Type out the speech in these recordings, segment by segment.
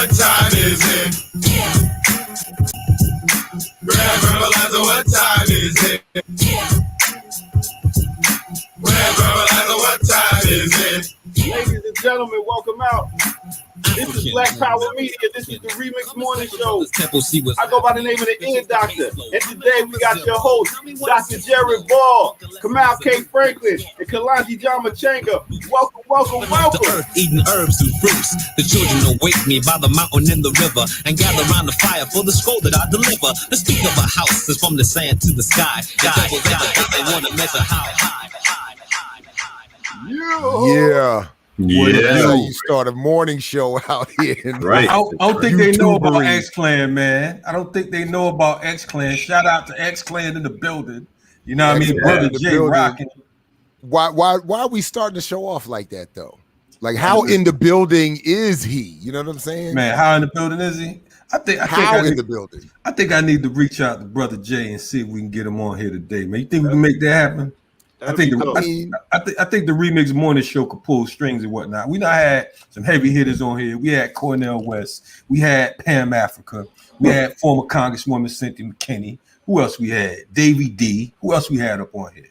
what time is it? Grab verbalizer, what time is it? Grab verbalizer, what time is it? Ladies and gentlemen, welcome out. This is Black Power Media. This is the RemiX Morning Show. I go by the name of the Ear Doctor. And today we got your host, Dr. Gerald Horne, Kamal K. Franklin, and Kalonji Jamachanga. Welcome, welcome, welcome. Earth, eating herbs and fruits. The children awake me by the mountain and the river and gather around the fire for the scroll that I deliver. The speak of a house is from the sand to the sky. They want to measure how high. Yeah. Yeah, you start a morning show out here. Right. I don't think they know about X-Clan, man. I don't think they know about X-Clan. Shout out to X-Clan in the building. You know what I mean? Brother Jay rocking. Why are we starting to show off like that though? Like how in the building is he? You know what I'm saying? Man, how in the building is he? I think in the building. I think I need to reach out to Brother Jay and see if we can get him on here today, man. You think we can make that happen? I think the RemiX Morning Show could pull strings and whatnot. We not had some heavy hitters on here. We had Cornel West. We had Pam Africa. We had former Congresswoman Cynthia McKinney. Who else we had? Davy D. Who else we had up on here?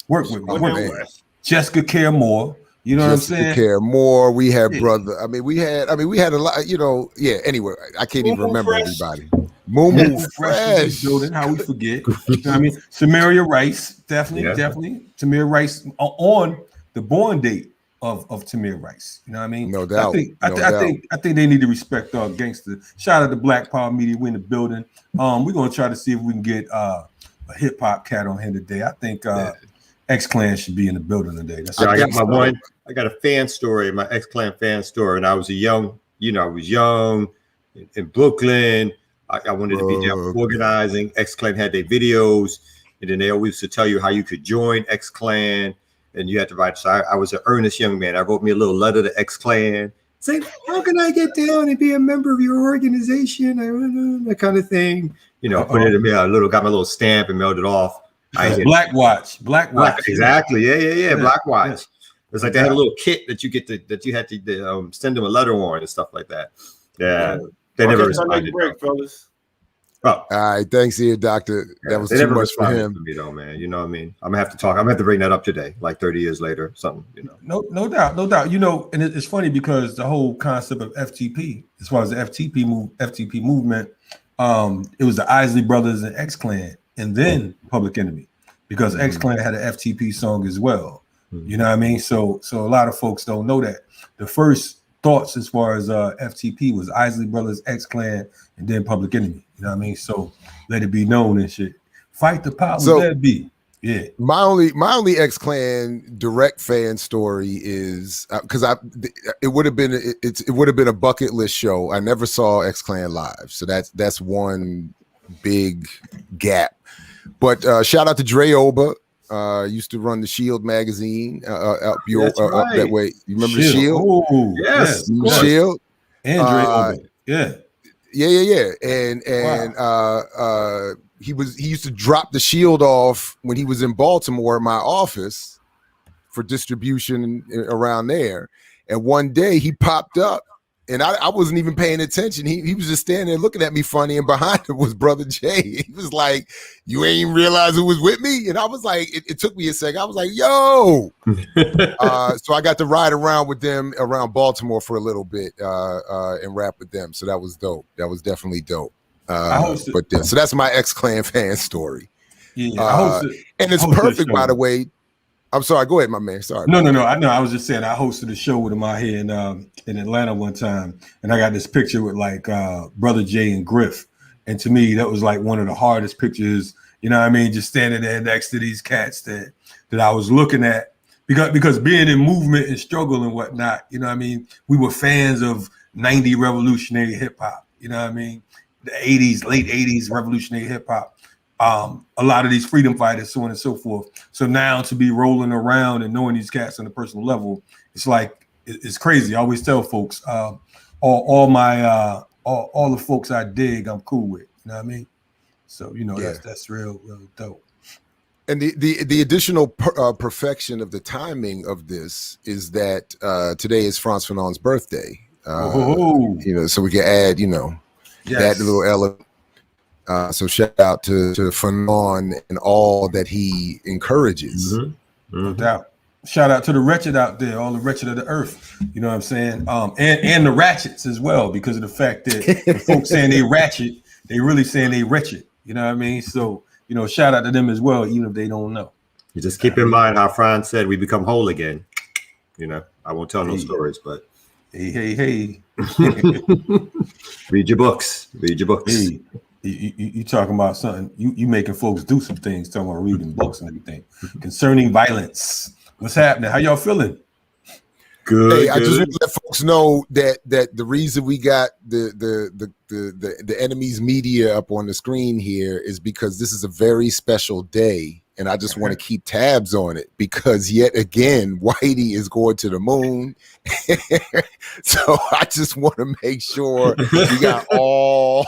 Work with me. Jessica Care Moore. You know what I'm saying? Care Moore. We had brother. We had a lot. You know. Yeah. Anyway, I can't even remember everybody. Moo Fresh building. How we forget? You know what I mean, Samaria Rice, definitely. Tamir Rice on the born date of Tamir Rice. You know what I mean? No doubt. I think they need to respect our gangster. Shout out to Black Power Media. We in the building. We're gonna try to see if we can get a hip hop cat on here today. I think X-Clan should be in the building today. I got a fan story, my X-Clan fan story, and I was young in Brooklyn. I wanted to be there organizing. X-Clan had their videos, and then they always used to tell you how you could join X-Clan, and you had to write. So I was an earnest young man. I wrote me a little letter to X-Clan saying, how can I get down and be a member of your organization? That kind of thing. You know, put it in there, got my little stamp and mailed it off. Black Watch. Exactly. Yeah. Black Watch. It's like they had a little kit that you had to send them a letter on and stuff like that. Yeah. They never responded. Break, fellas. All right, thanks, Ear Doctor. That was too much for him. To me, though, man. You know what I mean? I'm gonna have to talk. I'm gonna have to bring that up today, like 30 years later, or something. You know, no doubt. You know, and it's funny because the whole concept of FTP, as far as the FTP movement, it was the Isley Brothers and X-Clan, and then Public Enemy, because X-Clan had an FTP song as well. You know what I mean? So a lot of folks don't know that the first thoughts as far as FTP was Isley Brothers, X-Clan, and then Public Enemy. You know what I mean? So let it be known and shit. Fight the power that be. Yeah. My only X-Clan direct fan story is because it would have been a bucket list show. I never saw X-Clan live, so that's one big gap. But shout out to Dre Oba. Used to run the Shield magazine up that way. You remember the Shield? Oh, yes. Shield. And Dre Yeah. And he used to drop the Shield off when he was in Baltimore in my office for distribution around there. And one day he popped up. And I wasn't even paying attention. He was just standing there looking at me funny, and behind him was Brother Jay. He was like, "You ain't realize who was with me?" And I was like, it took me a second. I was like, "Yo!" So I got to ride around with them around Baltimore for a little bit and rap with them. So that was dope. That was definitely dope. So that's my X-Clan fan story. Yeah, and it's perfect, by the way. I'm sorry. Go ahead, my man. Sorry. No. I know. I was just saying I hosted a show with him out here in Atlanta one time, and I got this picture with like Brother Jay and Griff, and to me that was like one of the hardest pictures. You know what I mean? Just standing there next to these cats that I was looking at because being in movement and struggle and whatnot. You know what I mean? We were fans of 90 revolutionary hip hop. You know what I mean? The 80s, late 80s revolutionary hip hop. A lot of these freedom fighters, so on and so forth. So now to be rolling around and knowing these cats on a personal level, it's like it's crazy. I always tell folks, all the folks I dig, I'm cool with. You know what I mean? So that's real dope. And the additional perfection of the timing of this is that today is Frantz Fanon's birthday. So we can add, that little element. So shout out to Fanon and all that he encourages. No doubt. Shout out to the wretched out there, all the wretched of the earth. You know what I'm saying? And the ratchets as well, because of the fact that the folks saying they ratchet, they really saying they wretched. You know what I mean? So, shout out to them as well, even if they don't know. You just keep in mind how Franz said we become whole again. I won't tell no stories, but hey. Read your books. Hey, you talking about something? You making folks do some things, talking about reading books and everything concerning violence. What's happening? How y'all feeling? Good. Hey, I just want to let folks know that the reason we got the enemy's media up on the screen here is because this is a very special day. And I just want to keep tabs on it because yet again, Whitey is going to the moon. So I just want to make sure we got all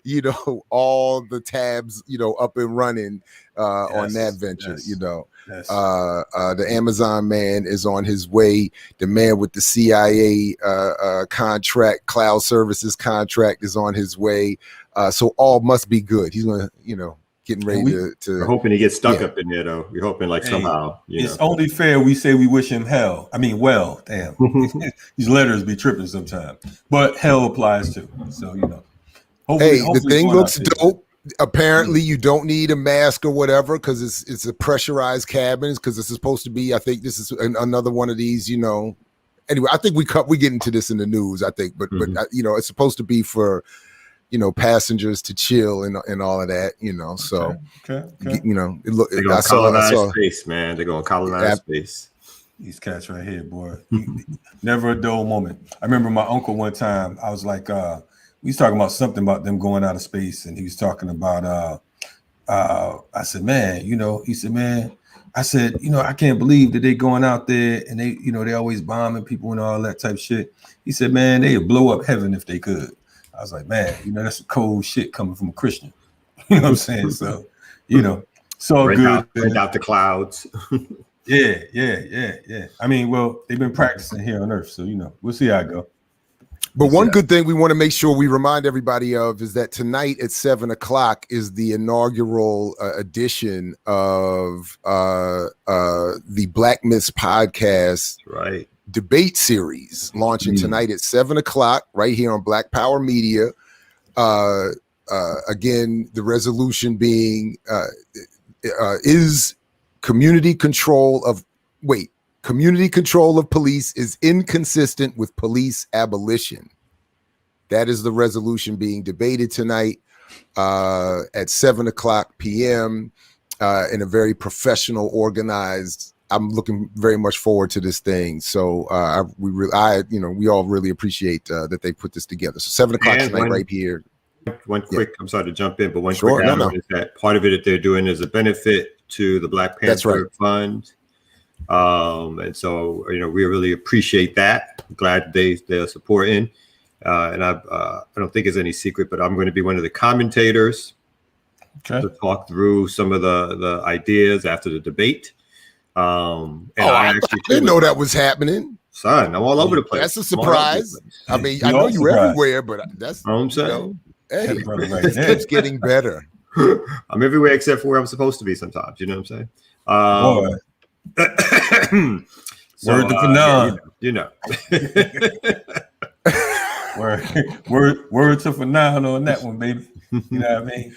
the tabs, up and running on that venture, the Amazon man is on his way. The man with the CIA contract, cloud services contract is on his way. So all must be good. He's going to, getting ready to. We're hoping he gets stuck up in there, though. We're hoping somehow. It's only fair we say we wish him hell. I mean, well, damn. These letters be tripping sometimes, but hell applies too. So hopefully the thing looks dope. Apparently, you don't need a mask or whatever because it's a pressurized cabin. Because this is supposed to be. I think this is another one of these. Anyway, I think we get into this in the news. I think, but it's supposed to be for. Passengers to chill and all of that, so, they're going to colonize space, man. They're going to colonize space. These cats right here, boy. Never a dull moment. I remember my uncle one time, I was like, we was talking about something about them going out of space. And he was talking about, I said, man, he said, man, I said, I can't believe that they going out there and they, they always bombing people and all that type of shit. He said, man, they'd blow up heaven if they could. I was like, man, that's some cold shit coming from a Christian. You know what I'm saying? So, so good. Bring out the clouds. Yeah. I mean, well, they've been practicing here on Earth, so we'll see how it go. But one good thing we want to make sure we remind everybody of is that tonight at 7:00 is the inaugural edition of the Black Myths podcast. Right. Debate series launching tonight at 7:00 right here on Black Power Media. Again, the resolution being is community control of police is inconsistent with police abolition. That is the resolution being debated tonight at 7:00 p.m. In a very professional, organized. I'm looking very much forward to this thing. So we all really appreciate that they put this together. So 7:00 tonight, right here. One quick, I'm sorry to jump in, but one quick comment is that part of it that they're doing is a benefit to the Black Panther Fund. And so, we really appreciate that. I'm glad they're supporting. And I don't think it's any secret, but I'm going to be one of the commentators to talk through some of the ideas after the debate. I didn't know that was happening. Son, I'm all over the place. That's a surprise. I mean, I know you're everywhere, but that's what I'm saying. Hey, this keeps getting better. I'm everywhere except for where I'm supposed to be sometimes. You know what I'm saying? Word to Fanon. Word to Fanon on that one, baby. You know what I mean?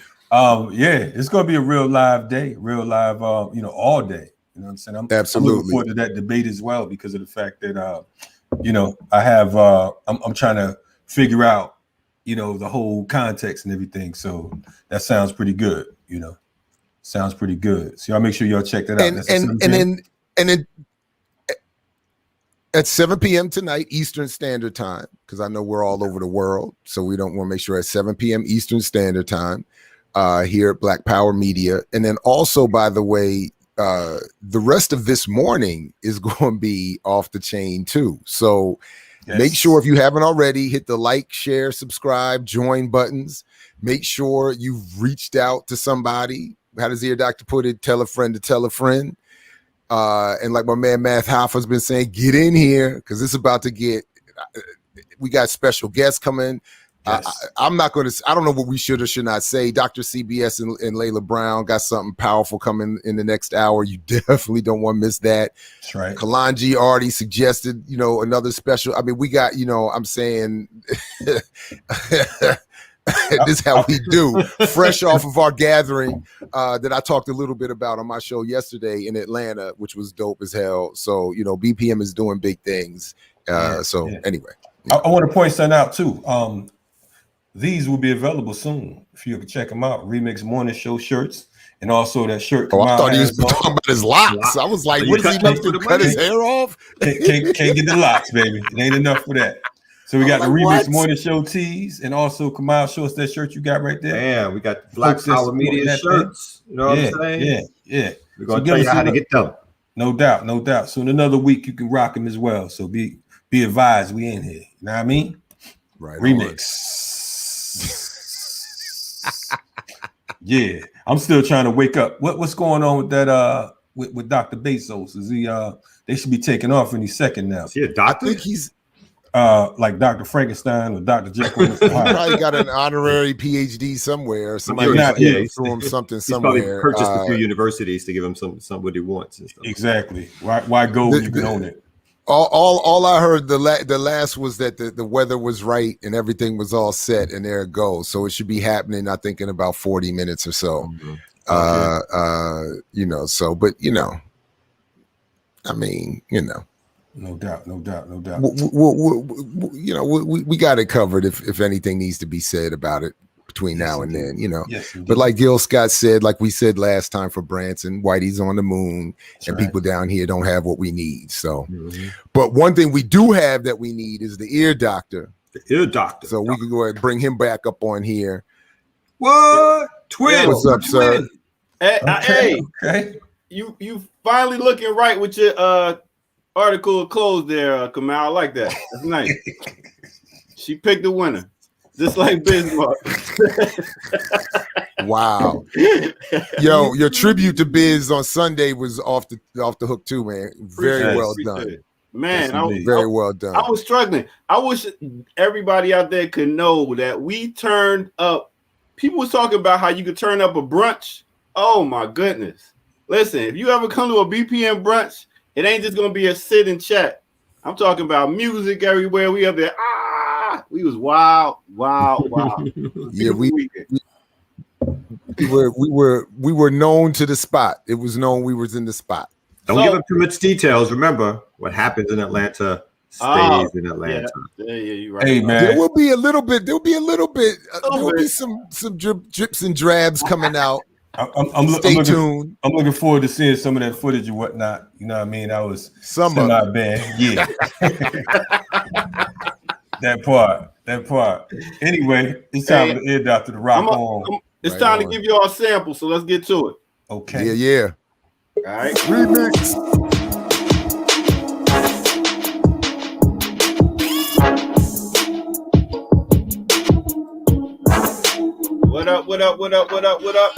It's gonna be a real live day, all day. You know what I'm saying? I'm looking forward to that debate as well because of the fact that I have I'm trying to figure out the whole context and everything. So that sounds pretty good. Sounds pretty good. So y'all make sure y'all check that out. And then at 7 p.m. tonight Eastern Standard Time, because I know we're all over the world, so we don't want to make sure at 7 p.m. Eastern Standard Time here at Black Power Media. And then also, by the way, the rest of this morning is going to be off the chain too. So make sure if you haven't already, hit the like, share, subscribe, join buttons. Make sure you've reached out to somebody. How does the ear doctor put it? Tell a friend to tell a friend. And like my man Math Hoffa's been saying, get in here because it's about to get we got special guests coming. Yes. I'm not going to. I don't know what we should or should not say. Dr. CBS and Layla Brown got something powerful coming in the next hour. You definitely don't want to miss that. That's right. Kalanji already suggested, another special. I mean, we got, I'm saying, this is how we do. Fresh off of our gathering that I talked a little bit about on my show yesterday in Atlanta, which was dope as hell. So, BPM is doing big things. Anyway, I want to point something out too. These will be available soon. If you can check them out, Remix Morning Show shirts, and also that shirt. I thought he was talking about his locks. I was like, what does he have to cut his hair off? Can't get the locks, baby. It ain't enough for that. So we got the Remix Morning Show tees, and also Kamal, show us that shirt you got right there. Yeah, we got Black Power Media shirts. You know what I'm saying? Yeah. We're gonna tell you how to get them. No doubt. So in another week you can rock them as well. So be advised, we in here. You know what I mean? Right. Remix. Yeah, I'm still trying to wake up. What's going on with that? With Dr. Bezos? Is he? They should be taking off any second now. Is he a doctor? I think he's like Dr. Frankenstein or Dr. Jekyll. He probably got an honorary PhD somewhere. Somebody threw him something he's somewhere. Probably purchased a few universities to give him some what he wants. And stuff. Exactly. Why go when you can own it? All I heard the last was that the weather was right and everything was all set, and there it goes. So it should be happening, I think, in about 40 minutes or so. Mm-hmm. So, but I mean, No doubt. We got it covered if anything needs to be said about it between now and then, Yes, but like Gil Scott said, like we said last time for Branson, Whitey's on the moon. That's and right. People down here don't have what we need. So, But one thing we do have that we need is the ear doctor. The ear doctor. So we can go ahead and bring him back up on here. What? Twin. What's up, sir? Hey, you finally looking right with your article of clothes there, Kamal. I like that. That's nice. She picked the winner. Just like Bismarck. Wow. Yo, your tribute to Biz on Sunday was off the hook too, man. Very well done. Man, very well done. I was struggling. I wish everybody out there could know that we turned up. People was talking about how you could turn up a brunch. Oh my goodness. Listen, if you ever come to a BPM brunch, it ain't just gonna be a sit and chat. I'm talking about music everywhere. We up there. We was wild. Yeah, we were known to the spot. It was known we was in the spot. Don't give up too much details. Remember, what happens in Atlanta stays in Atlanta. Yeah, you're right. Hey man, there will be some drips and drabs coming out. Stay tuned. I'm looking forward to seeing some of that footage and whatnot. You know what I mean? I was not bad. Yeah. That part. Anyway, it's time for the ear doctor to rock on. It's time to give you all a sample, so let's get to it. Okay. Yeah. All right. Remix. What up,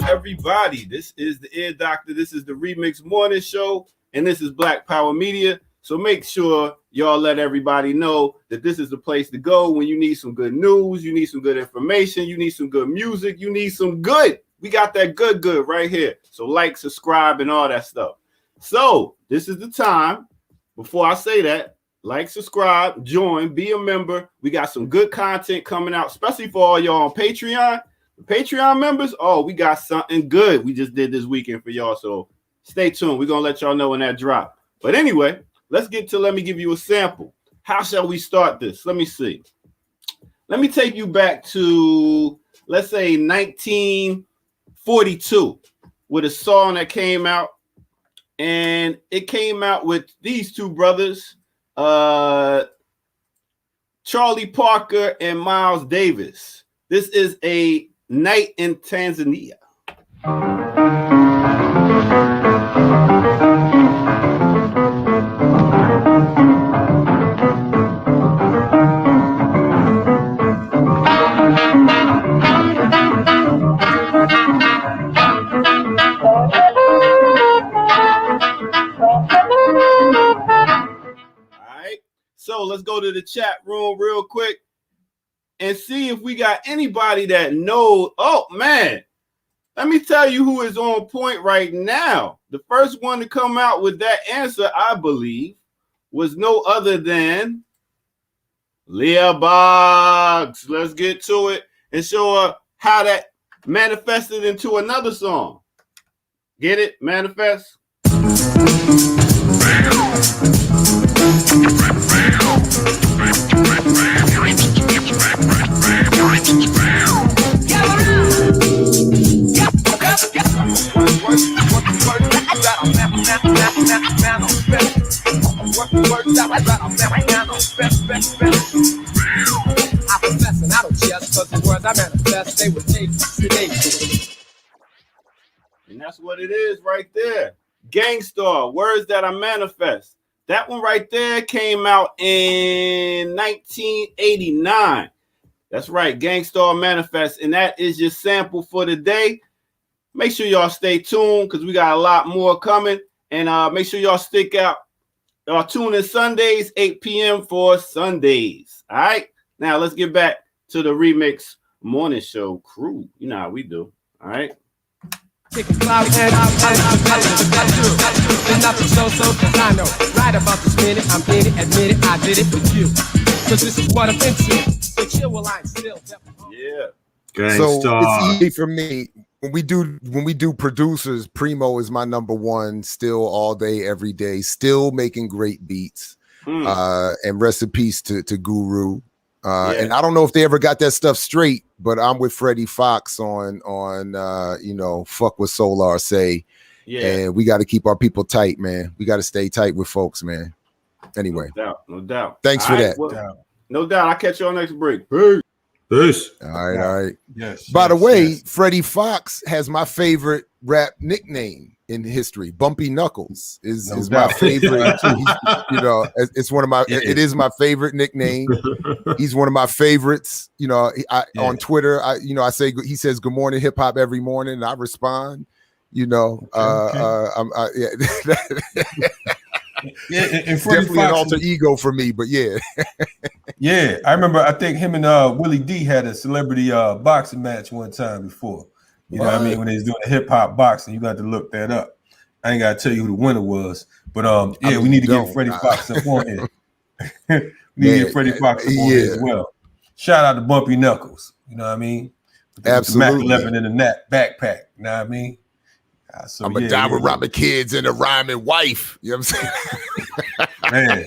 everybody? This is the Ear Doctor. This is the Remix Morning Show, and this is Black Power Media. So make sure y'all let everybody know that this is the place to go when you need some good news, you need some good information, you need some good music, you need some good. We got that good right here. So like, subscribe, and all that stuff. So this is the time. Before I say that, like, subscribe, join, be a member. We got some good content coming out, especially for all y'all on Patreon. The Patreon members, we got something good we just did this weekend for y'all. So stay tuned. We're going to let y'all know when that drop. But anyway, let me give you a sample. How shall we start this? Let me see. Let me take you back to, let's say, 1942 with a song that came out. And it came out with these two brothers, Charlie Parker and Miles Davis. This is A Night in Tanzania. So let's go to to the chat room real quick and see if we got anybody that knows. Oh, man. Let me tell you who is on point right now. The first one to come out with that answer, I believe, was no other than Leah Boggs. Let's get to it and show her how that manifested into another song. Get it? Manifest? And that's what it is right there. Gangstar, words that I manifest. That one right there came out in 1989. That's right, Gangstar Manifest. And that is your sample for today. Make sure y'all stay tuned because we got a lot more coming. And make sure y'all stick out. Tune in Sundays, 8 p.m. for Sundays. All right. Now let's get back to the Remix Morning Show crew. You know how we do. All right. Nothing so cause I know right about this minute I'm in it, admit it, I did it for you. Cause this is what I'm into. The chill will I still. Yeah. So it's easy for me. When we do producers, Primo is my number one, still all day, every day, still making great beats. And rest in peace to Guru. And I don't know if they ever got that stuff straight, but I'm with Freddie Fox on fuck what Solar say. Yeah. And we got to keep our people tight, man. We got to stay tight with folks, man. Anyway. No doubt. Thanks for that. Well, no doubt. I'll catch you on next break. Peace. All right. Yes. By the way, Freddie Fox has my favorite rap nickname in history. Bumpy Knuckles is my favorite. It's one of my. It is my favorite nickname. He's one of my favorites. On Twitter, I say he says good morning hip hop every morning, and I respond. Yeah, and definitely Fox, an alter ego for me, but yeah. Yeah, I remember. I think him and Willie D had a celebrity boxing match one time before. You know what I mean? When they was doing the hip hop boxing, you got to look that up. I ain't got to tell you who the winner was, but we need to get Freddie Fox up on here. We need to get Freddie Fox up on here as well. Shout out to Bumpy Knuckles. You know what I mean? Absolutely. Mac 11 in the backpack. You know what I mean? So, I'm a die with rhyming kids and a rhyming wife. You know what I'm saying? Man,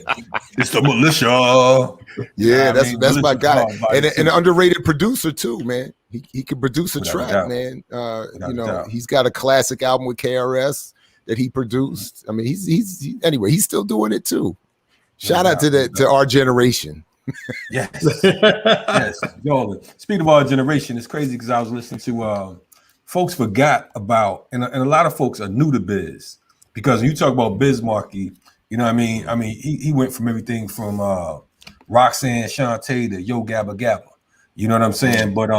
it's the militia. Yeah, that's my guy. And an underrated producer too, man. He can produce a track, man. He's got a classic album with KRS that he produced. I mean, he's still doing it too. Shout out to our generation. Yes. Yes. Yo, speaking of our generation, it's crazy because I was listening to folks forgot about, and a lot of folks are new to Biz, because when you talk about Biz Markie, you know what I mean? I mean, he went from everything from Roxanne Shante to Yo Gabba Gabba. You know what I'm saying? But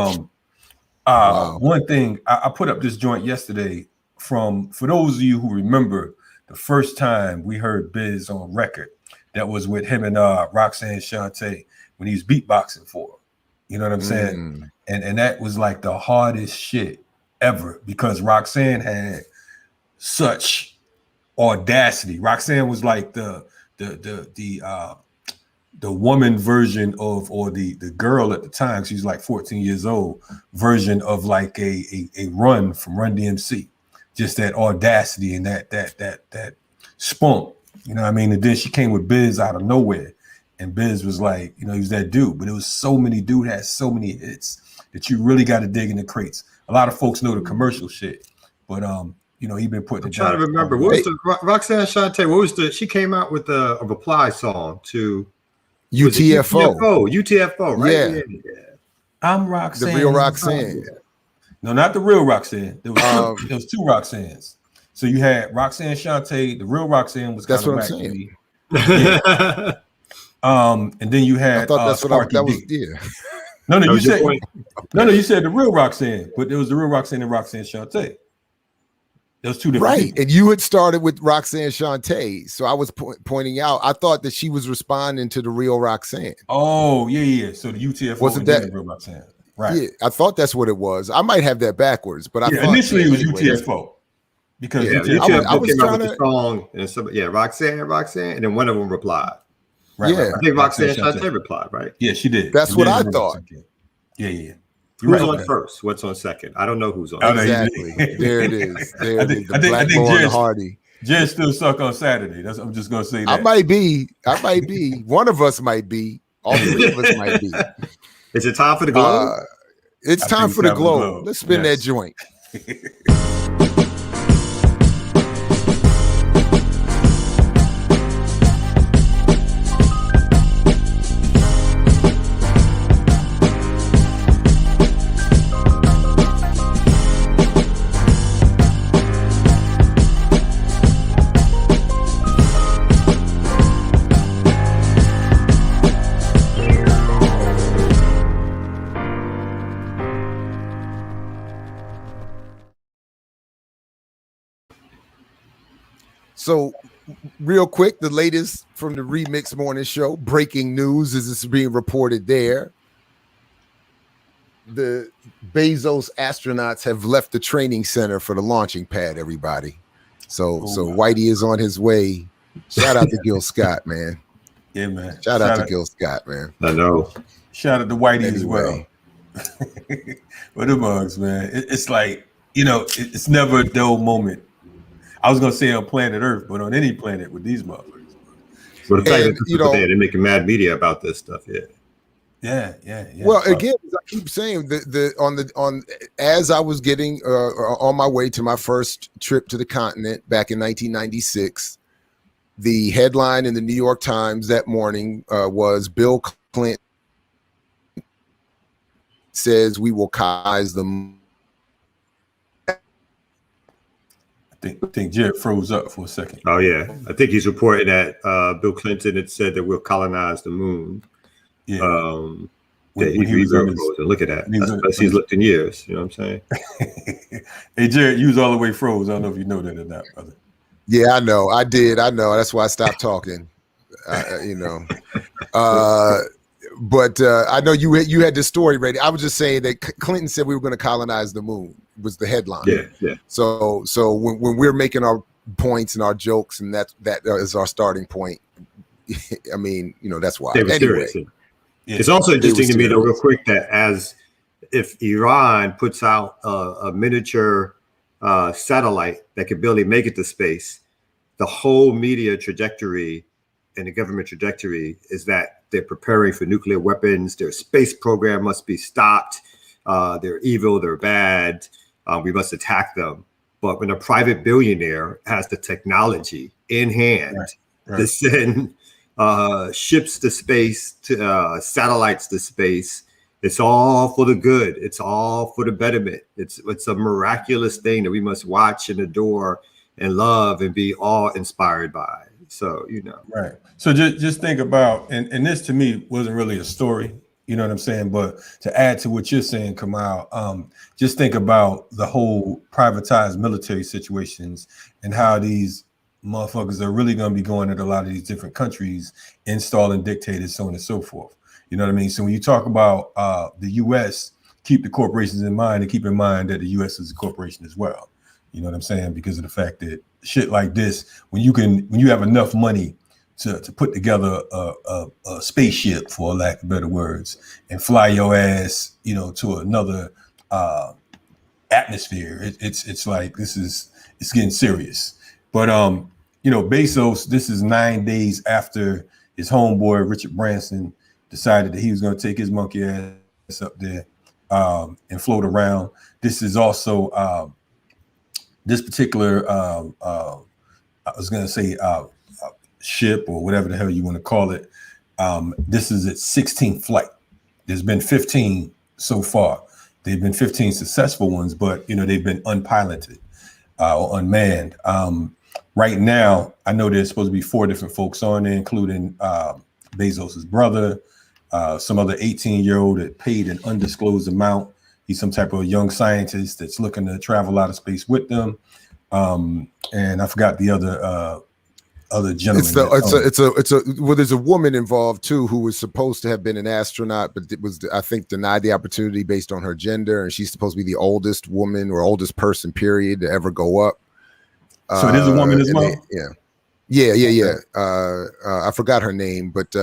one thing, I put up this joint yesterday for those of you who remember the first time we heard Biz on record, that was with him and Roxanne Shante when he was beatboxing for her. You know what I'm saying? And that was like the hardest shit ever, because Roxanne had such audacity. Roxanne was like the woman version of, or the girl at the time, she was like 14 years old, version of like a Run from Run DMC. Just that audacity and that spunk. You know what I mean? And then she came with Biz out of nowhere. And Biz was like, he was that dude. But it was so many, dude had so many hits that you really got to dig in the crates. A lot of folks know the commercial shit, but he been putting. I'm trying to remember what was the Roxanne Shante. What was she came out with a reply song to UTFO, right? Yeah. I'm Roxanne, the real Roxanne. No, not the real Roxanne. There was two Roxannes. So you had Roxanne Shante. The real Roxanne was. That's what I'm saying. Yeah. And then you had. I thought that's what that was. Yeah. No, you said the real Roxanne, but it was the real Roxanne and Roxanne Shante. Those two different right. people. And you had started with Roxanne Shante. So I was pointing out, I thought that she was responding to the real Roxanne. Oh, yeah. So the UTFO wasn't and that the real Roxanne. Right. Yeah, I thought that's what it was. I might have that backwards, but I thought initially it was anyways. UTFO. Because UTFO I was came out trying with the song, and Roxanne, and then one of them replied. Right, yeah. I think Roxanne Shante replied, right? Yeah, she did. That's what I thought. Yeah. Who's on first? What's on second? I don't know who's on. Exactly. There it is. There it is. The Black think Laurel and Hardy. Jen still suck on Saturday. I'm just gonna say that. I might be. One of us might be. All three of us might be. Is it time for the glow? It's time for the glow. Let's spin that joint. So, real quick, the latest from the Remix Morning Show, breaking news as it's being reported there. The Bezos astronauts have left the training center for the launching pad, everybody. So Whitey is on his way. Shout out to Gil Scott, man. Yeah, man. Shout out to Gil Scott, man. I know. Shout out to Whitey as well. What the mugs, man. It's like, it's never a dull moment. I was gonna say on planet Earth, but on any planet with these motherfuckers. But the fact that they're making mad media about this stuff, yeah. Well, again, as I keep saying, as I was getting on my way to my first trip to the continent back in 1996, the headline in the New York Times that morning was Bill Clinton says we will colonize them. I think Jared froze up for a second. Oh yeah, I think he's reporting that Bill Clinton had said that we'll colonize the moon. Yeah, that he's frozen. Look at that. That's the best he's looked in years. You know what I'm saying? Hey Jared, you was all the way froze. I don't know if you know that or not, brother. Yeah, I know. I did. I know. That's why I stopped talking. But I know you had the story ready. I was just saying that Clinton said we were going to colonize the moon was the headline. Yeah. So when we're making our points and our jokes, and that is our starting point. I mean, that's why. Anyway, it's also interesting to me, though, real quick, that if Iran puts out a miniature satellite that could barely make it to space, the whole media trajectory and the government trajectory is that they're preparing for nuclear weapons. Their space program must be stopped. They're evil. They're bad. We must attack them. But when a private billionaire has the technology in hand to send ships to space, to satellites to space, it's all for the good. It's all for the betterment. It's a miraculous thing that we must watch and adore and love and be all inspired by. So, Right. So just think about, and this to me wasn't really a story, you know what I'm saying? But to add to what you're saying, Kamal, just think about the whole privatized military situations and how these motherfuckers are really going to be going at a lot of these different countries, installing dictators, so on and so forth. You know what I mean? So when you talk about the U.S., keep the corporations in mind and keep in mind that the U.S. is a corporation as well. You know what I'm saying? Because of the fact that shit like this, when you have enough money to put together a spaceship, for lack of better words, and fly your ass, to another atmosphere, it's like it's getting serious. But Bezos, this is 9 days after his homeboy Richard Branson decided that he was going to take his monkey ass up there and float around. This is also this particular I was going to say ship or whatever the hell you want to call it. This is its 16th flight. There's been 15 so far. They've been 15 successful ones, but they've been unpiloted or unmanned. Right now, I know there's supposed to be 4 different folks on there, including Bezos's brother, some other 18-year-old that paid an undisclosed amount. He's some type of young scientist that's looking to travel out of space with them. And I forgot the other gentleman. Well, there's a woman involved too who was supposed to have been an astronaut, but it was, I think, denied the opportunity based on her gender, and she's supposed to be the oldest woman or oldest person, period, to ever go up. So it is a woman as well. Yeah. I forgot her name, but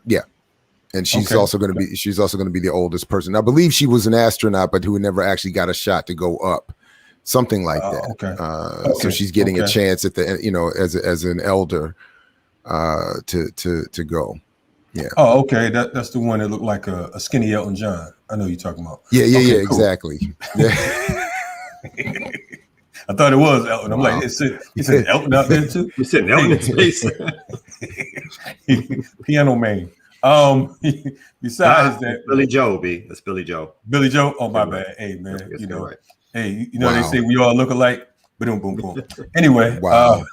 yeah. And she's also going to be the oldest person. I believe she was an astronaut, but who never actually got a shot to go up, something like that. So she's getting a chance at the, as an elder, to go. Yeah. Oh, okay. That's the one that looked like a skinny Elton John. I know you're talking about. Yeah, cool. Exactly. Yeah. I thought it was Elton. I'm like, it's Elton out there too. You said Elton in space. Piano man. Besides that, Billy Joe, B. That's Billy Joe. Billy Joe. Oh, my bad. Hey, man. Right. Hey, they say we all look alike. Boom, boom, boom. Anyway, wow.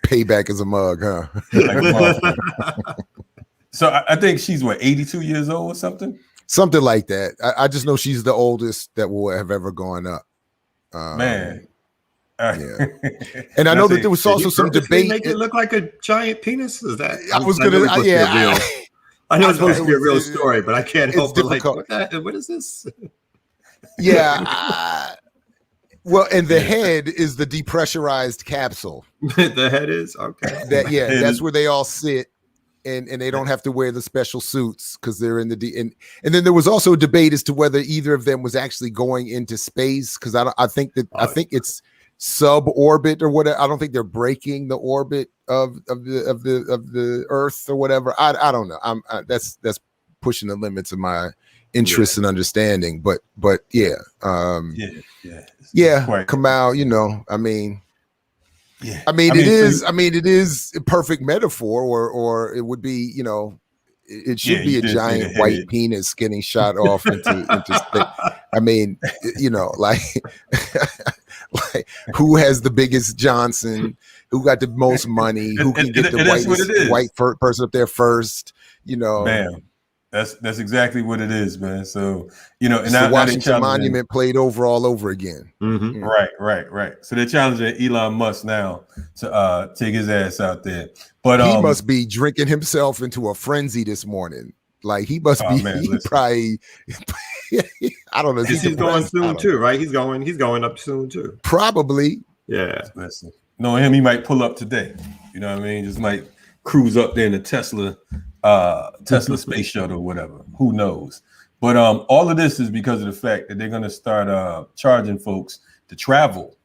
Payback is a mug, huh? So I think she's 82 years old or something. Something like that. I just know she's the oldest that will have ever gone up. Man. Yeah. And I know that there was also some debate. Make it look like a giant penis? Is that? I was gonna. I know it's supposed to be a real story, but I can't help but like, what is this? Yeah. Well, and the head is the depressurized capsule. The head is okay. That's where they all sit, and they don't have to wear the special suits because they're in the and then there was also a debate as to whether either of them was actually going into space, because I think it's suborbit or whatever. I don't think they're breaking the orbit of the Earth or whatever. I don't know. That's pushing the limits of my interest and understanding. But yeah. Kamau, I mean, it is a perfect metaphor, or it would be, it should be a giant white penis getting shot off into space. I mean, like who has the biggest Johnson? Who got the most money? Who can get the white person up there first? Man, that's exactly what it is, man. So and the Washington Monument played all over again. Mm-hmm. Right. So they're challenging Elon Musk now to take his ass out there. But he must be drinking himself into a frenzy this morning. Like he must be. Man, he probably. I don't know. He's going soon too, right? He's going up soon too. Probably. Yeah. Listen, knowing him, he might pull up today. You know what I mean? Just might cruise up there in the Tesla space shuttle or whatever. Who knows? But all of this is because of the fact that they're going to start charging folks to travel,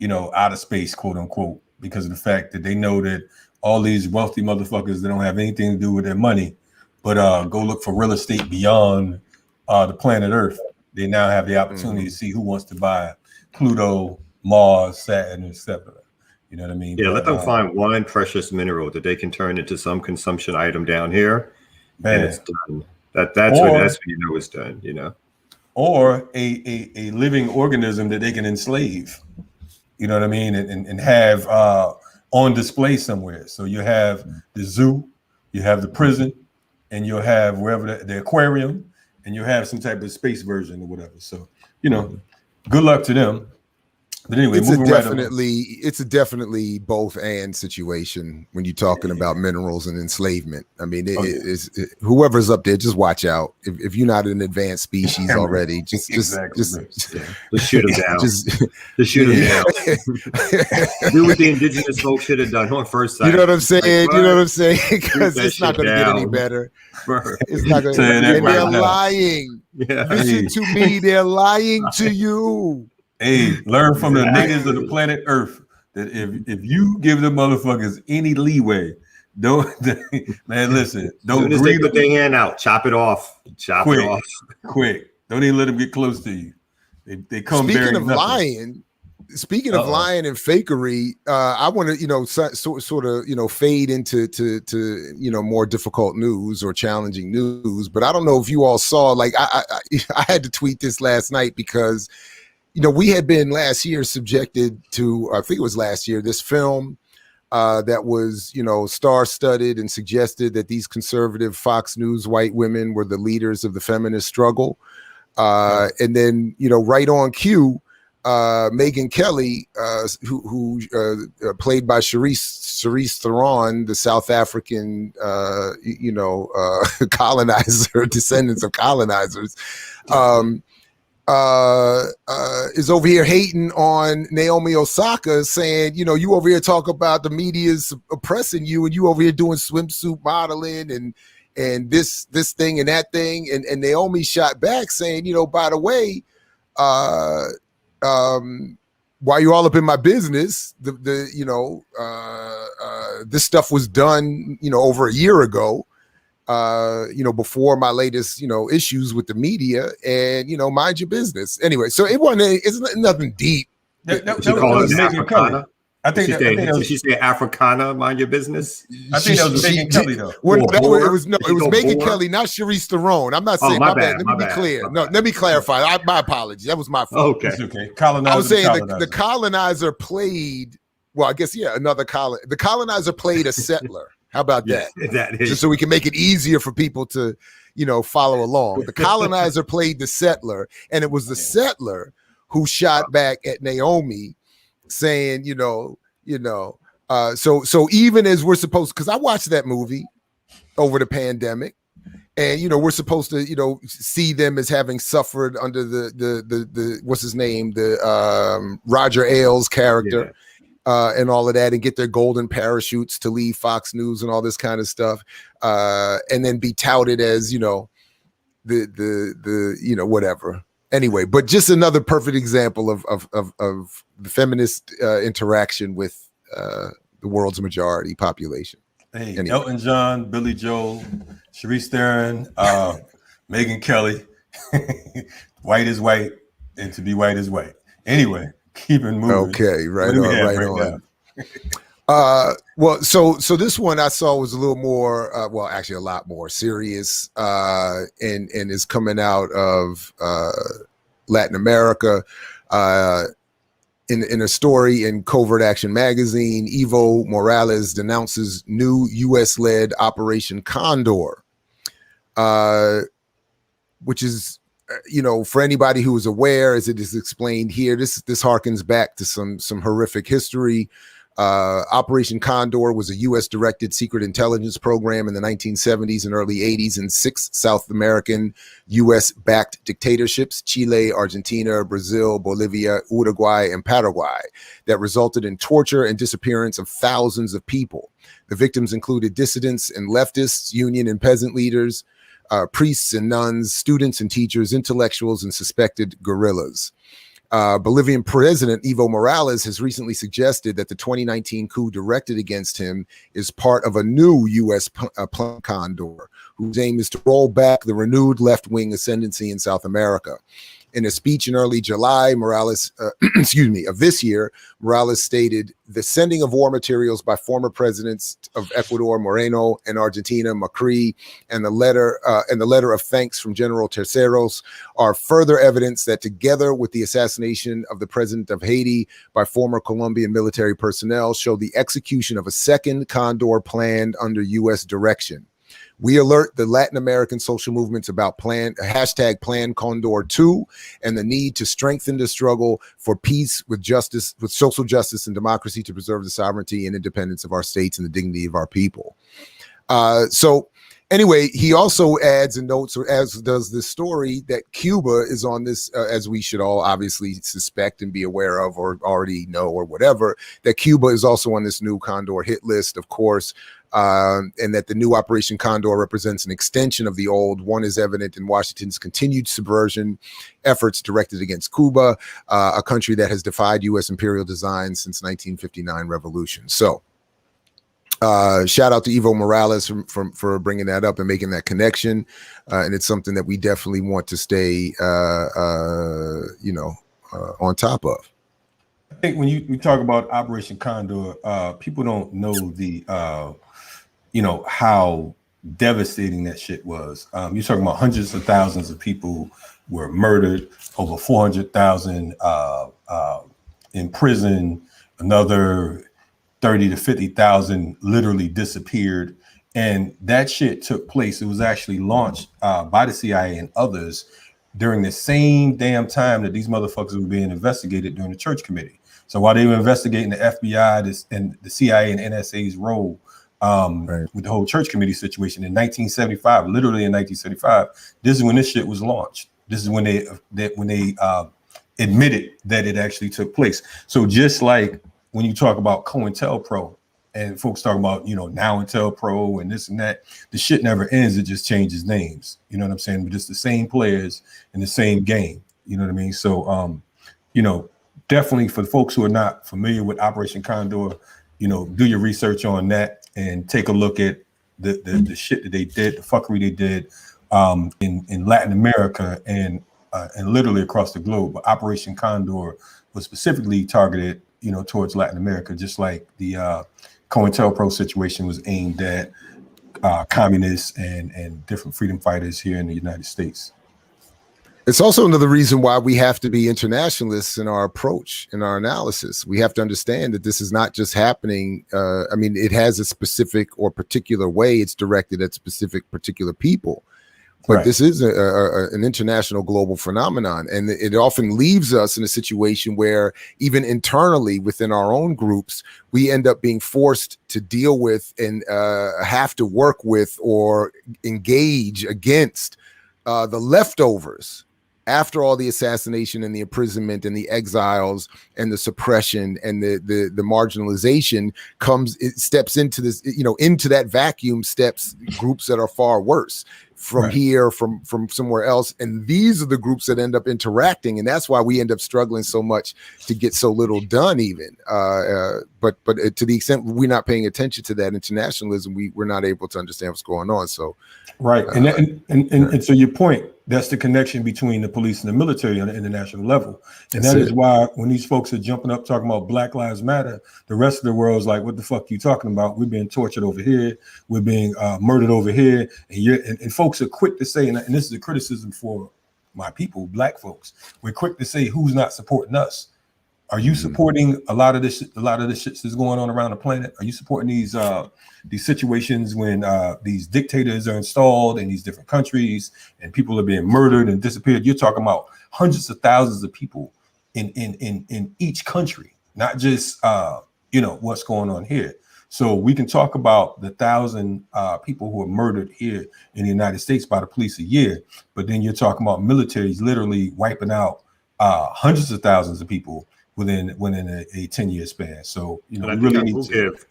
out of space, quote unquote, because of the fact that they know that all these wealthy motherfuckers that don't have anything to do with their money, but go look for real estate beyond the planet Earth. They now have the opportunity to see who wants to buy Pluto, Mars, Saturn, etc. You know what I mean? Yeah, let them find one precious mineral that they can turn into some consumption item down here, and it's done. That's when you know it's done. Or a living organism that they can enslave. You know what I mean? And have on display somewhere. So you have the zoo, you have the prison, and you'll have wherever the aquarium, and you'll have some type of space version or whatever. So good luck to them. But anyway, it's a definitely both and situation when you're talking about minerals and enslavement. I mean, whoever's up there, just watch out. If you're not an advanced species already, just shoot them down. Just shoot them down. Do what the indigenous folks should have done on first sight. You know what I'm saying? Because it's not going to get any better. It's not going to. And they're lying. Yeah. Listen to me. They're lying to you. Hey, learn from the niggas of the planet Earth that if you give the motherfuckers any leeway, don't listen. Don't they put their hand out, chop it off. Quick. Don't even let them get close to you. They come. Speaking of lying and fakery, I want to sort of fade into more difficult news or challenging news. But I don't know if you all saw. Like I had to tweet this last night because. We had been last year subjected to, I think it was last year, this film that was, star-studded and suggested that these conservative Fox News white women were the leaders of the feminist struggle. And then, right on cue, Megyn Kelly, who played by Charisse Theron, the South African, colonizer, descendants of colonizers, is over here hating on Naomi Osaka, saying, you over here talk about the media's oppressing you, and you over here doing swimsuit modeling and this thing and that thing, and Naomi shot back saying, by the way, while you're all up in my business, this stuff was done, over a year ago, before my latest, issues with the media, and, mind your business. Anyway, so it's nothing deep. That was Megyn Kelly. I think she said Africana, mind your business. I think that was Megyn Kelly, though. It was Megyn Kelly, not Charisse Theron. I'm not saying my bad. Let me be clear. Let me clarify. My apologies. That was my fault. Okay. Colonizer. I was saying the colonizer played. Well, I guess the colonizer played a settler. How about that? Just so we can make it easier for people to, follow along. The colonizer played the settler, and it was the settler who shot back at Naomi, saying, so even as we're supposed, because I watched that movie over the pandemic, and we're supposed to see them as having suffered under the what's his name, the Roger Ailes character, and all of that, and get their golden parachutes to leave Fox News and all this kind of stuff, and then be touted as the whatever. Anyway, but just another perfect example of the feminist interaction with the world's majority population. Hey, anyway. Elton John, Billy Joel, Charisse Theron, Megyn Kelly, white is white, and to be white is white. Anyway, keep it moving. Okay, right on. Well, so this one I saw was a little more, actually a lot more serious, and is coming out of Latin America. In a story in Covert Action magazine, Evo Morales denounces new U.S.-led Operation Condor, which is, for anybody who is aware, as it is explained here, this harkens back to some horrific history. Operation Condor was a U.S.-directed secret intelligence program in the 1970s and early 80s in 6 South American U.S.-backed dictatorships, Chile, Argentina, Brazil, Bolivia, Uruguay, and Paraguay, that resulted in torture and disappearance of thousands of people. The victims included dissidents and leftists, union and peasant leaders, priests and nuns, students and teachers, intellectuals, and suspected guerrillas. Bolivian President Evo Morales has recently suggested that the 2019 coup directed against him is part of a new U.S. plan Condor, whose aim is to roll back the renewed left-wing ascendancy in South America. In a speech in early July, Morales, of this year, Morales stated the sending of war materials by former presidents of Ecuador, Moreno, and Argentina, Macri, and the letter of thanks from General Terceros are further evidence that, together with the assassination of the president of Haiti by former Colombian military personnel, show the execution of a second Condor planned under U.S. direction. We alert the Latin American social movements about hashtag Plan Condor 2 and the need to strengthen the struggle for peace with justice, with social justice and democracy to preserve the sovereignty and independence of our states and the dignity of our people. So anyway, he also adds and notes, as does this story, that Cuba is on this, as we should all obviously suspect and be aware of or already know or whatever, that Cuba is also on this new Condor hit list, of course. And that the new Operation Condor represents an extension of the old. One is evident in Washington's continued subversion efforts directed against Cuba, a country that has defied U.S. imperial design since 1959 revolution. So shout out to Evo Morales for bringing that up and making that connection. And it's something that we definitely want to stay, on top of. I think when we talk about Operation Condor, people don't know the how devastating that shit was. You're talking about hundreds of thousands of people were murdered, over 400,000 in prison, another 30 to 50,000 literally disappeared. And that shit took place. It was actually launched by the CIA and others during the same damn time that these motherfuckers were being investigated during the church committee. So while they were investigating the FBI and the CIA and NSA's role with the whole church committee situation in 1975, literally in 1975, this is when this shit was launched. This is when they admitted that it actually took place. So just like when you talk about COINTELPRO and folks talk about, now IntelPro and this and that, the shit never ends. It just changes names. You know what I'm saying? But it's the same players in the same game. You know what I mean? So, definitely for the folks who are not familiar with Operation Condor, do your research on that and take a look at the shit that they did, the fuckery they did in Latin America and literally across the globe. But Operation Condor was specifically targeted, towards Latin America, just like the COINTELPRO situation was aimed at communists and different freedom fighters here in the United States. It's also another reason why we have to be internationalists in our approach, in our analysis. We have to understand that this is not just happening. It has a specific or particular way it's directed at specific particular people. But right. This is an international global phenomenon. And it often leaves us in a situation where even internally within our own groups, we end up being forced to deal with and have to work with or engage against the leftovers after all the assassination and the imprisonment and the exiles and the suppression and the marginalization steps into this, into that vacuum steps groups that are far worse from right. Here, from somewhere else. And these are the groups that end up interacting. And that's why we end up struggling so much to get so little done even. But to the extent we're not paying attention to that internationalism, we're not able to understand what's going on. So, right. And so your point, that's the connection between the police and the military on the international level. And that is why when these folks are jumping up talking about Black Lives Matter, the rest of the world is like, what the fuck are you talking about? We're being tortured over here. We're being murdered over here. And folks are quick to say, and this is a criticism for my people, Black folks. We're quick to say who's not supporting us. Are you supporting a lot of this shit that's going on around the planet? Are you supporting these situations when these dictators are installed in these different countries and people are being murdered and disappeared? You're talking about hundreds of thousands of people in each country, not just what's going on here. So we can talk about the 1,000 people who are murdered here in the United States by the police a year, but then you're talking about militaries literally wiping out hundreds of thousands of people within a 10-year span. So I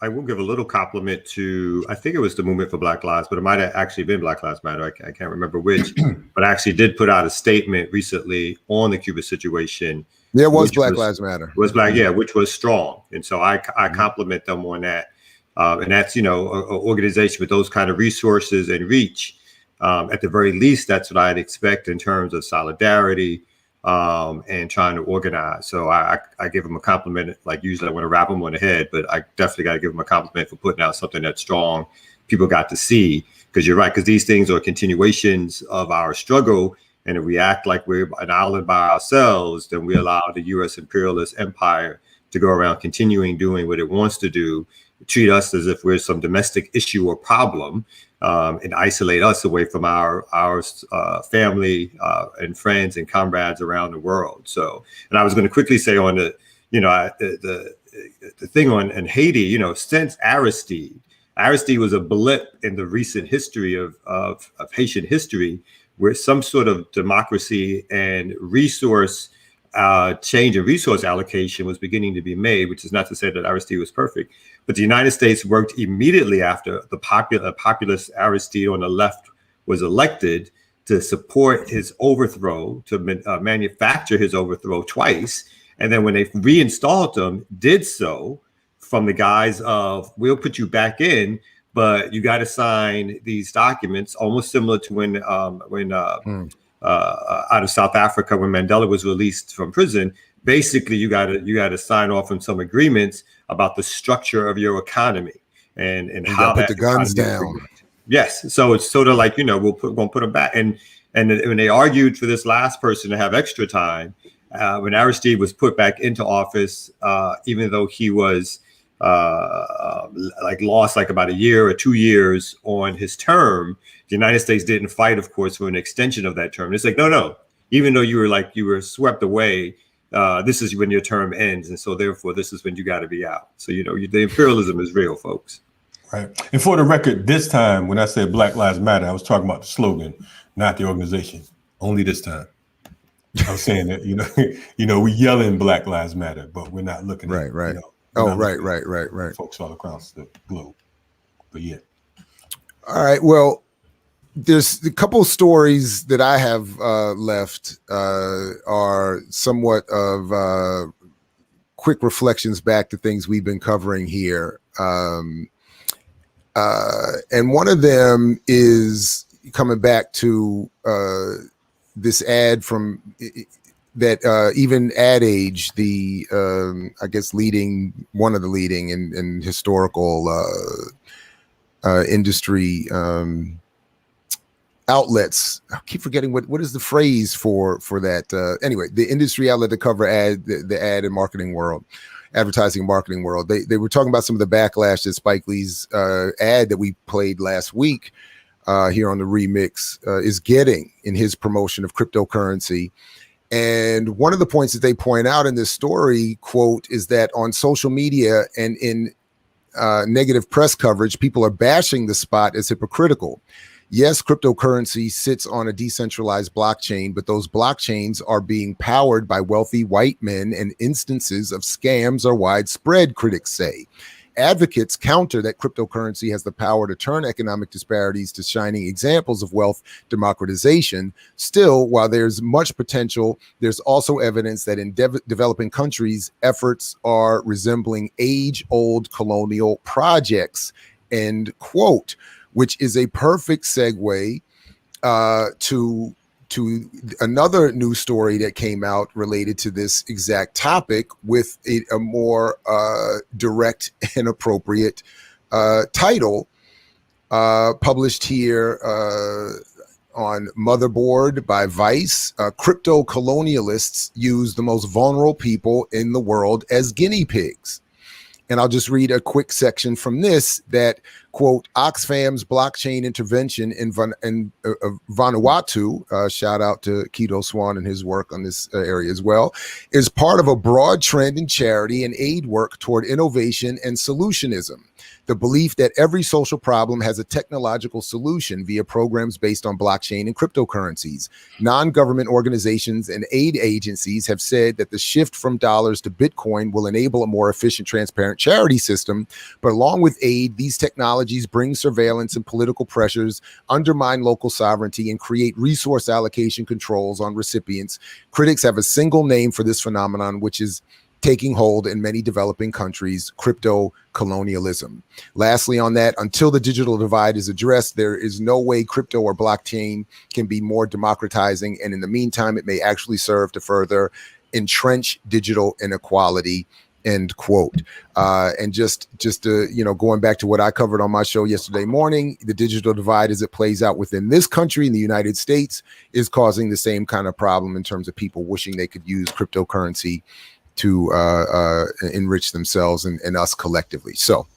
will give a little compliment to, I think it was the Movement for Black Lives, but it might have actually been Black Lives Matter. I can't remember which, but I actually did put out a statement recently on the Cuba situation. There was Black Lives Matter. Which was strong, and so I compliment them on that. And that's an organization with those kind of resources and reach. At the very least, that's what I'd expect in terms of solidarity. And trying to organize. So I give them a compliment. Like usually I want to rap them on the head, but I definitely got to give them a compliment for putting out something that's strong. People got to see, because you're right, because these things are continuations of our struggle. And if we act like we're an island by ourselves, then we allow the U.S. imperialist empire to go around continuing doing what it wants to do, treat us as if we're some domestic issue or problem, and isolate us away from our family and friends and comrades around the world. So, and I was going to quickly say on the thing on Haiti, since Aristide was a blip in the recent history of Haitian history, where some sort of democracy and resource change and resource allocation was beginning to be made, which is not to say that Aristide was perfect, but the United States worked immediately after the populist Aristide on the left was elected to support his overthrow, to manufacture his overthrow twice. And then when they reinstalled him, did so from the guise of, we'll put you back in, but you got to sign these documents, almost similar to when out of South Africa, when Mandela was released from prison. Basically, you got to sign off on some agreements about the structure of your economy and how put the guns down. Yes, so it's sort of like we'll put them back. And when they argued for this last person to have extra time, when Aristide was put back into office, even though he was lost about a year or 2 years on his term, the United States didn't fight, of course, for an extension of that term. It's like, no, even though you were swept away, this is when your term ends, and so therefore this is when you got to be out. So the imperialism is real, folks. Right. And for the record, this time when I said Black Lives Matter, I was talking about the slogan, not the organization. Only this time. I was saying that we yelling Black Lives Matter, but we're not looking at right. Right. Folks all across the globe. But yeah. All right. Well, there's a couple stories that I have left are somewhat of quick reflections back to things we've been covering here. And one of them is coming back to this ad from that even Ad Age, the I guess one of the leading in historical industry outlets. I keep forgetting what is the phrase for that. Anyway, the industry outlet to cover the ad and marketing world, advertising and marketing world. They were talking about some of the backlash that Spike Lee's ad that we played last week here on the Remix is getting in his promotion of cryptocurrency. And one of the points that they point out in this story, quote, is that on social media and in negative press coverage, people are bashing the spot as hypocritical. Yes, cryptocurrency sits on a decentralized blockchain, but those blockchains are being powered by wealthy white men, and instances of scams are widespread, critics say. Advocates counter that cryptocurrency has the power to turn economic disparities to shining examples of wealth democratization. Still, while there's much potential, there's also evidence that in developing countries, efforts are resembling age-old colonial projects, end quote, which is a perfect segue to another news story that came out related to this exact topic with a more direct and appropriate title published here on Motherboard by Vice. Crypto colonialists use the most vulnerable people in the world as guinea pigs. And I'll just read a quick section from this that, quote, Oxfam's blockchain intervention in Vanuatu, shout out to Keto Swan and his work on this area as well, is part of a broad trend in charity and aid work toward innovation and solutionism. The belief that every social problem has a technological solution via programs based on blockchain and cryptocurrencies. Non-government organizations and aid agencies have said that the shift from dollars to Bitcoin will enable a more efficient, transparent charity system. But along with aid, these technologies bring surveillance and political pressures, undermine local sovereignty, and create resource allocation controls on recipients. Critics have a single name for this phenomenon, which is taking hold in many developing countries: crypto colonialism. Lastly on that, until the digital divide is addressed, there is no way crypto or blockchain can be more democratizing, and in the meantime, it may actually serve to further entrench digital inequality, end quote. And just going back to what I covered on my show yesterday morning, the digital divide as it plays out within this country in the United States is causing the same kind of problem in terms of people wishing they could use cryptocurrency to enrich themselves and us collectively. So,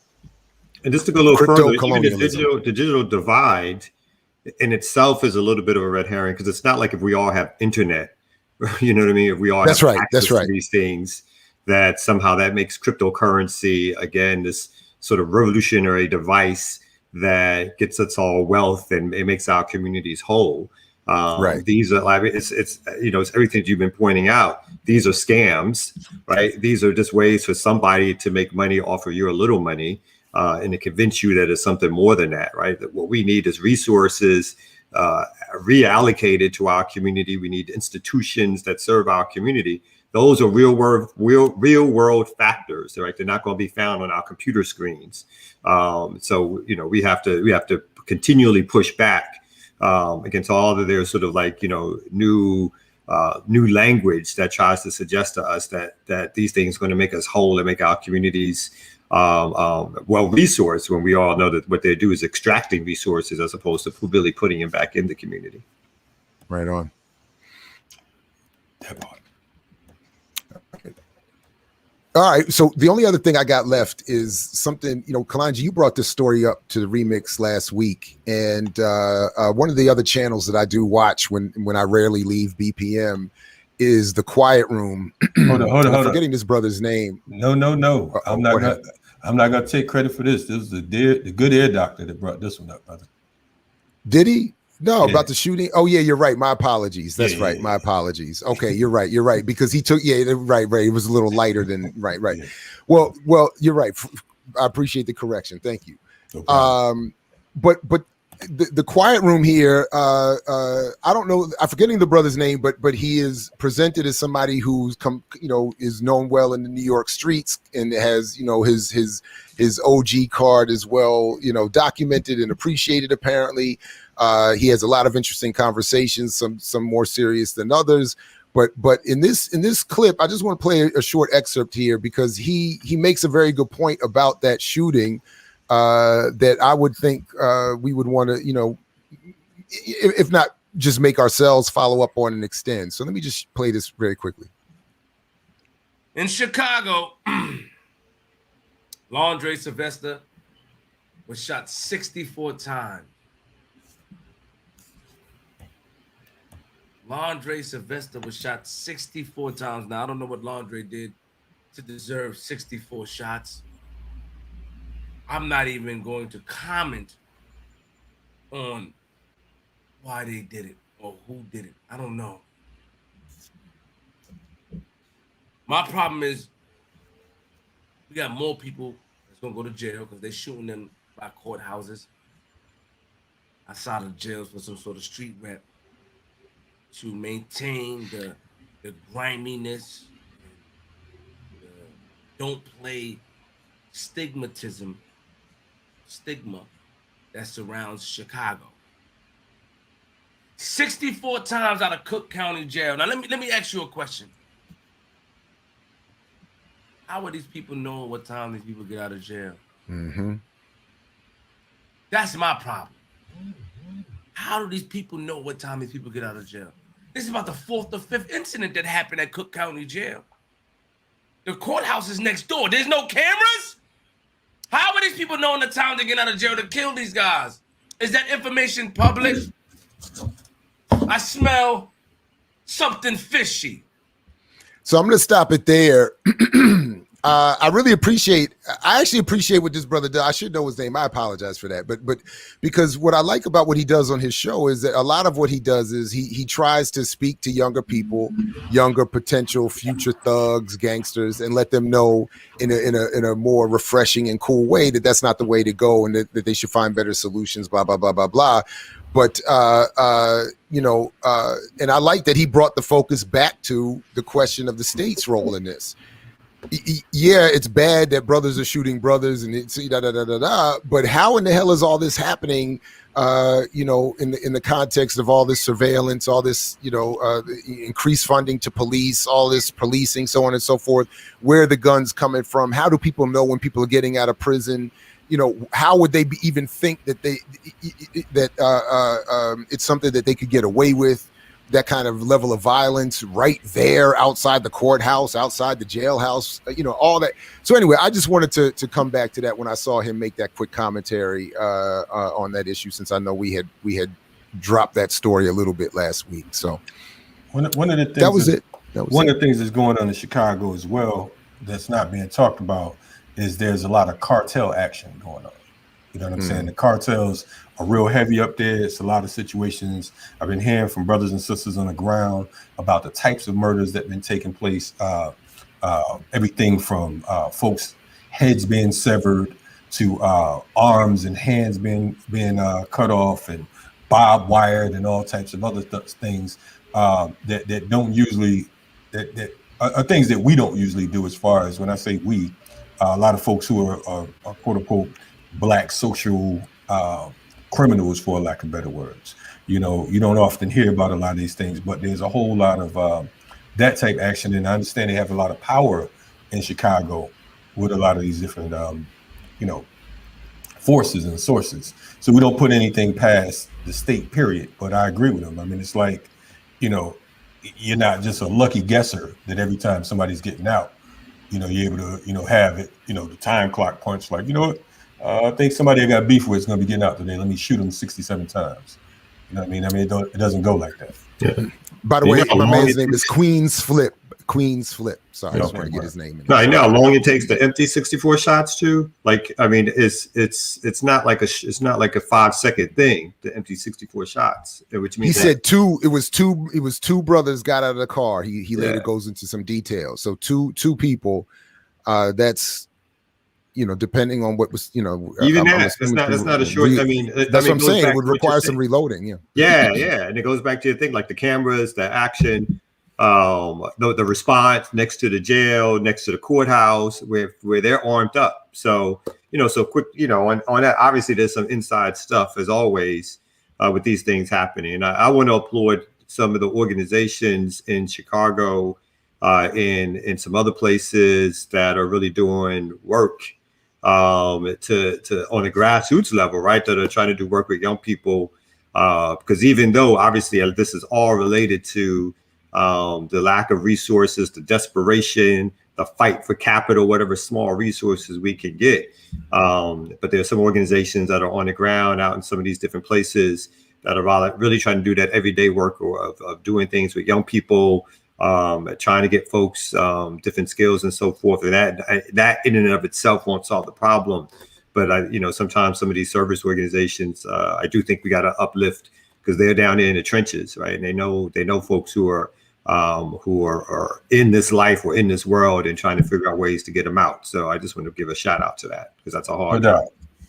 and just to go a little further, even the digital divide in itself is a little bit of a red herring, because it's not like if we all have internet, you know what I mean? If we all have access to these things, that somehow that makes cryptocurrency, again, this sort of revolutionary device that gets us all wealth and it makes our communities whole. Right. These are like it's everything you've been pointing out. These are scams, right? These are just ways for somebody to make money off of your little money, and to convince you that it's something more than that, right? That what we need is resources reallocated to our community. We need institutions that serve our community. Those are real world factors, right? They're not going to be found on our computer screens. So we have to continually push back against all of their sort of new language that tries to suggest to us that these things are going to make us whole and make our communities well-resourced, when we all know that what they do is extracting resources as opposed to really putting them back in the community. Right on. All right. So the only other thing I got left is something, Kalonji, you brought this story up to the Remix last week. And one of the other channels that I do watch when I rarely leave BPM is The Quiet Room. Hold on. I'm forgetting this brother's name. No. I'm not gonna take credit for this. This is the good ear doctor that brought this one up, brother. Did he? No, about the shooting. Oh yeah, you're right. My apologies. That's right. My apologies. Okay, you're right. Because he took right. It was a little lighter than right. Yeah. Well, you're right. I appreciate the correction. Thank you. No but the Quiet Room here, I don't know, I'm forgetting the brother's name, but he is presented as somebody who's is known well in the New York streets and has, his OG card as well, documented and appreciated apparently. He has a lot of interesting conversations, some more serious than others. But in this clip, I just want to play a short excerpt here because he makes a very good point about that shooting. That I would think we would want to, if not just make ourselves follow up on and extend. So let me just play this very quickly. In Chicago, Laundre Sylvester was shot 64 times. Laundre Sylvester was shot 64 times. Now, I don't know what Laundre did to deserve 64 shots. I'm not even going to comment on why they did it or who did it. I don't know. My problem is we got more people that's going to go to jail because they're shooting them by courthouses outside of jails for some sort of street rep to maintain the griminess, the don't play stigma that surrounds Chicago. 64 times out of Cook County Jail. Now let me ask you a question. How would these people know what time these people get out of jail? Mm-hmm. That's my problem. How do these people know what time these people get out of jail? This is about the 4th or 5th incident that happened at Cook County Jail. The courthouse is next door. There's no cameras? How are these people knowing the time to get out of jail to kill these guys? Is that information public? I smell something fishy. So I'm going to stop it there. I actually appreciate what this brother does. I should know his name. I apologize for that. But because what I like about what he does on his show is that a lot of what he does is he tries to speak to younger people, younger potential future thugs, gangsters, and let them know in a more refreshing and cool way that that's not the way to go and that they should find better solutions, blah, blah, blah, blah, blah. But, and I like that he brought the focus back to the question of the state's role in this. Yeah, it's bad that brothers are shooting brothers and it's but how in the hell is all this happening, in the context of all this surveillance, all this, increased funding to police, all this policing, so on and so forth? Where are the guns coming from? How do people know when people are getting out of prison? How would they even think that it's something that they could get away with? That kind of level of violence right there outside the courthouse, outside the jailhouse, all that. So anyway, I just wanted to come back to that when I saw him make that quick commentary on that issue, since I know we had dropped that story a little bit last week. So one of the things one of the things that's going on in Chicago as well that's not being talked about is there's a lot of cartel action going on. You know what I'm saying? The cartels are real heavy up there. It's a lot of situations. I've been hearing from brothers and sisters on the ground about the types of murders that have been taking place. Everything from folks' heads being severed to arms and hands being cut off and barbed wired and all types of other things that don't usually that are things that we don't usually do. As far as when I say we, a lot of folks who are quote unquote Black social criminals, for lack of better words. You don't often hear about a lot of these things, but there's a whole lot of that type action. And I understand they have a lot of power in Chicago with a lot of these different, forces and sources. So we don't put anything past the state, period. But I agree with them. I mean, it's like, you're not just a lucky guesser that every time somebody's getting out, you're able to, have it, the time clock punch. Like, you know what? I think somebody I got beef with is going to be getting out today. Let me shoot him 67 times. You know what I mean? It doesn't go like that. Yeah. By the way, my man's name is Queen's Flip. Sorry, I just want to get his name in. No, I know how long it takes to empty 64 shots too. Like, I mean, it's not like a 5-second thing to empty 64 shots. Which means he said two. It was two brothers got out of the car. He later goes into some details. So two people. That's depending on what was even that's not a short. I mean, that's what I'm saying. It would require some reloading. Yeah, and it goes back to the thing like the cameras, the action. The response next to the jail, next to the courthouse, where they're armed up. So so quick. On that, obviously there's some inside stuff as always with these things happening. And I want to applaud some of the organizations in Chicago, in some other places that are really doing work to on a grassroots level, right? That are trying to do work with young people, because even though obviously this is all related to the lack of resources, the desperation, the fight for capital, whatever small resources we can get. But there are some organizations that are on the ground out in some of these different places that are really trying to do that everyday work of doing things with young people, trying to get folks different skills and so forth. And that in and of itself won't solve the problem. But sometimes some of these service organizations, I do think we got to uplift because they're down there in the trenches, right? And they know folks who are in this life or in this world and trying to figure out ways to get them out. So I just want to give a shout out to that because that's a hard job.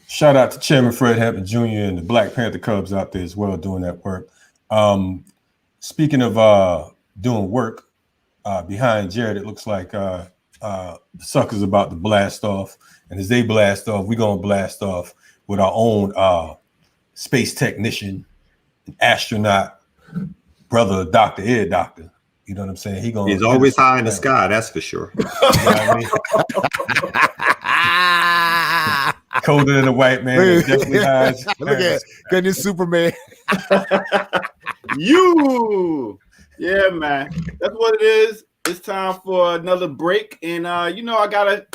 Shout out to Chairman Fred Hampton Jr. and the Black Panther Cubs out there as well doing that work. Speaking of doing work behind Jared, it looks like suckers about to blast off. And as they blast off, we're going to blast off with our own space technician, astronaut, brother, Dr. Ed Doctor. You know what I'm saying? He's always high in the sky, that's for sure. You know what I mean? Colder than a white man. Definitely high. Look at goodness, Superman. Yeah, man. That's what it is. It's time for another break. And I gotta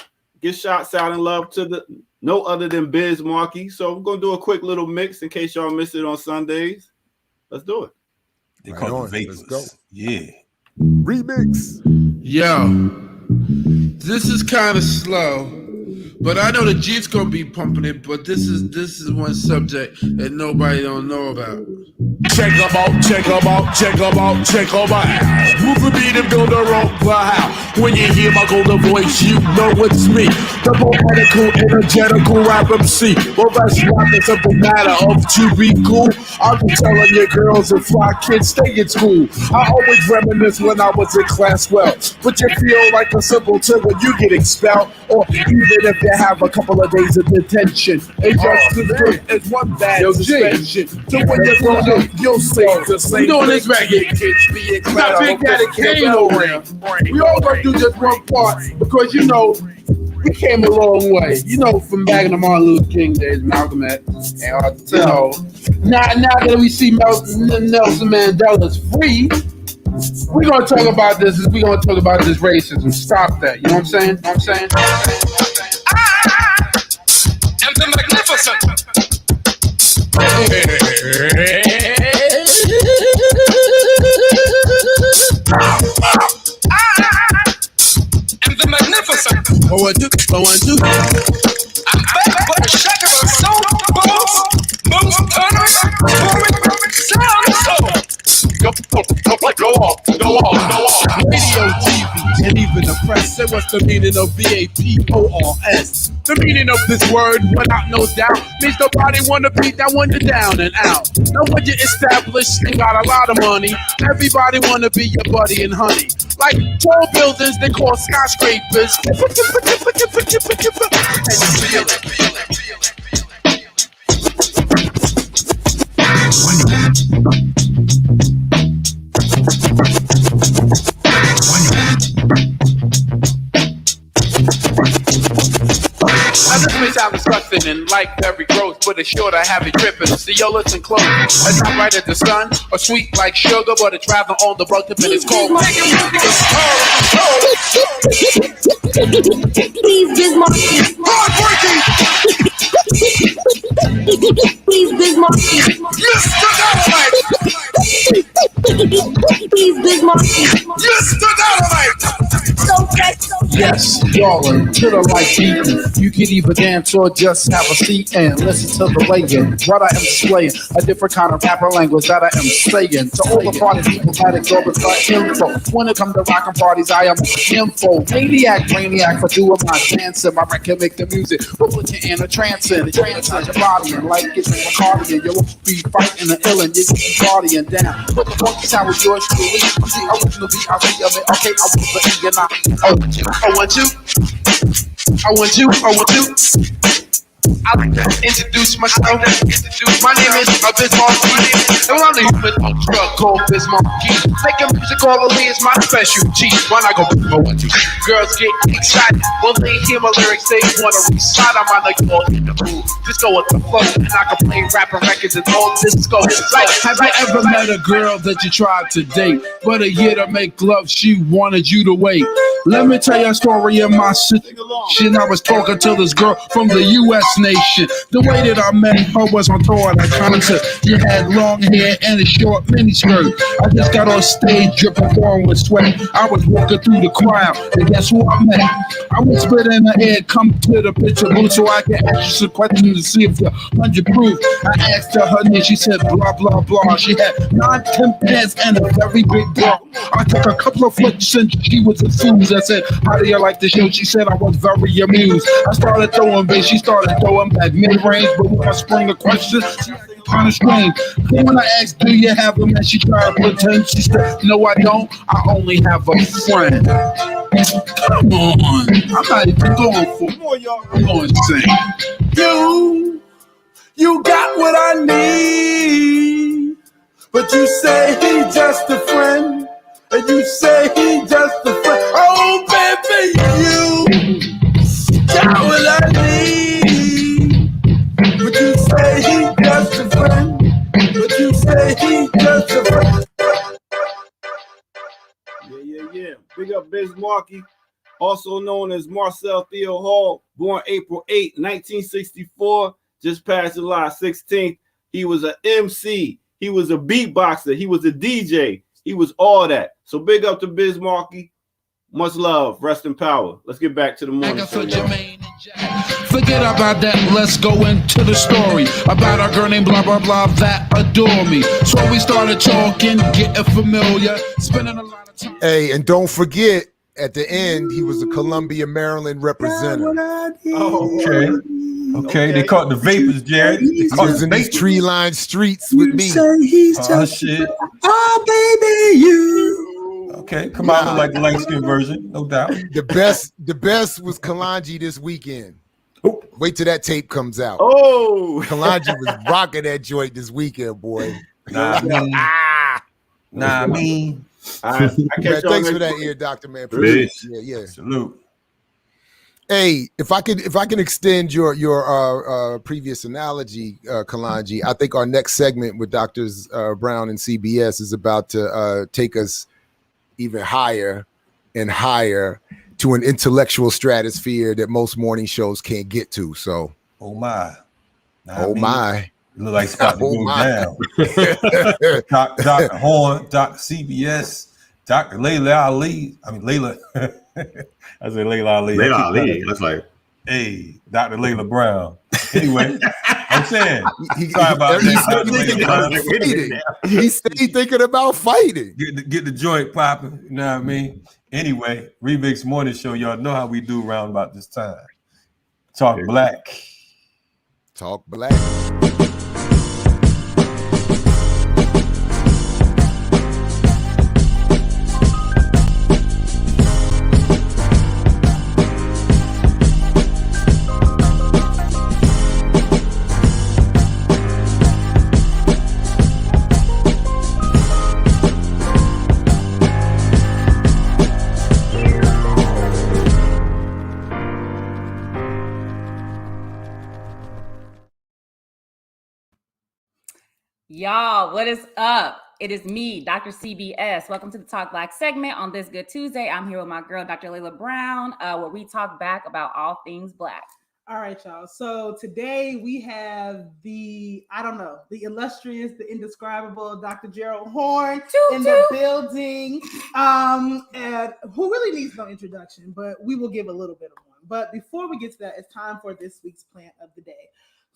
give shots out and love to no other than Biz Markie. So we're gonna do a quick little mix in case y'all miss it on Sundays. Let's do it. They call it Vapors. Let's go. Yeah. Remix. Yo, this is kind of slow, but I know the G's gonna be pumping it. But this is one subject that nobody don't know about. Check them out. Move the beat and build a rope how. When you hear my golden voice, you know it's me. The poetical, energetical rap MC. Well, that's not a simple matter of to be cool. I'll be telling your girls and fly kids stay in school. I always reminisce when I was in class well. But you feel like a simpleton when you get expelled. Or even if you have a couple of days of detention. It's just as good as one bad suspension. So when you're grown up, you'll say the same. We doing this ragged. Got Big Daddy Kane over here. We all gonna do just one part because we came a long way. From back in the Martin Luther King days, Malcolm X. Now that we see Nelson Mandela's free, we're gonna talk about this. We're gonna talk about this racism. Stop that. You know what I'm saying? And the magnificent. And the magnificent. I'm back for the shack of a soul. Boom, Go off. Radio, TV, and even the press say what's the meaning of VAPORS. The meaning of this word, without no doubt, means nobody wanna beat that one down and out. Now when you're established and got a lot of money, everybody wanna be your buddy and honey. Like tall buildings they call skyscrapers. And you feel it. Now this may sound disgusting and like very gross, but it's sure to have you tripping. See, yo, listen close. It's not right at the sun or sweet like sugar, but it's rather on the bug tip and it's cold. Please, Bismarck. Please, Bismarck. Mr. Dynamite! Please, Bismarck. Mr. Dynamite! So fresh, so fresh. Yes, y'all to the right beating. You can either dance or just have a seat and listen to the laying. What I am displaying, a different kind of rapper language that I am saying. To all the party people that exorbitant info. When it comes to rockin' parties, I am info. Maniac for doing my dancing. My record make the music, but put you in a trance and transcend your body and like it's an accordion. You'll be fighting the illin', you keep partying down. But the funky sound was yours truly. I'm the original beat, I see of it. Okay, I was the E and I want you. I'd like to introduce myself. My name is Bismarck. And I'm the human drug called Bismarck. Making music all the way is my specialty. When I go, girls get excited. When they hear my lyrics, they wanna recite. I'm on the floor in the groove. Just go with the flow. And I can play rapping records and all disco. Like, have you ever met a girl that you tried to date, but a year to make love, she wanted you to wait? Let me tell you a story of my situation. I was talking to this girl from the U.S. nation. The way that I met her was on tour at a concert. She had long hair and a short mini skirt. I just got on stage dripping pouring with sweat. I was walking through the crowd, and guess who I met? I whispered in her ear, come to the picture booth so I can ask you some questions to see if you're 100 proof. I asked her her name, she said blah blah blah. She had 9, 10 pants and a very big bra. I took a couple of flicks and she was enthused. I said, how do you like the show? She said I was very amused. I started throwing bass, she started throwing back mid-range, but when I sprung a question, she kind of strange. Then when I asked, do you have a man? She tried to pretend. She said, no, I don't. I only have a friend. Come on. I'm not even going for it. I'm going to sing. You got what I need, but you say he's just a friend. And you say he just a friend. Oh, baby, you got what I need. But you say he just a friend. But you say he just a friend. Yeah. Big up Bismarcky, also known as Marcel Theo Hall, born April 8, 1964, just passed July 16th. He was an MC. He was a beatboxer. He was a DJ. He was all that. So big up to Bismarcky. Much love. Rest in power. Let's get back to the morning show. Forget about that. Let's go into the story about a girl named blah blah blah that adore me. So we started talking, getting familiar, spending a lot of time. Hey, and don't forget, at the end, he was a Columbia, Maryland representative. Oh, okay. They caught the vapors, Jared. He was in these tree-lined streets with me. Shit. Oh, baby, you. Okay, come on, like the light-skin version, no doubt. The best was Kalanji this weekend. Wait till that tape comes out. Oh, Kalanji was rocking that joint this weekend, boy. Nah, me. I Man, thanks for that, ear doctor, man. Appreciate it. Yeah. Salute. Hey, if I can extend your previous analogy, Kalanji, I think our next segment with Doctors Brown and CBS is about to take us even higher and higher to an intellectual stratosphere that most morning shows can't get to. So, oh my, my, you look like it's about to go down. Dr. Horne, Dr. CBS, Dr. Layla Ali. I mean Layla. I said Layla Ali. Layla Ali. That's like, hey, Dr. Layla Brown. Anyway, I'm saying, he stayed thinking about fighting. Get the joint popping. You know what I mean? Anyway, Remix Morning Show. Y'all know how we do around about this time. Talk black. Talk black. Y'all, what is up? It is me, Dr. CBS. Welcome to the Talk Black segment on this Good Tuesday. I'm here with my girl, Dr. Layla Brown, where we talk back about all things Black. All right, y'all. So today we have the illustrious, the indescribable Dr. Gerald Horne in the building, and who really needs no introduction, but we will give a little bit of one. But before we get to that, it's time for this week's plant of the day.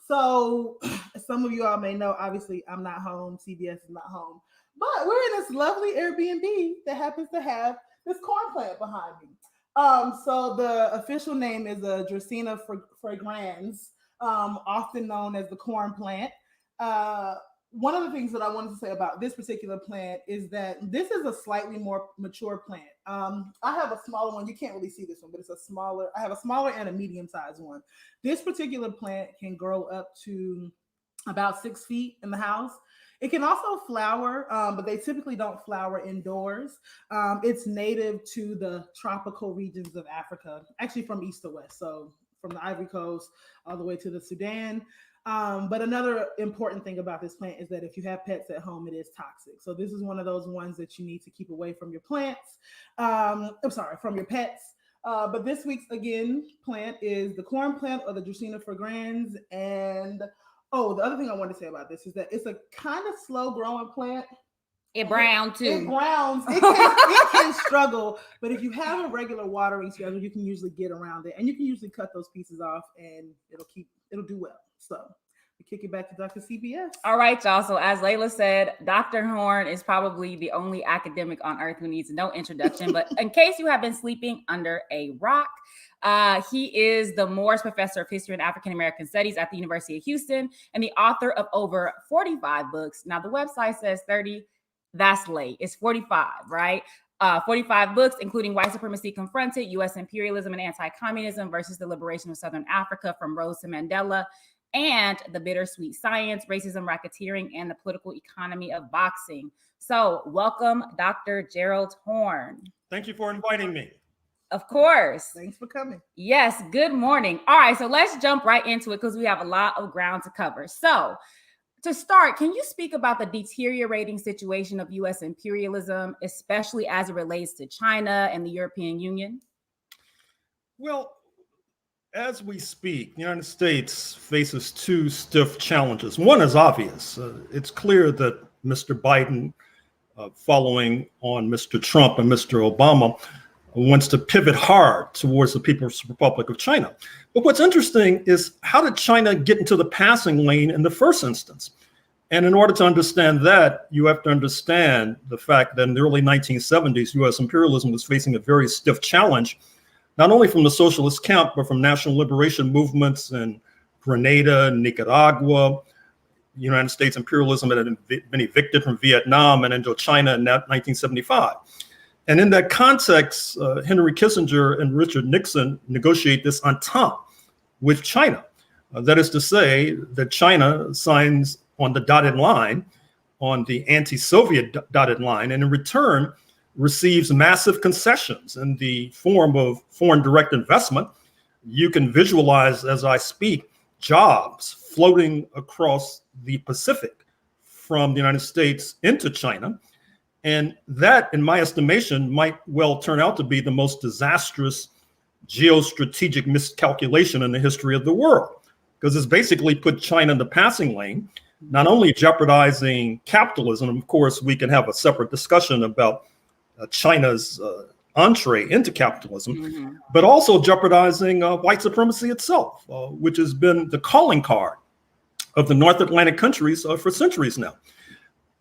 So some of you all may know, obviously, I'm not home. CBS is not home. But we're in this lovely Airbnb that happens to have this corn plant behind me. So the official name is a Dracaena fragrans, often known as the corn plant. One of the things that I wanted to say about this particular plant is that this is a slightly more mature plant. I have a smaller one. You can't really see this one, but I have a smaller and a medium-sized one. This particular plant can grow up to about 6 feet in the house. It can also flower, but they typically don't flower indoors. It's native to the tropical regions of Africa, actually from east to west. So from the Ivory Coast all the way to the Sudan. But another important thing about this plant is that if you have pets at home, it is toxic. So this is one of those ones that you need to keep away from your plants. From your pets. But this week's, again, plant is the corn plant or the Dracaena fragrans. And the other thing I want to say about this is that it's a kind of slow growing plant. It browns too. It browns. It can struggle, but if you have a regular watering schedule, you can usually get around it, and you can usually cut those pieces off, and it'll do well. So we kick it back to Dr. CBS. All right, y'all. So as Layla said, Dr. Horne is probably the only academic on earth who needs no introduction. But in case you have been sleeping under a rock, he is the Morris Professor of History and African American Studies at the University of Houston and the author of over 45 books. Now, the website says 30. That's late. It's 45, right? 45 books, including White Supremacy Confronted, U.S. Imperialism and Anti-Communism versus the Liberation of Southern Africa from Rhodes to Mandela, and The Bittersweet Science, Racism, Racketeering, and the Political Economy of Boxing. So welcome, Dr. Gerald Horne. Thank you for inviting me. Of course. Thanks for coming. Yes, good morning. All right, so let's jump right into it because we have a lot of ground to cover. So to start, can you speak about the deteriorating situation of U.S. imperialism, especially as it relates to China and the European Union? Well, as we speak, the United States faces two stiff challenges. One is obvious. It's clear that Mr. Biden, following on Mr. Trump and Mr. Obama, wants to pivot hard towards the People's Republic of China. But what's interesting is, how did China get into the passing lane in the first instance? And in order to understand that, you have to understand the fact that in the early 1970s, U.S. imperialism was facing a very stiff challenge, not only from the socialist camp, but from national liberation movements in Grenada, Nicaragua. The United States imperialism had been evicted from Vietnam and Indochina in 1975. And in that context, Henry Kissinger and Richard Nixon negotiate this entente with China. That is to say that China signs on the dotted line, on the anti-Soviet dotted line, and in return receives massive concessions in the form of foreign direct investment. You can visualize, as I speak, jobs floating across the Pacific from the United States into China. And that, in my estimation, might well turn out to be the most disastrous geostrategic miscalculation in the history of the world, because it's basically put China in the passing lane, not only jeopardizing capitalism. Of course, we can have a separate discussion about China's entree into capitalism, but also jeopardizing white supremacy itself, which has been the calling card of the North Atlantic countries for centuries now.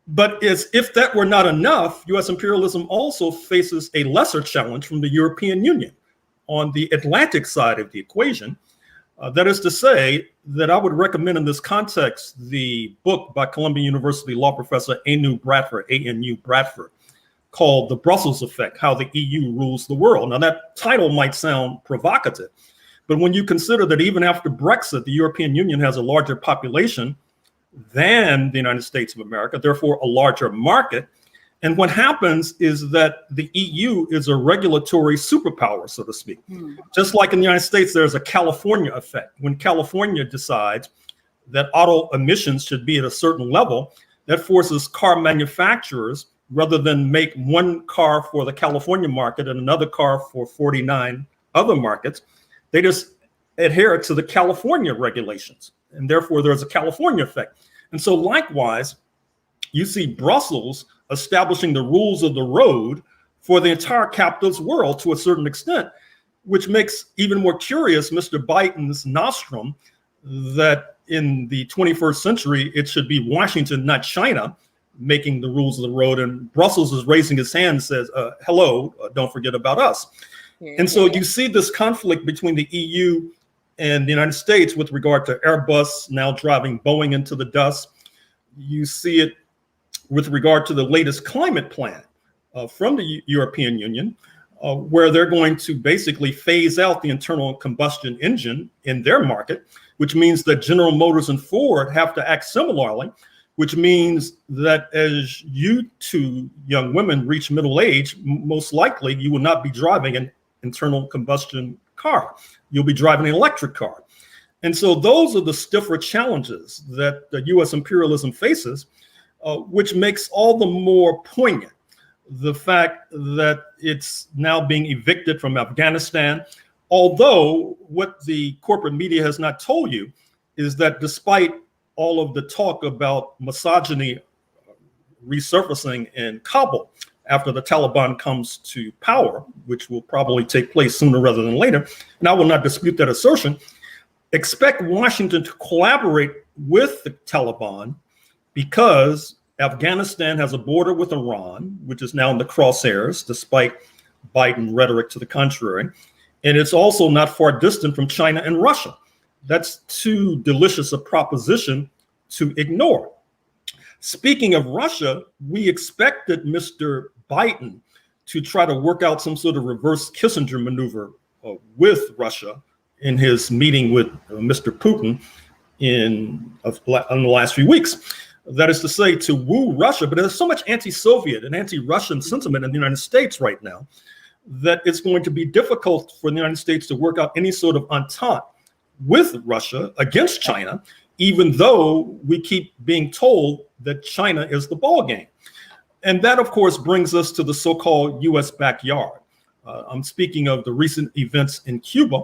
But as if that were not enough, U.S. imperialism also faces a lesser challenge from the European Union on the Atlantic side of the equation. That is to say that I would recommend in this context the book by Columbia University law professor Anu Bradford, A-N-U Bradford, called The Brussels Effect, How the EU Rules the World. Now, that title might sound provocative, but when you consider that even after Brexit, the European Union has a larger population than the United States of America, therefore a larger market. And what happens is that the EU is a regulatory superpower, so to speak. Just like in the United States, there's a California effect. When California decides that auto emissions should be at a certain level, that forces car manufacturers, rather than make one car for the California market and another car for 49 other markets, they just adhere to the California regulations. And therefore, there's a California effect. And so likewise, you see Brussels establishing the rules of the road for the entire capitalist world to a certain extent, which makes even more curious Mr. Biden's nostrum that in the 21st century, it should be Washington, not China, making the rules of the road. And Brussels is raising his hand and says, hello, don't forget about us. And so you see this conflict between the EU and the United States with regard to Airbus now driving Boeing into the dust. You see it with regard to the latest climate plan from the European Union, where they're going to basically phase out the internal combustion engine in their market, which means that General Motors and Ford have to act similarly, which means that as you two young women reach middle age, most likely you will not be driving an internal combustion car. You'll be driving an electric car. And so those are the stiffer challenges that the US imperialism faces, which makes all the more poignant the fact that it's now being evicted from Afghanistan. Although what the corporate media has not told you is that despite all of the talk about misogyny resurfacing in Kabul after the Taliban comes to power, which will probably take place sooner rather than later, and I will not dispute that assertion, expect Washington to collaborate with the Taliban because Afghanistan has a border with Iran, which is now in the crosshairs, despite Biden rhetoric to the contrary. And it's also not far distant from China and Russia. That's too delicious a proposition to ignore. Speaking of Russia, we expected Mr. Biden to try to work out some sort of reverse Kissinger maneuver with Russia in his meeting with Mr. Putin in the last few weeks. That is to say, to woo Russia, but there's so much anti-Soviet and anti-Russian sentiment in the United States right now that it's going to be difficult for the United States to work out any sort of entente with Russia against China, even though we keep being told that China is the ball game. And that, of course, brings us to the so-called US backyard. I'm speaking of the recent events in Cuba,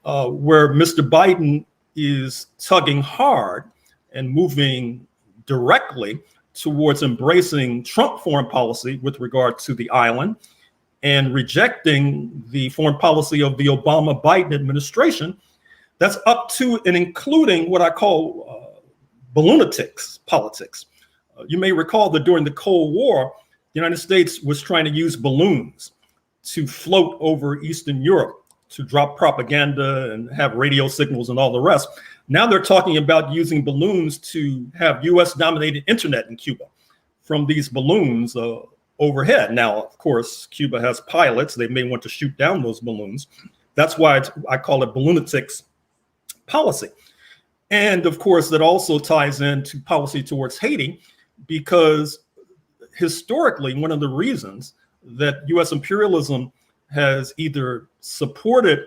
where Mr. Biden is tugging hard and moving directly towards embracing Trump foreign policy with regard to the island and rejecting the foreign policy of the Obama-Biden administration. That's up to and including what I call balloonatics politics. You may recall that during the Cold War, the United States was trying to use balloons to float over Eastern Europe to drop propaganda and have radio signals and all the rest. Now they're talking about using balloons to have US-dominated internet in Cuba from these balloons overhead. Now, of course, Cuba has pilots. They may want to shoot down those balloons. That's why I call it balloonatics policy. And of course, that also ties into policy towards Haiti, because historically, one of the reasons that US imperialism has either supported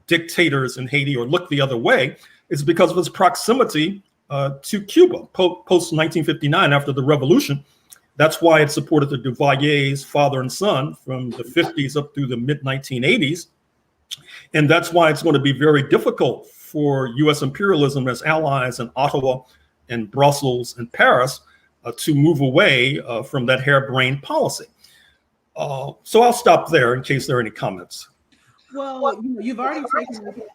dictators in Haiti or looked the other way is because of its proximity to Cuba post 1959 after the revolution. That's why it supported the Duvaliers, father and son, from the 50s up through the mid 1980s. And that's why it's going to be very difficult for US imperialism as allies in Ottawa and Brussels and Paris to move away from that harebrained policy. So I'll stop there in case there are any comments. Well, you've already taken it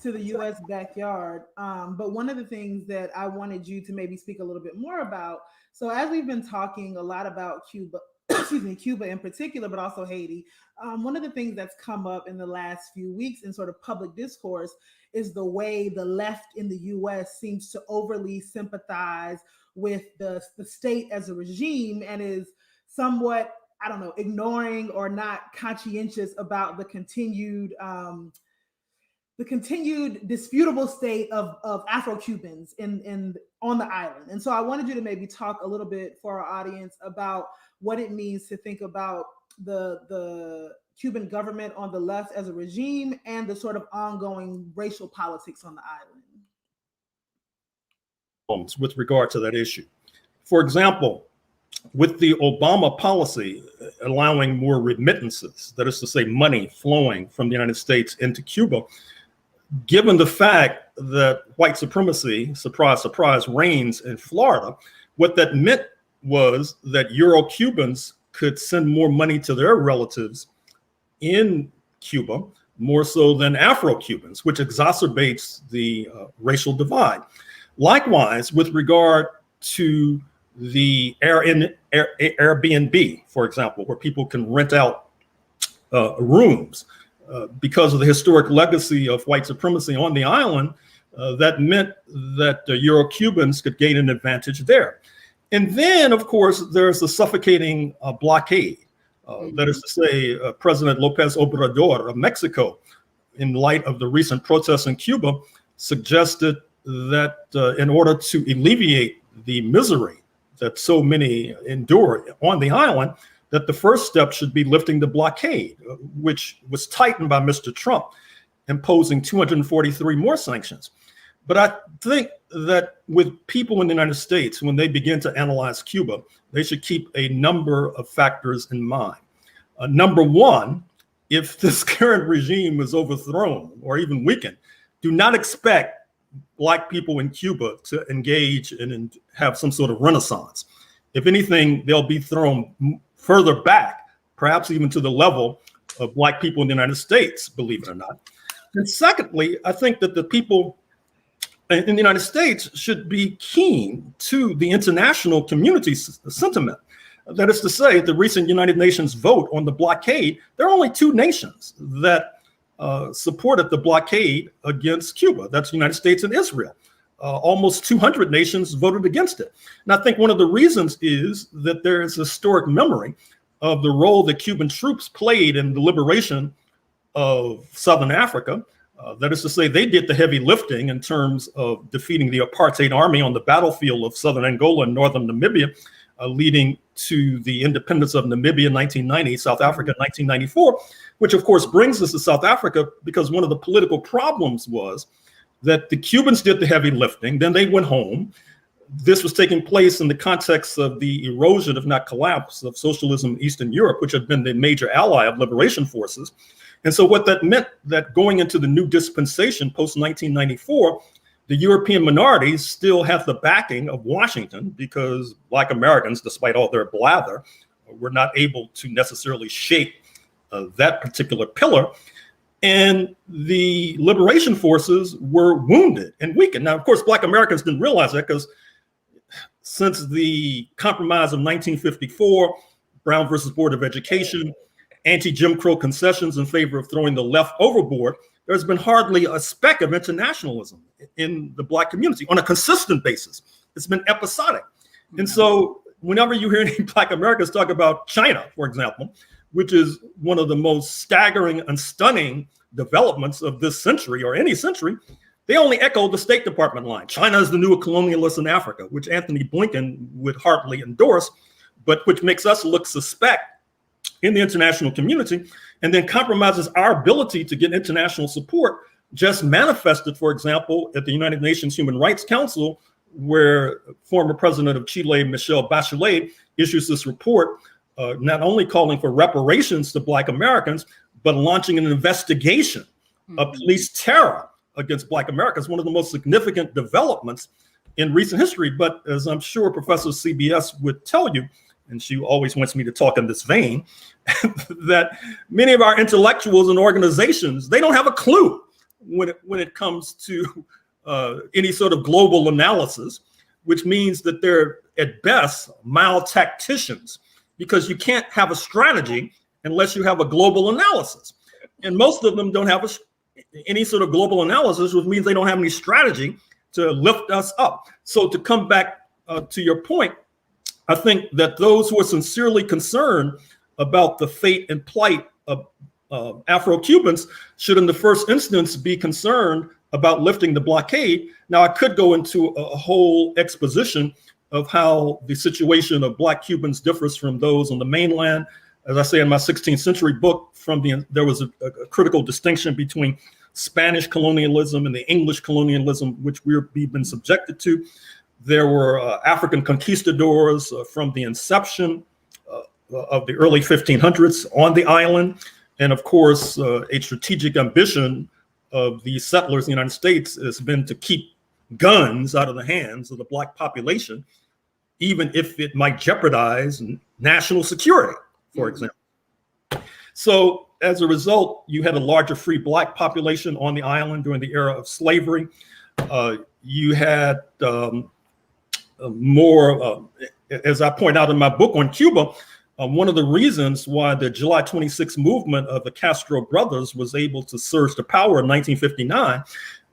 to the U.S. backyard, but one of the things that I wanted you to maybe speak a little bit more about. So as we've been talking a lot about Cuba, Cuba in particular, but also Haiti, one of the things that's come up in the last few weeks in sort of public discourse is the way the left in the U.S. seems to overly sympathize with the state as a regime and is somewhat, I don't know, ignoring or not conscientious about the continued disputable state of Afro-Cubans on the island. And so I wanted you to maybe talk a little bit for our audience about what it means to think about the Cuban government on the left as a regime and the sort of ongoing racial politics on the island. With regard to that issue. For example, with the Obama policy allowing more remittances, that is to say, money flowing from the United States into Cuba, given the fact that white supremacy, surprise, surprise, reigns in Florida, what that meant was that Euro-Cubans could send more money to their relatives in Cuba, more so than Afro-Cubans, which exacerbates the racial divide. Likewise, with regard to the Airbnb, for example, where people can rent out rooms, because of the historic legacy of white supremacy on the island, that meant that the Euro-Cubans could gain an advantage there. And then, of course, there's the suffocating blockade. That is to say, President Lopez Obrador of Mexico, in light of the recent protests in Cuba, suggested that in order to alleviate the misery that so many endure on the island, that the first step should be lifting the blockade, which was tightened by Mr. Trump, imposing 243 more sanctions. But I think that with people in the United States, when they begin to analyze Cuba, they should keep a number of factors in mind. Number one, if this current regime is overthrown or even weakened, do not expect Black people in Cuba to engage and have some sort of renaissance. If anything, they'll be thrown further back, perhaps even to the level of Black people in the United States, believe it or not. And secondly, I think that the people in the United States should be keen to the international community sentiment. That is to say, the recent United Nations vote on the blockade, there are only two nations that supported the blockade against Cuba. That's the United States and Israel. Almost 200 nations voted against it. And I think one of the reasons is that there is historic memory of the role that Cuban troops played in the liberation of Southern Africa. That is to say, they did the heavy lifting in terms of defeating the apartheid army on the battlefield of Southern Angola and Northern Namibia, leading to the independence of Namibia in 1990, South Africa in 1994, which of course brings us to South Africa, because one of the political problems was that the Cubans did the heavy lifting, then they went home. This was taking place in the context of the erosion, if not collapse, of socialism in Eastern Europe, which had been the major ally of liberation forces. And so what that meant, that going into the new dispensation post-1994, the European minorities still have the backing of Washington, because Black Americans, despite all their blather, were not able to necessarily shape that particular pillar. And the liberation forces were wounded and weakened. Now, of course, Black Americans didn't realize that, because since the Compromise of 1954, Brown versus Board of Education, anti-Jim Crow concessions in favor of throwing the left overboard, there's been hardly a speck of internationalism in the Black community on a consistent basis. It's been episodic. And so whenever you hear any Black Americans talk about China, for example, which is one of the most staggering and stunning developments of this century or any century, they only echo the State Department line. China is the new colonialist in Africa, which Anthony Blinken would heartily endorse, but which makes us look suspect in the international community, and then compromises our ability to get international support, just manifested, for example, at the United Nations Human Rights Council, where former president of Chile, Michelle Bachelet, issues this report, not only calling for reparations to Black Americans, but launching an investigation of police terror against Black Americans, one of the most significant developments in recent history. But as I'm sure Professor CBS would tell you, and she always wants me to talk in this vein, that many of our intellectuals and organizations, they don't have a clue when it comes to any sort of global analysis, which means that they're at best mild tacticians, because you can't have a strategy unless you have a global analysis. And most of them don't have any sort of global analysis, which means they don't have any strategy to lift us up. So to come back to your point, I think that those who are sincerely concerned about the fate and plight of Afro-Cubans should in the first instance be concerned about lifting the blockade. Now, I could go into a whole exposition of how the situation of Black Cubans differs from those on the mainland. As I say in my 16th century book, there was a critical distinction between Spanish colonialism and the English colonialism, which we've been subjected to. There were African conquistadors from the inception of the early 1500s on the island. And of course, a strategic ambition of the settlers in the United States has been to keep guns out of the hands of the Black population, even if it might jeopardize national security, for example. So as a result, you had a larger free Black population on the island during the era of slavery. You had more, as I point out in my book on Cuba, one of the reasons why the July 26 movement of the Castro brothers was able to surge to power in 1959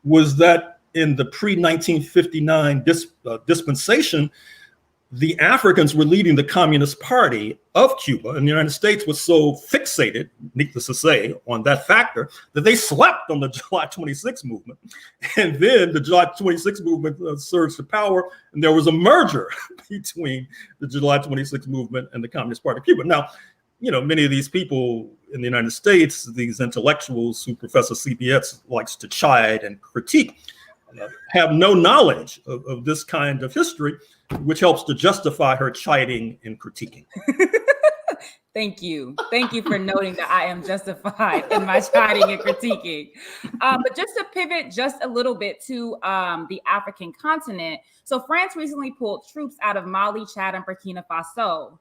was that in the pre-1959 dispensation, the Africans were leading the Communist Party of Cuba, and the United States was so fixated, needless to say, on that factor that they slept on the July 26 movement. And then the July 26 movement surged to power, and there was a merger between the July 26 movement and the Communist Party of Cuba. Now, you know, many of these people in the United States, these intellectuals who Professor CBS likes to chide and critique, have no knowledge of this kind of history, which helps to justify her chiding and critiquing. Thank you. Thank you for noting that I am justified in my chiding and critiquing. But just to pivot just a little bit to the African continent. So France recently pulled troops out of Mali, Chad, and Burkina Faso,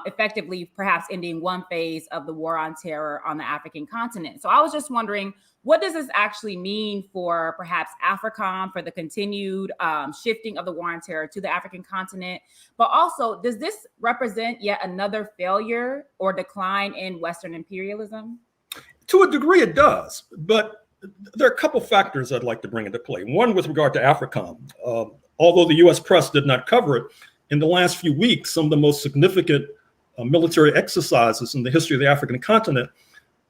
effectively perhaps ending one phase of the war on terror on the African continent. So I was just wondering, what does this actually mean for perhaps AFRICOM, for the continued shifting of the war on terror to the African continent? But also, does this represent yet another failure or decline in Western imperialism? To a degree, it does. But there are a couple factors I'd like to bring into play. One with regard to AFRICOM. Although the US press did not cover it, in the last few weeks, some of the most significant military exercises in the history of the African continent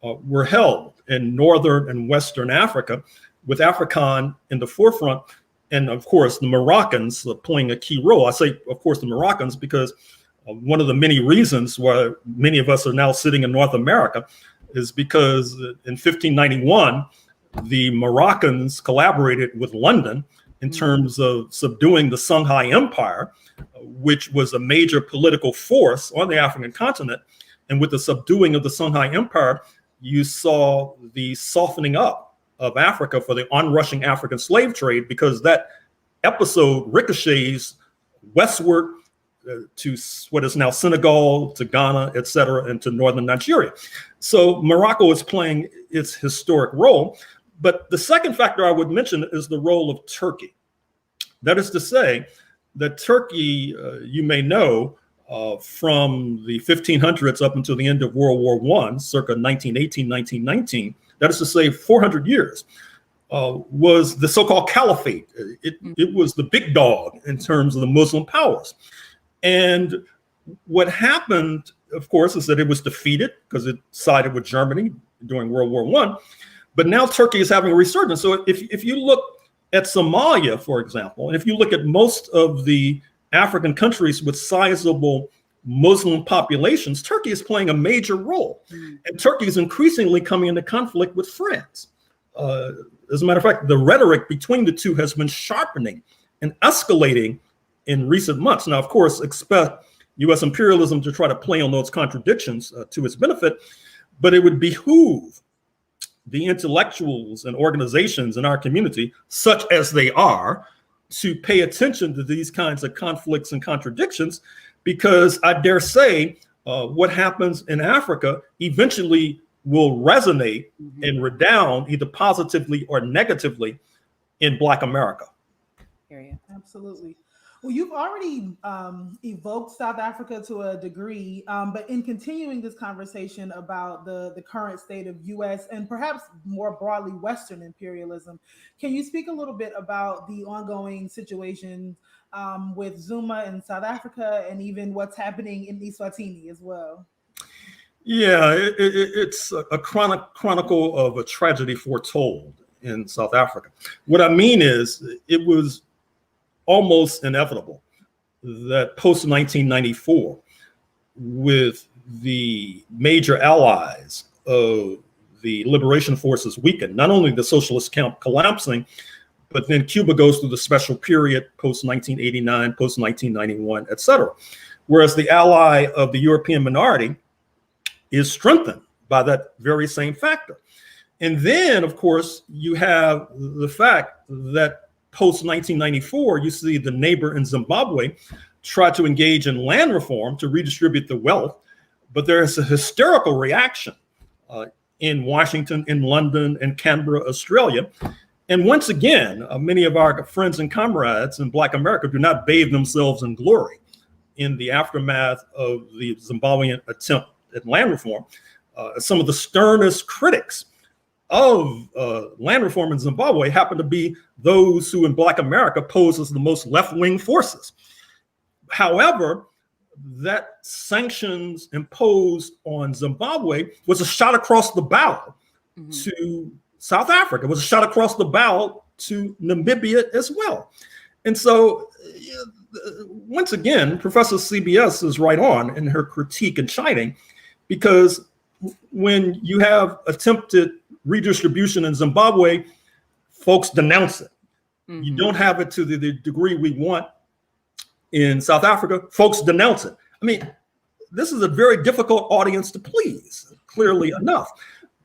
were held in Northern and Western Africa, with AFRICOM in the forefront, and of course the Moroccans playing a key role. I say, of course, the Moroccans because one of the many reasons why many of us are now sitting in North America is because in 1591, the Moroccans collaborated with London in terms of subduing the Songhai Empire, which was a major political force on the African continent. And with the subduing of the Songhai Empire, you saw the softening up of Africa for the onrushing African slave trade, because that episode ricochets westward to what is now Senegal, to Ghana, et cetera, and to northern Nigeria. So Morocco is playing its historic role. But the second factor I would mention is the role of Turkey. That is to say that Turkey, you may know, from the 1500s up until the end of World War I, circa 1918, 1919, that is to say 400 years, was the so-called caliphate. It was the big dog in terms of the Muslim powers. And what happened, of course, is that it was defeated because it sided with Germany during World War I. But now Turkey is having a resurgence. So if you look at Somalia, for example, and if you look at most of the African countries with sizable Muslim populations, Turkey is playing a major role. And Turkey is increasingly coming into conflict with France. As a matter of fact, the rhetoric between the two has been sharpening and escalating in recent months. Now, of course, expect US imperialism to try to play on those contradictions to its benefit, but it would behoove the intellectuals and organizations in our community, such as they are, to pay attention to these kinds of conflicts and contradictions, because I dare say what happens in Africa eventually will resonate and redound either positively or negatively in Black America. Absolutely. Well, you've already evoked South Africa to a degree, but in continuing this conversation about the current state of U.S. and perhaps more broadly Western imperialism, can you speak a little bit about the ongoing situation with Zuma in South Africa and even what's happening in Eswatini as well? Yeah, it's a chronicle of a tragedy foretold in South Africa. What I mean is, it was almost inevitable that post-1994, with the major allies of the liberation forces weakened, not only the socialist camp collapsing, But then Cuba goes through the special period post 1989, post 1991, et cetera. Whereas the ally of the European minority is strengthened by that very same factor. And then, of course, you have the fact that post 1994, you see the neighbor in Zimbabwe try to engage in land reform to redistribute the wealth. But there is a hysterical reaction in Washington, in London, and Canberra, Australia. And once again, many of our friends and comrades in Black America do not bathe themselves in glory in the aftermath of the Zimbabwean attempt at land reform. Some of the sternest critics of land reform in Zimbabwe happen to be those who in Black America pose as the most left-wing forces. However, that sanctions imposed on Zimbabwe was a shot across the bow to South Africa. It was a shot across the bow to Namibia as well. And so, once again, Professor CBS is right on in her critique and chiding, because when you have attempted redistribution in Zimbabwe, folks denounce it. You don't have it to the degree we want in South Africa, folks denounce it. I mean, this is a very difficult audience to please, clearly enough.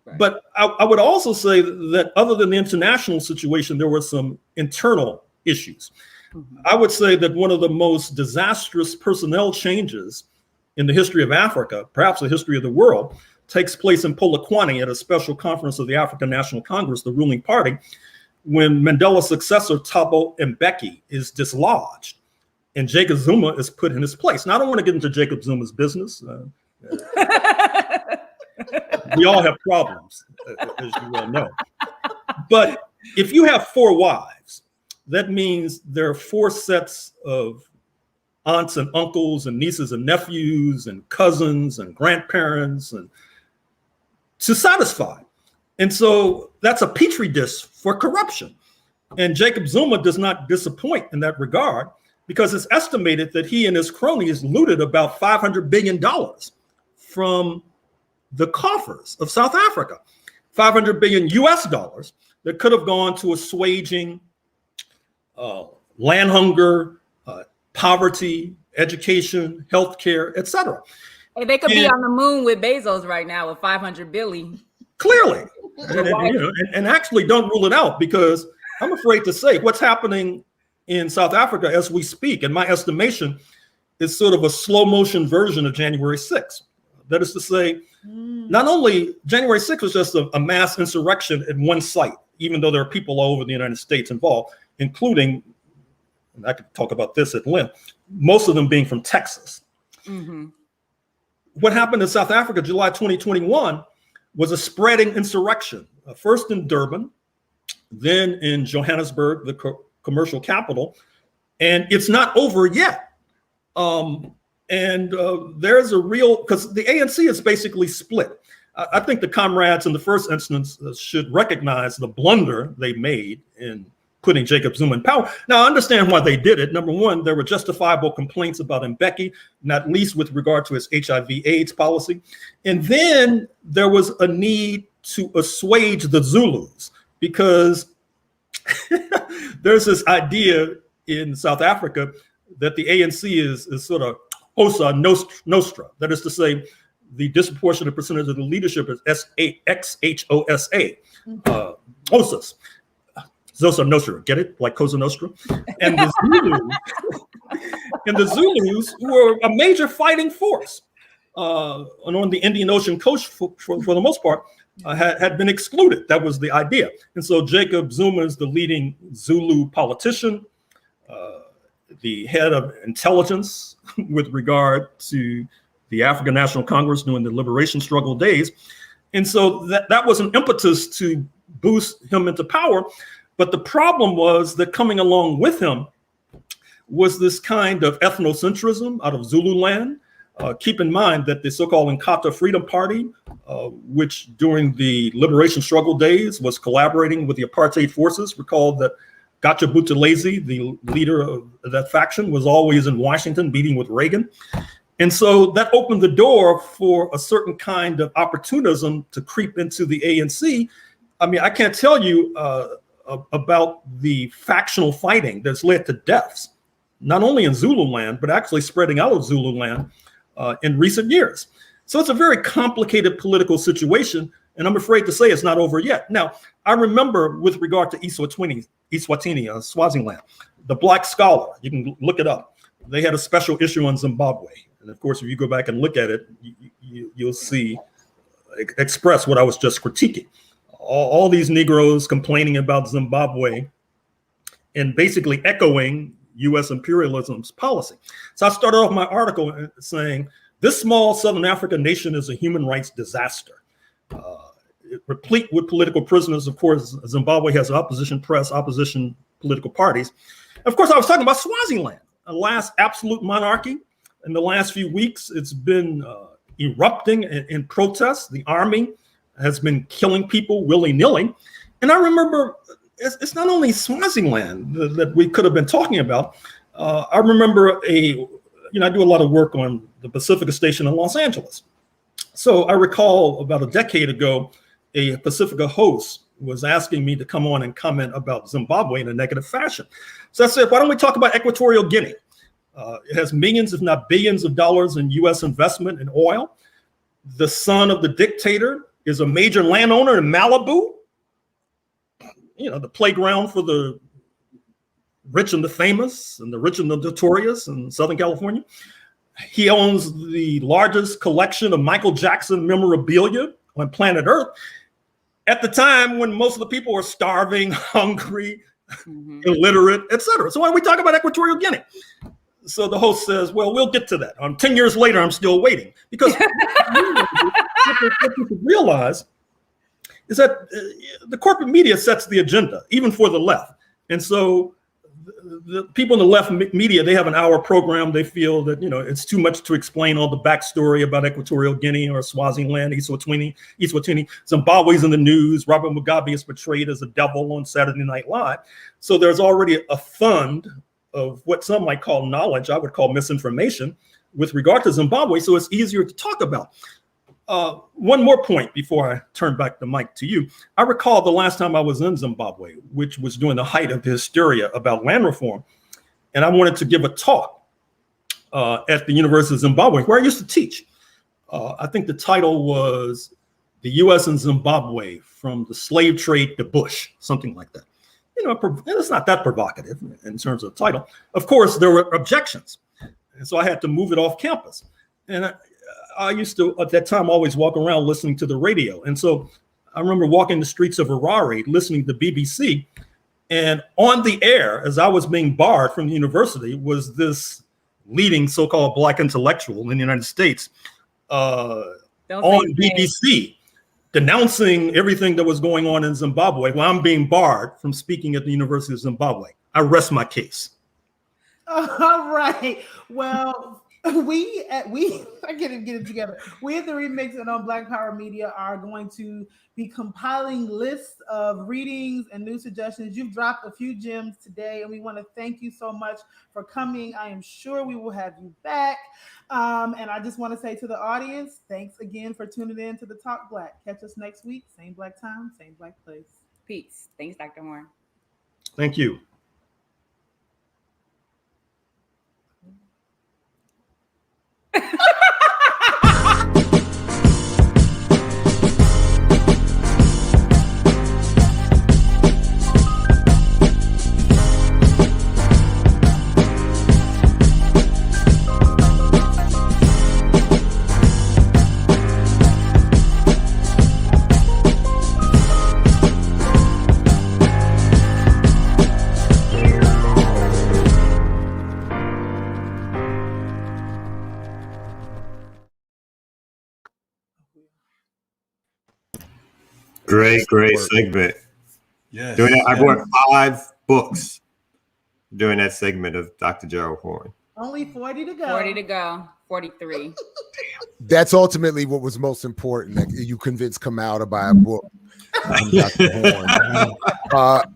Right. But I would also say that other than the international situation, there were some internal issues. I would say that one of the most disastrous personnel changes in the history of Africa, perhaps the history of the world, takes place in Polokwane at a special conference of the African National Congress, the ruling party, when Mandela's successor, Thabo Mbeki, is dislodged and Jacob Zuma is put in his place. Now, I don't want to get into Jacob Zuma's business. We all have problems, as you well know. But if you have 4 wives, that means there are 4 sets of aunts and uncles and nieces and nephews and cousins and grandparents and to satisfy. And so that's a petri dish for corruption. And Jacob Zuma does not disappoint in that regard, because it's estimated that he and his cronies looted about $500 billion from the coffers of South Africa, $500 billion US dollars that could have gone to assuaging land hunger, poverty, education, healthcare, etc. Hey, they could be on the moon with Bezos right now with 500 billion. Clearly, and actually don't rule it out, because I'm afraid to say what's happening in South Africa as we speak, in my estimation, is sort of a slow motion version of January 6th. That is to say, not only January 6th was just a mass insurrection at one site, even though there are people all over the United States involved, including, and I could talk about this at length, most of them being from Texas. What happened in South Africa, July 2021, was a spreading insurrection, first in Durban, then in Johannesburg, the commercial capital, and it's not over yet. There's a real, because the ANC is basically split. I think the comrades in the first instance should recognize the blunder they made in putting Jacob Zuma in power. Now, I understand why they did it. Number one, there were justifiable complaints about Mbeki, not least with regard to his HIV/AIDS policy. And then there was a need to assuage the Zulus, because there's this idea in South Africa that the ANC is sort of Cosa Nostra. That is to say, the disproportionate percentage of the leadership is XHOSA, OSAS. Zosa Nostra, get it? Like Cosa Nostra? And the Zulus were a major fighting force on the Indian Ocean coast for the most part, had been excluded. That was the idea. And so Jacob Zuma is the leading Zulu politician, the head of intelligence with regard to the African National Congress during the liberation struggle days. And so that was an impetus to boost him into power. But the problem was that coming along with him was this kind of ethnocentrism out of Zululand. Keep in mind that the so-called Inkatha Freedom Party, which during the liberation struggle days was collaborating with the apartheid forces, recall that Gacha Buthelezi, the leader of that faction, was always in Washington meeting with Reagan. And so that opened the door for a certain kind of opportunism to creep into the ANC. I mean, I can't tell you about the factional fighting that's led to deaths, not only in Zululand, but actually spreading out of Zululand in recent years. So it's a very complicated political situation, and I'm afraid to say it's not over yet. Now, I remember with regard to Eswatini, Swaziland, the Black Scholar, you can look it up. They had a special issue on Zimbabwe. And of course, if you go back and look at it, you'll see express what I was just critiquing. All these Negroes complaining about Zimbabwe and basically echoing U.S. imperialism's policy. So I started off my article saying, this small Southern African nation is a human rights disaster. Replete with political prisoners. Of course, Zimbabwe has opposition press, opposition political parties. Of course, I was talking about Swaziland, a last absolute monarchy. In the last few weeks, it's been erupting in protests. The army has been killing people willy-nilly. And I remember it's not only Swaziland that we could have been talking about. I remember I do a lot of work on the Pacifica station in Los Angeles. So I recall about a decade ago, a Pacifica host was asking me to come on and comment about Zimbabwe in a negative fashion. So I said, why don't we talk about Equatorial Guinea? It has millions, if not billions of dollars in U.S. investment in oil. The son of the dictator is a major landowner in Malibu, the playground for the rich and the famous and the rich and the notorious in Southern California. He owns the largest collection of Michael Jackson memorabilia on planet Earth at the time when most of the people were starving, hungry, illiterate, etc. So why don't we talk about Equatorial Guinea? So the host says, well, we'll get to that. 10 years later, I'm still waiting. Because what you realize is that the corporate media sets the agenda, even for the left. And so the people in the left media, they have an hour program. They feel that, it's too much to explain all the backstory about Equatorial Guinea or Swaziland, Eswatini. Zimbabwe's in the news. Robert Mugabe is portrayed as a devil on Saturday Night Live. So there's already a fund of what some might call knowledge, I would call misinformation, with regard to Zimbabwe, so it's easier to talk about. One more point before I turn back the mic to you. I recall the last time I was in Zimbabwe, which was during the height of the hysteria about land reform, and I wanted to give a talk at the University of Zimbabwe, where I used to teach. I think the title was The U.S. and Zimbabwe, From the Slave Trade to Bush, something like that. It's not that provocative in terms of the title. Of course, there were objections. And so I had to move it off campus. And I used to, at that time, always walk around listening to the radio. And so I remember walking the streets of Harare, listening to BBC. And on the air, as I was being barred from the university, was this leading so-called Black intellectual in the United States on BBC. Denouncing everything that was going on in Zimbabwe while I'm being barred from speaking at the University of Zimbabwe. I rest my case. All right. Well, I get it together. We at the Remix and on Black Power Media are going to be compiling lists of readings and new suggestions. You've dropped a few gems today, and we want to thank you so much for coming. I am sure we will have you back. And I just want to say to the audience, thanks again for tuning in to the Talk Black. Catch us next week, same black time, same black place. Peace. Thanks, Dr. Horne. Thank you. Great segment. Yes. Doing that, I bought 5 books during that segment of Dr. Gerald Horne. Only 40 to go. 40 to go. 43. That's ultimately what was most important. That you convinced Kamau to buy a book. Dr. Horne.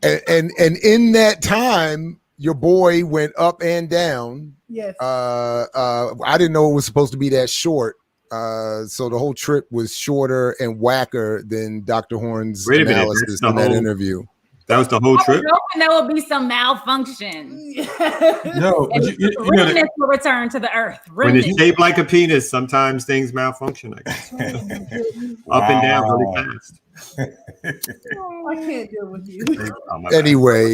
And in that time, your boy went up and down. Yes. I didn't know it was supposed to be that short. So the whole trip was shorter and whacker than Dr. Horne's analysis in that interview. That was the whole I was trip. hoping there would be some malfunction. No, And remnants will return to the earth. When it's Remnants. shaped like a penis, sometimes things malfunction, I guess. Up and down really fast. I can't deal with you. Anyway,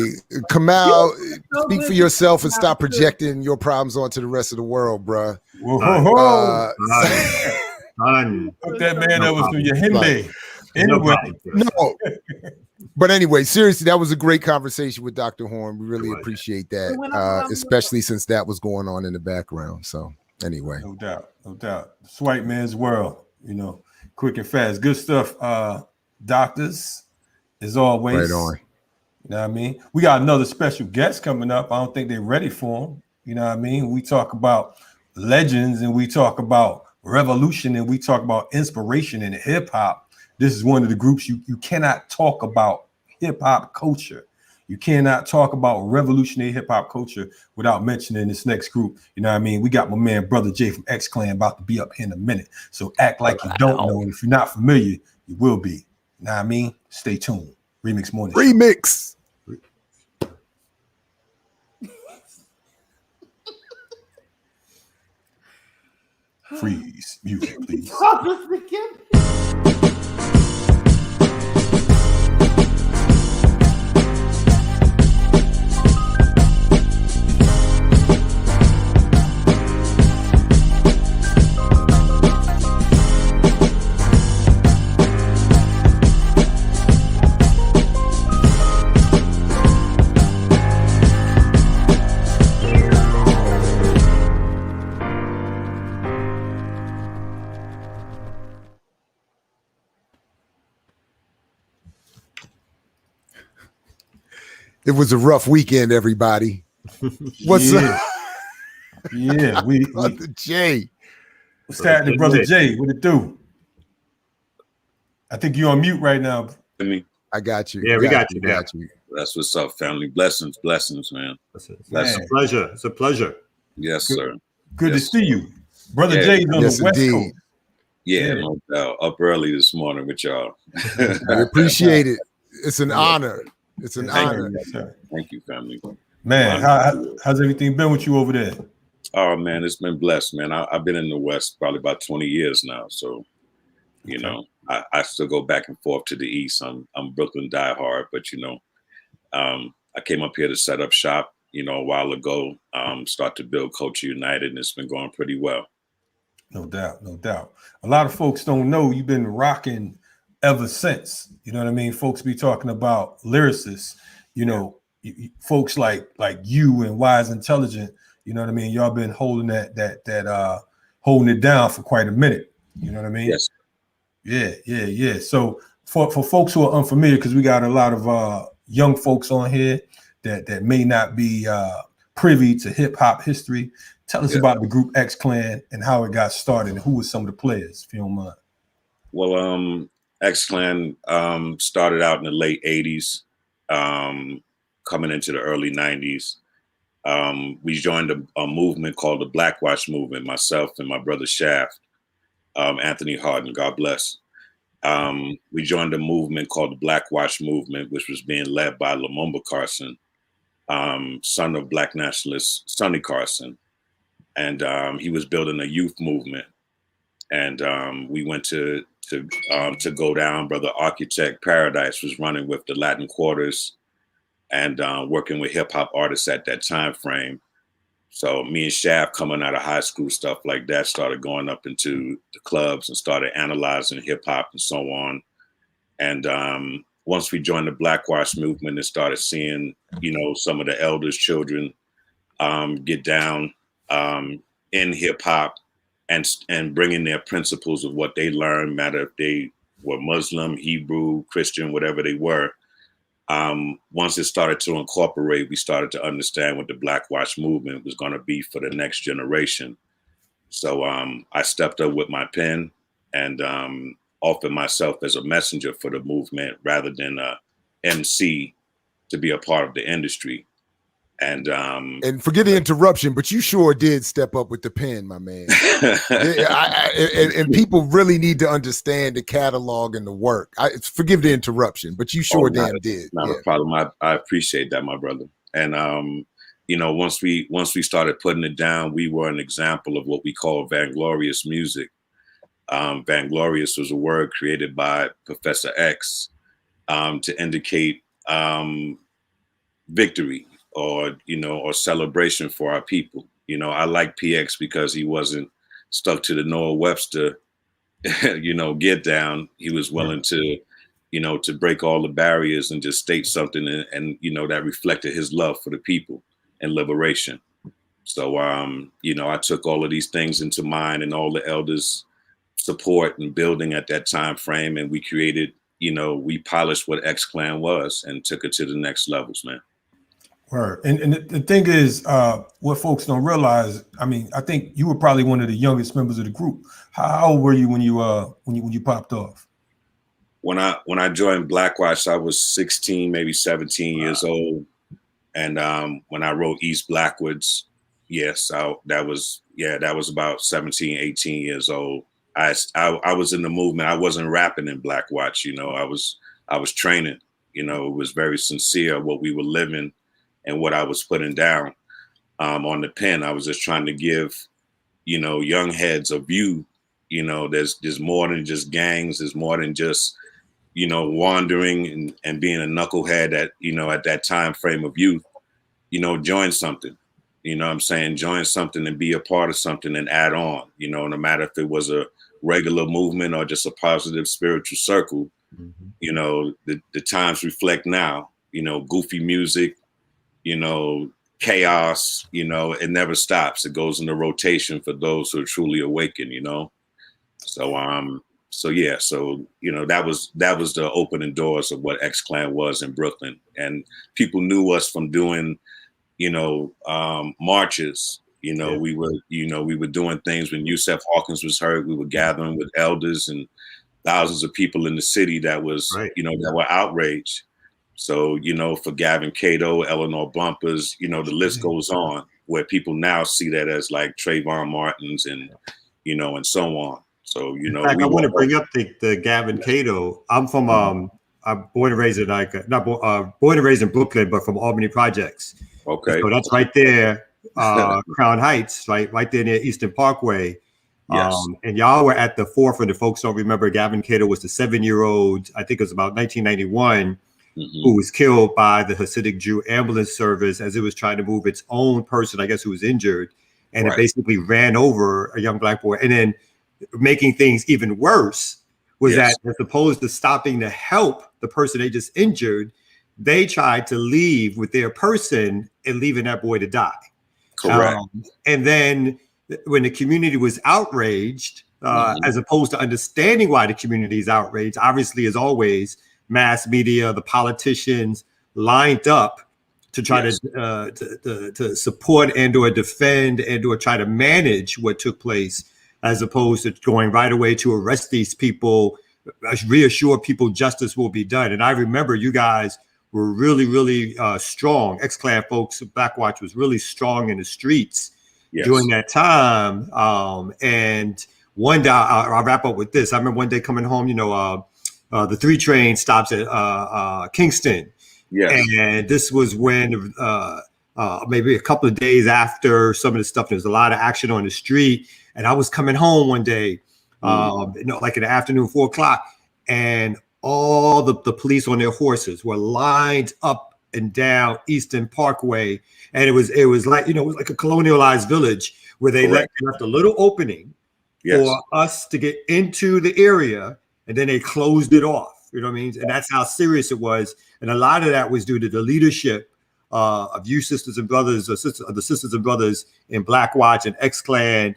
Kamal, so speak good for to yourself and see stop you. projecting your problems onto the rest of the world, bruh. Hook that man up with your Hindi. Anyway, no. But anyway, seriously, that was a great conversation with Dr. Horne. We really appreciate that, especially since that was going on in the background. So anyway. No doubt. No doubt. It's white man's world, you know, quick and fast. Good stuff. Doctors, as always. Right on. You know what I mean? We got another special guest coming up. I don't think they're ready for him. You know what I mean? We talk about legends and we talk about revolution and we talk about inspiration in hip hop. This is one of the groups you cannot talk about hip hop culture. You cannot talk about revolutionary hip hop culture without mentioning this next group. You know what I mean? We got my man, Brother Jay from X Clan about to be up here in a minute. So act like you don't know. And if you're not familiar, you will be. You know what I mean? Stay tuned. Remix Morning. Remix. Freeze. Music, please. It was a rough weekend, everybody. What's up? Yeah, we Brother Jay. What's happening, Brother Jay? What it do? I think you're on mute right now. I got you. Yeah, we got you. Got you. That's what's up, family. Blessings, man. That's a pleasure. It's a pleasure. Yes, sir. Good to see you. Brother Jay's on the West Coast. Yeah, no doubt. Up early this morning with y'all. I appreciate it. It's an honor. It's an honor. Thank you, family. Man, how's everything been with you over there? Oh, man, it's been blessed, man. I've been in the West probably about 20 years now. So, you know, I still go back and forth to the East. I'm Brooklyn diehard, but, you know, I came up here to set up shop, you know, a while ago, start to build Culture United, and it's been going pretty well. No doubt, no doubt. A lot of folks don't know you've been rocking ever since. You know what I mean? Folks be talking about lyricists, you know, folks like you and Wise Intelligent, you know what I mean? Y'all been holding that holding it down for quite a minute. You know what I mean? Yes. Yeah. So for folks who are unfamiliar, because we got a lot of young folks on here that may not be privy to hip hop history. Tell us about the group X Clan and how it got started and who were some of the players, if you don't mind. Well, X Clan started out in the late 80s, coming into the early 90s. We joined a movement called the Blackwash Movement, myself and my brother Shaft, Anthony Harden, God bless. We joined a movement called the Blackwash Movement, which was being led by Lumumba Carson, son of Black nationalist Sonny Carson. And he was building a youth movement. And we went to go down. Brother Architect Paradise was running with the Latin Quarters and working with hip hop artists at that time frame. So me and Shaft, coming out of high school, stuff like that, started going up into the clubs and started analyzing hip hop and so on. And once we joined the Blackwash Movement and started seeing, you know, some of the elders' children get down in hip hop and bringing their principles of what they learned, matter if they were Muslim, Hebrew, Christian, whatever they were. Once it started to incorporate, we started to understand what the Blackwash Movement was going to be for the next generation. So I stepped up with my pen and offered myself as a messenger for the movement rather than a MC to be a part of the industry. And forget the interruption, but you sure did step up with the pen, my man. And people really need to understand the catalog and the work. Forgive the interruption, but you sure did. Not a problem. I appreciate that, my brother. And you know, once we started putting it down, we were an example of what we call vainglorious music. Vainglorious was a word created by Professor X to indicate victory, or or celebration for our people. I like PX because he wasn't stuck to the Noah Webster get down. He was willing to to break all the barriers and just state something, and that reflected his love for the people and liberation. So I took all of these things into mind, and all the elders support and building at that time frame, and we created, we polished what X Clan was and took it to the next levels, man. Right. And the thing is, what folks don't realize, I mean, I think you were probably one of the youngest members of the group. How old were you when you popped off? When I joined Blackwatch, I was 16, maybe 17 years old. And when I wrote East Blackwoods, yes, that was about 17, 18 years old. I was in the movement. I wasn't rapping in Blackwatch, I was training. It was very sincere what we were living and what I was putting down on the pen. I was just trying to give, young heads a view. There's more than just gangs. There's more than just, wandering and being a knucklehead at that time frame of youth. Join something. I'm saying? Join something and be a part of something and add on, no matter if it was a regular movement or just a positive spiritual circle. The times reflect now, goofy music, chaos, it never stops. It goes into rotation for those who are truly awakened, So that was the opening doors of what X Clan was in Brooklyn. And people knew us from doing, marches. We were doing things when Yusef Hawkins was hurt. We were gathering with elders and thousands of people in the city that was, that were outraged. So, for Gavin Cato, Eleanor Bumpers, the list goes on, where people now see that as like Trayvon Martin's and, and so on. So, in fact, I want to bring up the Gavin Cato. I'm from, I'm born and raised in born and raised in Brooklyn, but from Albany Projects. Okay. So that's right there, Crown Heights, right there near Eastern Parkway. Yes. And y'all were at the forefront. The folks don't remember, Gavin Cato was the 7-year-old, I think it was about 1991, who was killed by the Hasidic Jew ambulance service as it was trying to move its own person, I guess, who was injured. And it basically ran over a young black boy. And then making things even worse was that as opposed to stopping to help the person they just injured, they tried to leave with their person and leaving that boy to die. Correct. And then when the community was outraged, as opposed to understanding why the community is outraged, obviously, as always, mass media, the politicians lined up to try to support and or defend and or try to manage what took place, as opposed to going right away to arrest these people, reassure people justice will be done. And I remember you guys were really, really strong. X-Clan folks, Blackwatch was really strong in the streets during that time. And one day, I'll wrap up with this. I remember one day coming home, the 3 train stops at Kingston. Yes. And this was when maybe a couple of days after some of the stuff, there was a lot of action on the street. And I was coming home one day, like in the afternoon, 4 o'clock, and all the police on their horses were lined up and down Eastern Parkway. And it was like, it was like a colonialized village where they left a little opening for us to get into the area, and then they closed it off. You know what I mean? And that's how serious it was. And a lot of that was due to the leadership of you sisters and brothers, the sisters and brothers in Blackwatch and X-Clan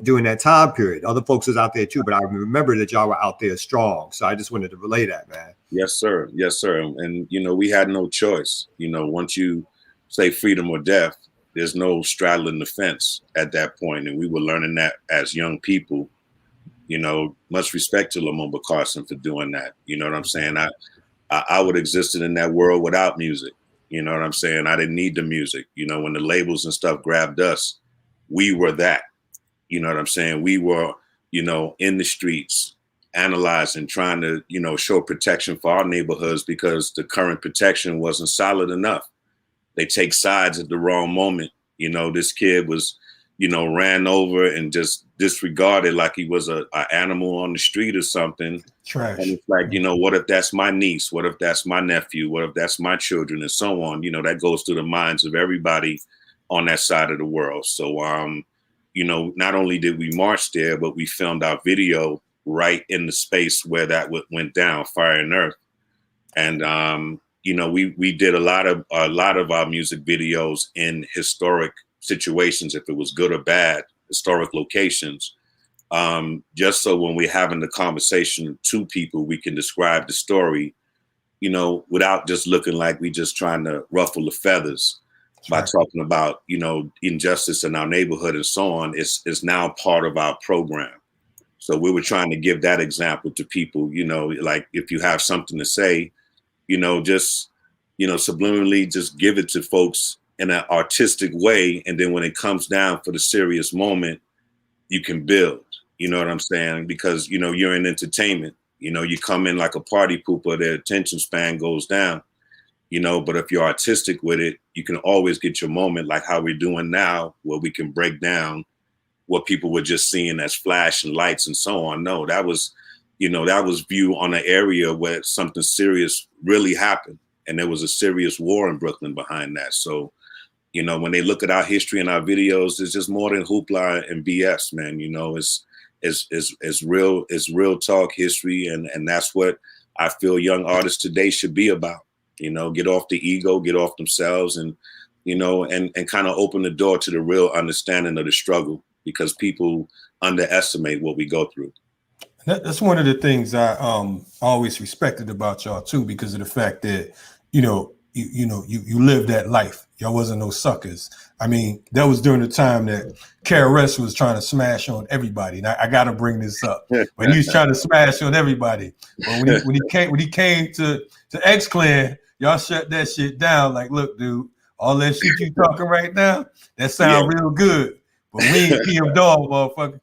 during that time period. Other folks was out there too, but I remember that y'all were out there strong. So I just wanted to relay that, man. Yes, sir. Yes, sir. And, we had no choice. Once you say freedom or death, there's no straddling the fence at that point. And we were learning that as young people. Much respect to Lumumba Carson for doing that. You know what I'm saying? I would have existed in that world without music. You know what I'm saying? I didn't need the music. You know, when the labels and stuff grabbed us, we were that. You know what I'm saying? We were, you know, in the streets, analyzing, trying to, you know, show protection for our neighborhoods because the current protection wasn't solid enough. They take sides at the wrong moment. You know, this kid was, you know, ran over and just disregarded like he was a animal on the street or something. Trash. And it's like, you know, what if that's my niece? What if that's my nephew? What if that's my children and so on? You know, that goes through the minds of everybody on that side of the world. So, you know, not only did we march there, but we filmed our video right in the space where that went down, Fire and Earth. And, you know, we did a lot of our music videos in historic situations, if it was good or bad, historic locations, just so when we're having the conversation to people, we can describe the story, you know, without just looking like we just trying to ruffle the feathers by talking about, you know, injustice in our neighborhood and so on. It's now part of our program. So we were trying to give that example to people, you know, like if you have something to say, you know, just, you know, subliminally just give it to folks in an artistic way. And then when it comes down for the serious moment, you can build, you know what I'm saying? Because, you know, you're in entertainment, you know, you come in like a party pooper, their attention span goes down, you know, but if you're artistic with it, you can always get your moment like how we're doing now, where we can break down what people were just seeing as flash and lights and so on. No, that was, you know, that was view on an area where something serious really happened. And there was a serious war in Brooklyn behind that. So, you know, when they look at our history and our videos, it's just more than hoopla and BS, man. You know, it's real talk history. And that's what I feel young artists today should be about. You know, get off the ego, get off themselves and, you know, and kind of open the door to the real understanding of the struggle, because people underestimate what we go through. That's one of the things I always respected about y'all too, because of the fact that, you know, you lived that life. Y'all wasn't no suckers. I mean, that was during the time that KRS was trying to smash on everybody. And I got to bring this up, but he was trying to smash on everybody. But when he came to X-Clan, y'all shut that shit down. Like, look, dude, all that shit you talking right now, that sound real good, but we ain't PM Dog, motherfucker.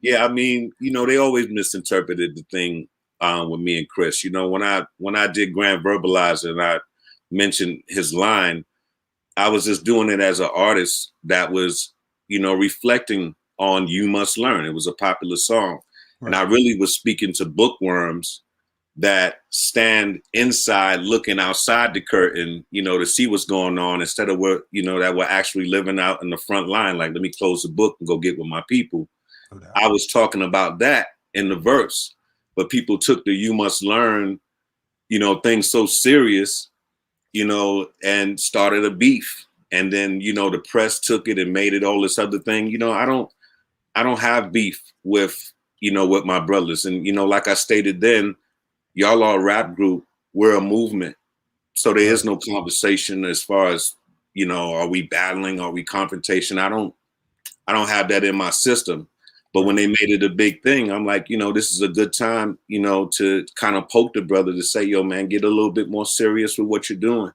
Yeah, I mean, you know, they always misinterpreted the thing with me and Chris. You know, when I did Grand Verbalizer and I mentioned his line, I was just doing it as an artist that was, you know, reflecting on You Must Learn. It was a popular song. Right. And I really was speaking to bookworms that stand inside looking outside the curtain, you know, to see what's going on, instead of what, you know, that we're actually living out in the front line. Like, let me close the book and go get with my people. Okay. I was talking about that in the verse, but people took the You Must Learn, you know, thing so serious, you know, and started a beef. And then, you know, the press took it and made it all this other thing. You know, I don't have beef with, you know, with my brothers. And, you know, like I stated then, y'all are a rap group, we're a movement. So there is no conversation as far as, you know, are we battling, are we confrontation? I don't have that in my system. But when they made it a big thing, I'm like, you know, this is a good time, you know, to kind of poke the brother to say, yo, man, get a little bit more serious with what you're doing.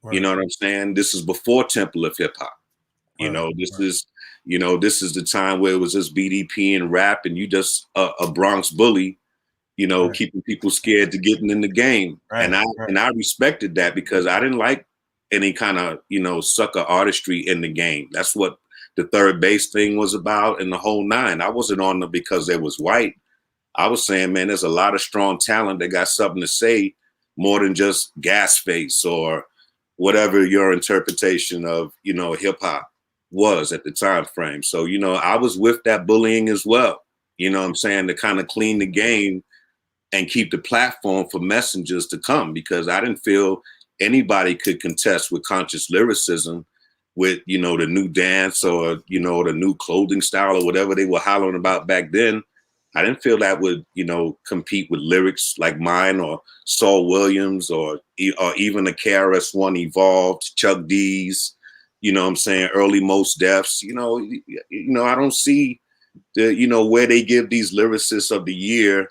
Right. You know what I'm saying? This is before Temple of Hip Hop. You know, this is, you know, this is the time where it was just BDP and rap, and you just a Bronx bully, you know, keeping people scared to getting in the game. Right. And I respected that, because I didn't like any kind of, you know, sucker artistry in the game. That's what the third base thing was about, and the whole nine. I wasn't on them because they was white. I was saying, man, there's a lot of strong talent that got something to say more than just gas face or whatever your interpretation of, you know, hip hop was at the time frame. So, you know, I was with that bullying as well, you know what I'm saying, to kind of clean the game and keep the platform for messengers to come, because I didn't feel anybody could contest with conscious lyricism, with, you know, the new dance or, you know, the new clothing style or whatever they were hollering about back then. I didn't feel that would, you know, compete with lyrics like mine or Saul Williams or even the KRS-One Evolved, Chuck D's, you know what I'm saying, early Mos Defs. You know, I don't see the, you know, where they give these lyricists of the year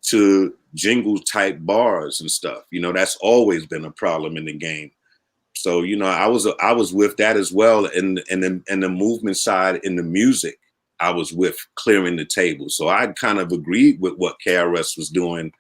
to jingle type bars and stuff. You know, that's always been a problem in the game. So, you know, I was with that as well. And the movement side in the music, I was with clearing the table. So I kind of agreed with what KRS was doing,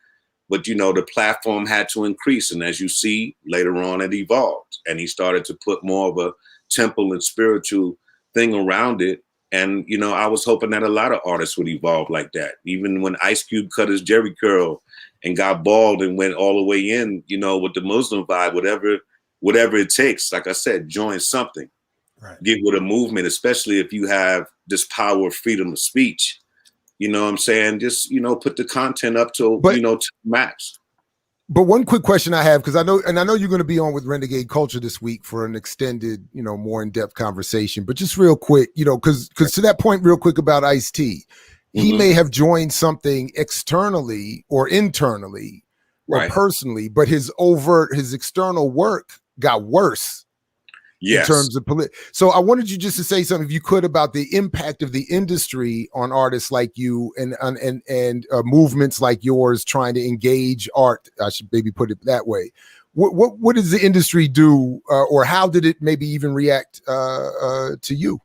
but, you know, the platform had to increase. And as you see later on, it evolved and he started to put more of a temple and spiritual thing around it. And, you know, I was hoping that a lot of artists would evolve like that. Even when Ice Cube cut his Jerry curl and got bald and went all the way in, you know, with the Muslim vibe, whatever it takes, like I said, join something, right. Get with a movement, especially if you have this power of freedom of speech, you know what I'm saying? Just, you know, put the content up to, you know, to max. But one quick question I have, because I know you're going to be on with Renegade Culture this week for an extended, you know, more in-depth conversation, but just real quick, you know, because to that point real quick about Ice-T, he may have joined something externally or internally or personally, but his external work got worse in terms of So I wanted you just to say something, if you could, about the impact of the industry on artists like you and movements like yours trying to engage art. I should maybe put it that way. What does the industry do, or how did it maybe even react to you?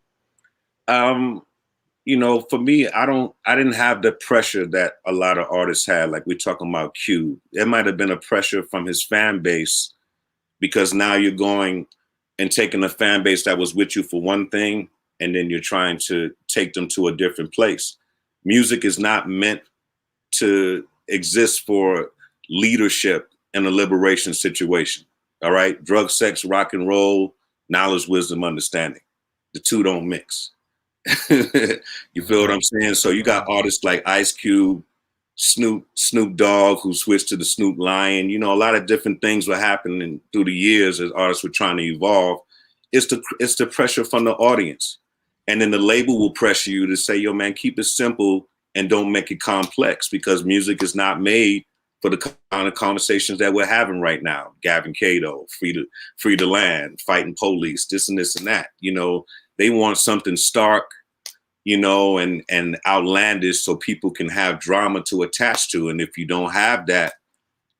You know, for me, I didn't have the pressure that a lot of artists had. Like we're talking about Q, there might have been a pressure from his fan base, because now you're going and taking a fan base that was with you for one thing, and then you're trying to take them to a different place. Music is not meant to exist for leadership in a liberation situation. All right. Drug, sex, rock and roll, knowledge, wisdom, understanding. The two don't mix. You feel what I'm saying? So you got artists like Ice Cube, Snoop Dogg, who switched to the Snoop Lion. You know, a lot of different things were happening through the years as artists were trying to evolve. It's the pressure from the audience. And then the label will pressure you to say, yo, man, keep it simple and don't make it complex, because music is not made for the kind of conversations that we're having right now. Gavin Cato, free the land, fighting police, this and that. You know, they want something stark, you know, and outlandish so people can have drama to attach to. And if you don't have that,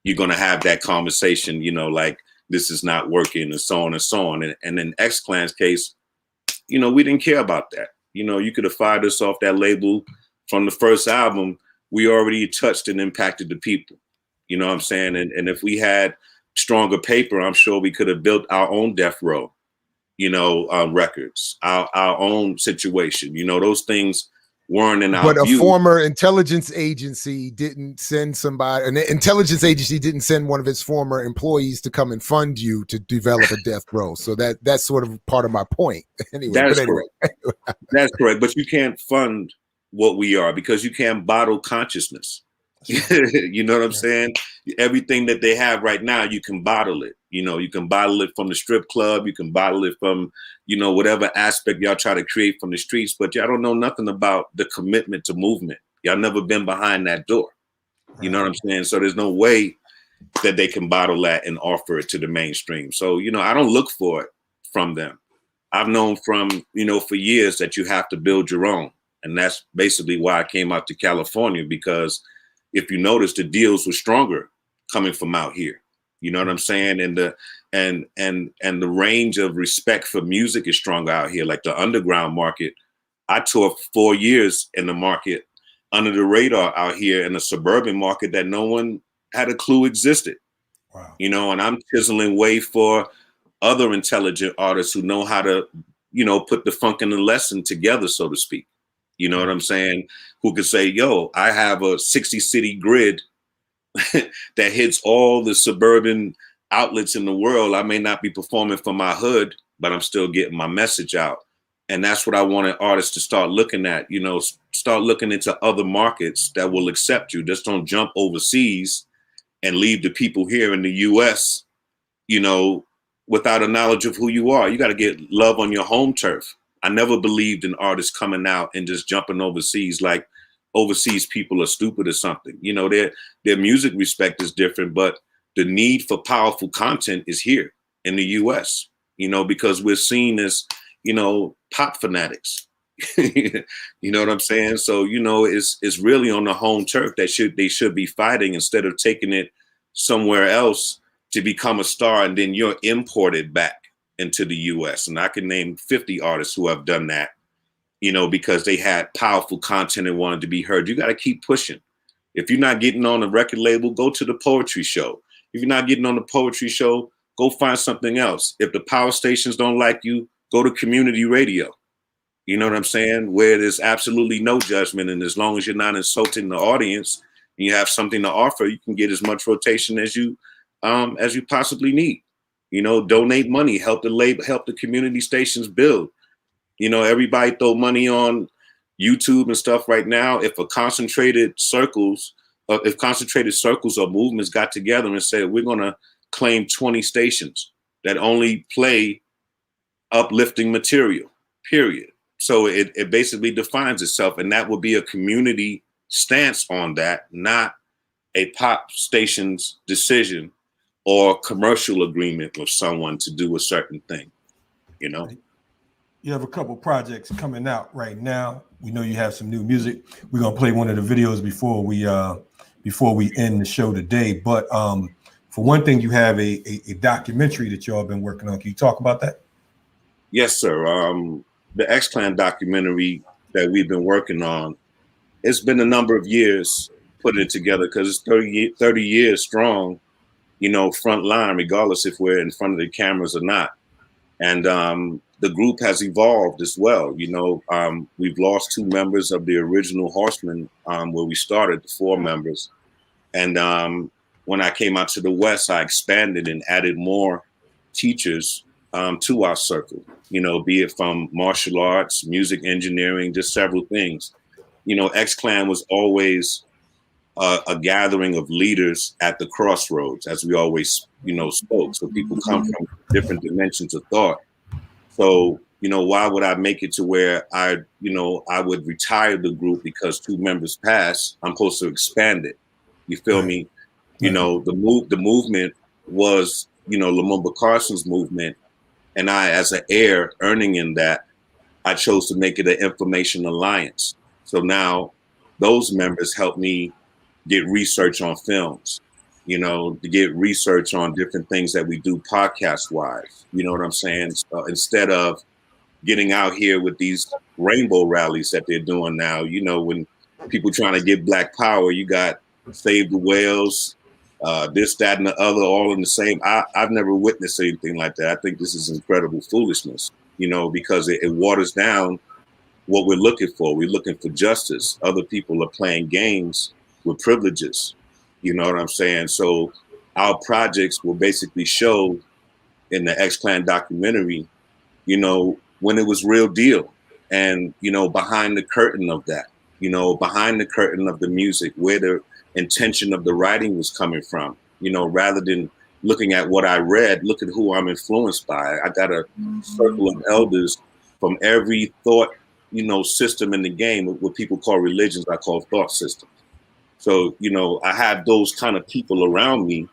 you're going to have that conversation, you know, like this is not working and so on and so on. And in X-Clan's case, you know, we didn't care about that. You know, you could have fired us off that label from the first album. We already touched and impacted the people. You know what I'm saying? And if we had stronger paper, I'm sure we could have built our own death row, you know, records, our own situation. You know, those things weren't in our view. But a former intelligence agency didn't send somebody, an intelligence agency didn't send one of its former employees to come and fund you to develop a death row. So that's sort of part of my point. Correct. That's correct. But you can't fund what we are, because you can't bottle consciousness. You know what I'm saying? Everything that they have right now, you can bottle it. You know, you can bottle it from the strip club. You can bottle it from, you know, whatever aspect y'all try to create from the streets. But y'all don't know nothing about the commitment to movement. Y'all never been behind that door. You know what I'm saying? So there's no way that they can bottle that and offer it to the mainstream. So, you know, I don't look for it from them. I've known from, you know, for years that you have to build your own. And that's basically why I came out to California, because if you notice, the deals were stronger coming from out here. You know what I'm saying? And the range of respect for music is stronger out here. Like the underground market, I toured for 4 years in the market under the radar out here in the suburban market that no one had a clue existed. Wow. You know, and I'm chiseling way for other intelligent artists who know how to, you know, put the funk and the lesson together, so to speak. You know what I'm saying? Who could say, yo, I have a 60 city grid that hits all the suburban outlets in the world. I may not be performing for my hood, but I'm still getting my message out. And that's what I wanted artists to start looking at, you know, start looking into other markets that will accept you. Just don't jump overseas and leave the people here in the US, you know, without a knowledge of who you are. You got to get love on your home turf. I never believed in artists coming out and just jumping overseas like overseas people are stupid or something. You know, their music respect is different, but the need for powerful content is here in the US, you know, because we're seen as, you know, pop fanatics. You know what I'm saying? So, you know, it's really on the home turf that they should be fighting instead of taking it somewhere else to become a star, and then you're imported back into the US. And I can name 50 artists who have done that, you know, because they had powerful content and wanted to be heard. You got to keep pushing. If you're not getting on a record label, go to the poetry show. If you're not getting on the poetry show, go find something else. If the power stations don't like you, go to community radio. You know what I'm saying? Where there's absolutely no judgment. And as long as you're not insulting the audience and you have something to offer, you can get as much rotation as you possibly need. You know, donate money, help the label, help the community stations build. You know, everybody throw money on YouTube and stuff right now. If concentrated circles or movements got together and said, we're going to claim 20 stations that only play uplifting material, period. So it basically defines itself, and that would be a community stance on that, not a pop station's decision or commercial agreement with someone to do a certain thing, you know? You have a couple projects coming out right now. We know you have some new music. We're gonna play one of the videos before we end the show today. But for one thing, you have a documentary that y'all have been working on. Can you talk about that? Yes, sir. The X-Clan documentary that we've been working on, it's been a number of years putting it together because it's 30 years strong, you know, front line, regardless if we're in front of the cameras or not. And the group has evolved as well. You know, we've lost 2 members of the original Horsemen where we started, the 4 members. And when I came out to the West, I expanded and added more teachers to our circle, you know, be it from martial arts, music engineering, just several things. You know, X-Clan was always a gathering of leaders at the crossroads, as we always, you know, spoke. So people come from different dimensions of thought. So, you know, why would I make it to where I would retire the group because 2 members passed? I'm supposed to expand it. You feel me? You know, the movement was, you know, Lumumba Carson's movement. And I, as an heir earning in that, I chose to make it an information alliance. So now those members help me get research on films, you know, to get research on different things that we do podcast wise. You know what I'm saying? So instead of getting out here with these rainbow rallies that they're doing now, you know, when people trying to get Black Power, you got Save the Whales, this, that, and the other, all in the same. I've never witnessed anything like that. I think this is incredible foolishness, you know, because it waters down what we're looking for. We're looking for justice. Other people are playing games with privileges. You know what I'm saying? So our projects will basically show in the X-Clan documentary, you know, when it was real deal. And, you know, behind the curtain of that, you know, behind the curtain of the music, where the intention of the writing was coming from, you know, rather than looking at what I read, look at who I'm influenced by. I got a circle of elders from every thought, you know, system in the game. What people call religions, I call thought systems. So, you know, I had those kind of people around me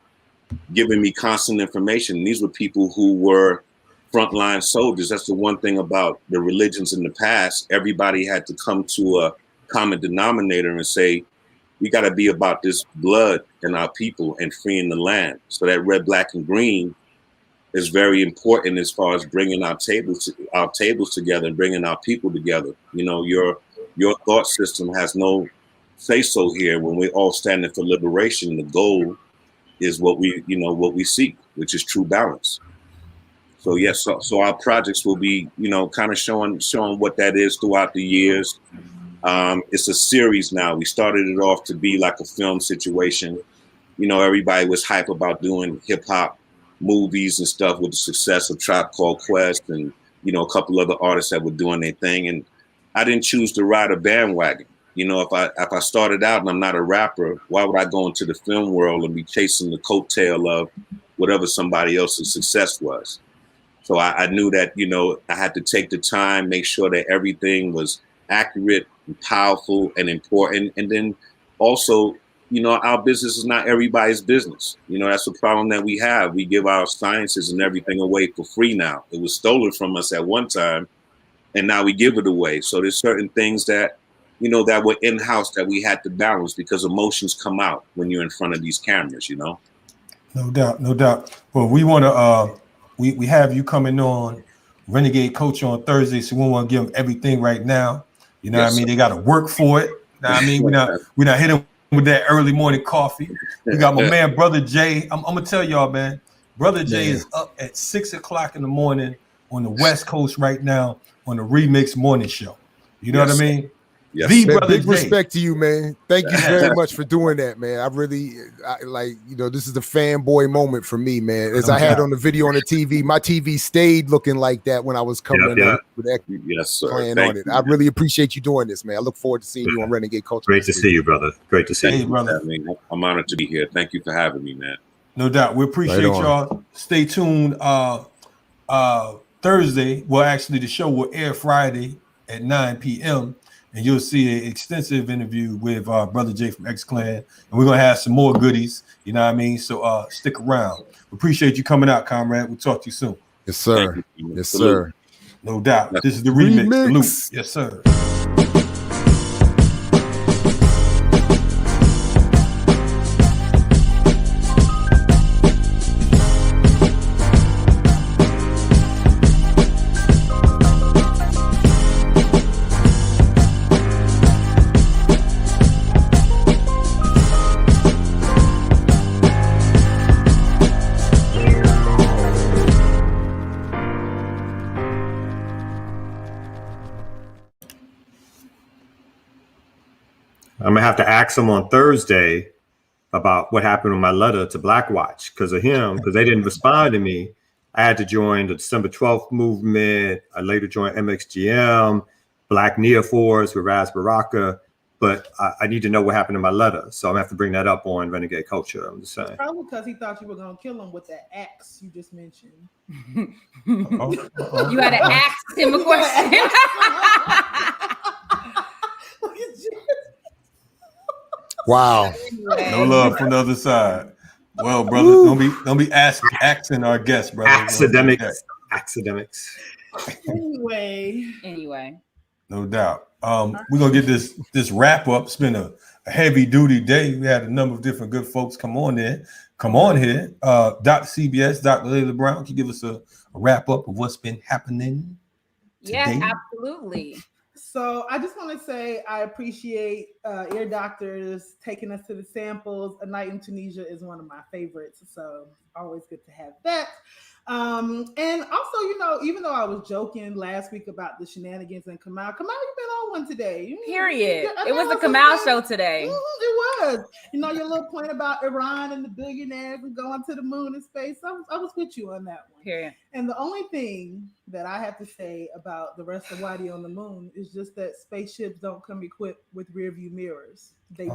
giving me constant information. These were people who were frontline soldiers. That's the one thing about the religions in the past. Everybody had to come to a common denominator and say, we got to be about this blood and our people and freeing the land. So that red, black, and green is very important as far as bringing our tables together and bringing our people together. You know, your thought system has no say so here. When we're all standing for liberation, the goal is what we seek, which is true balance. So yes, so our projects will be, you know, kind of showing what that is throughout the years. It's a series now. We started it off to be like a film situation. You know, everybody was hype about doing hip hop movies and stuff with the success of Tribe Called Quest and, you know, a couple other artists that were doing their thing. And I didn't choose to ride a bandwagon. You know, if I started out and I'm not a rapper, why would I go into the film world and be chasing the coattail of whatever somebody else's success was? So I knew that, you know, I had to take the time, make sure that everything was accurate and powerful and important. And then also, you know, our business is not everybody's business. You know, that's the problem that we have. We give our sciences and everything away for free now. It was stolen from us at one time. and now we give it away. So there's certain things that, you know, that were in-house that we had to balance because emotions come out when you're in front of these cameras, you know? No doubt, no doubt. Well, we want to, we have you coming on Renegade Coach on Thursday, so we want to give them everything right now. You know what I mean? They got to work for it. You know what I mean? We're not hitting with that early morning coffee. We got my man, Brother Jay. I'm going to tell y'all, man, Brother Jay is up at 6 o'clock in the morning on the West Coast right now on the RemiX morning show. You know what I mean? Yes. Man, Brother big Jay. respect to you, man. Thank you very much for doing that, man. I like, you know, this is the fanboy moment for me, man. As I had on the video on the TV, my TV stayed looking like that when I was coming up with that playing on it. I really appreciate you doing this, man. I look forward to seeing you on Renegade Culture. Great to see you, brother. Great to see you, brother. I'm honored to be here. Thank you for having me, man. No doubt. We appreciate y'all. Stay tuned. Thursday, well, actually, the show will air Friday at 9 p.m. and you'll see an extensive interview with Brother Jay from X Clan, and we're gonna have some more goodies. You know what I mean? So stick around. We appreciate you coming out, comrade. We'll talk to you soon. Yes, sir. Yes, sir. No doubt. This is the remix. Salute. Yes, sir. I'm gonna have to ask him on Thursday about what happened with my letter to Blackwatch because of him, because they didn't respond to me. I had to join the December 12th movement. I later joined MXGM, Black Neophores with Raz Baraka, but I need to know what happened to my letter. So I'm gonna have to bring that up on Renegade Culture. I'm just saying. Probably because he thought you were gonna kill him with that axe you just mentioned. You had to ask him a question. Wow. No love from the other side. Well, brother, don't be asking our guests, brother. Academics. Anyway. No doubt. We're gonna get this wrap up. It's been a heavy duty day. We had a number of different good folks come on here. Dr. CBS, Dr. Layla Brown, can you give us a wrap up of what's been happening today? Yes, absolutely. So I just want to say I appreciate Ear Doctors taking us to the samples. A Night in Tunisia is one of my favorites, so always good to have that. And also, you know, even though I was joking last week about the shenanigans and Kamal, you've been on one today. Period. It was a Kamal show today. It was. You know, your little point about Iran and the billionaires and going to the moon and space. I was with you on that one. Period. And the only thing that I have to say about the rest of Whitey on the moon is just that spaceships don't come equipped with rear view mirrors. They did.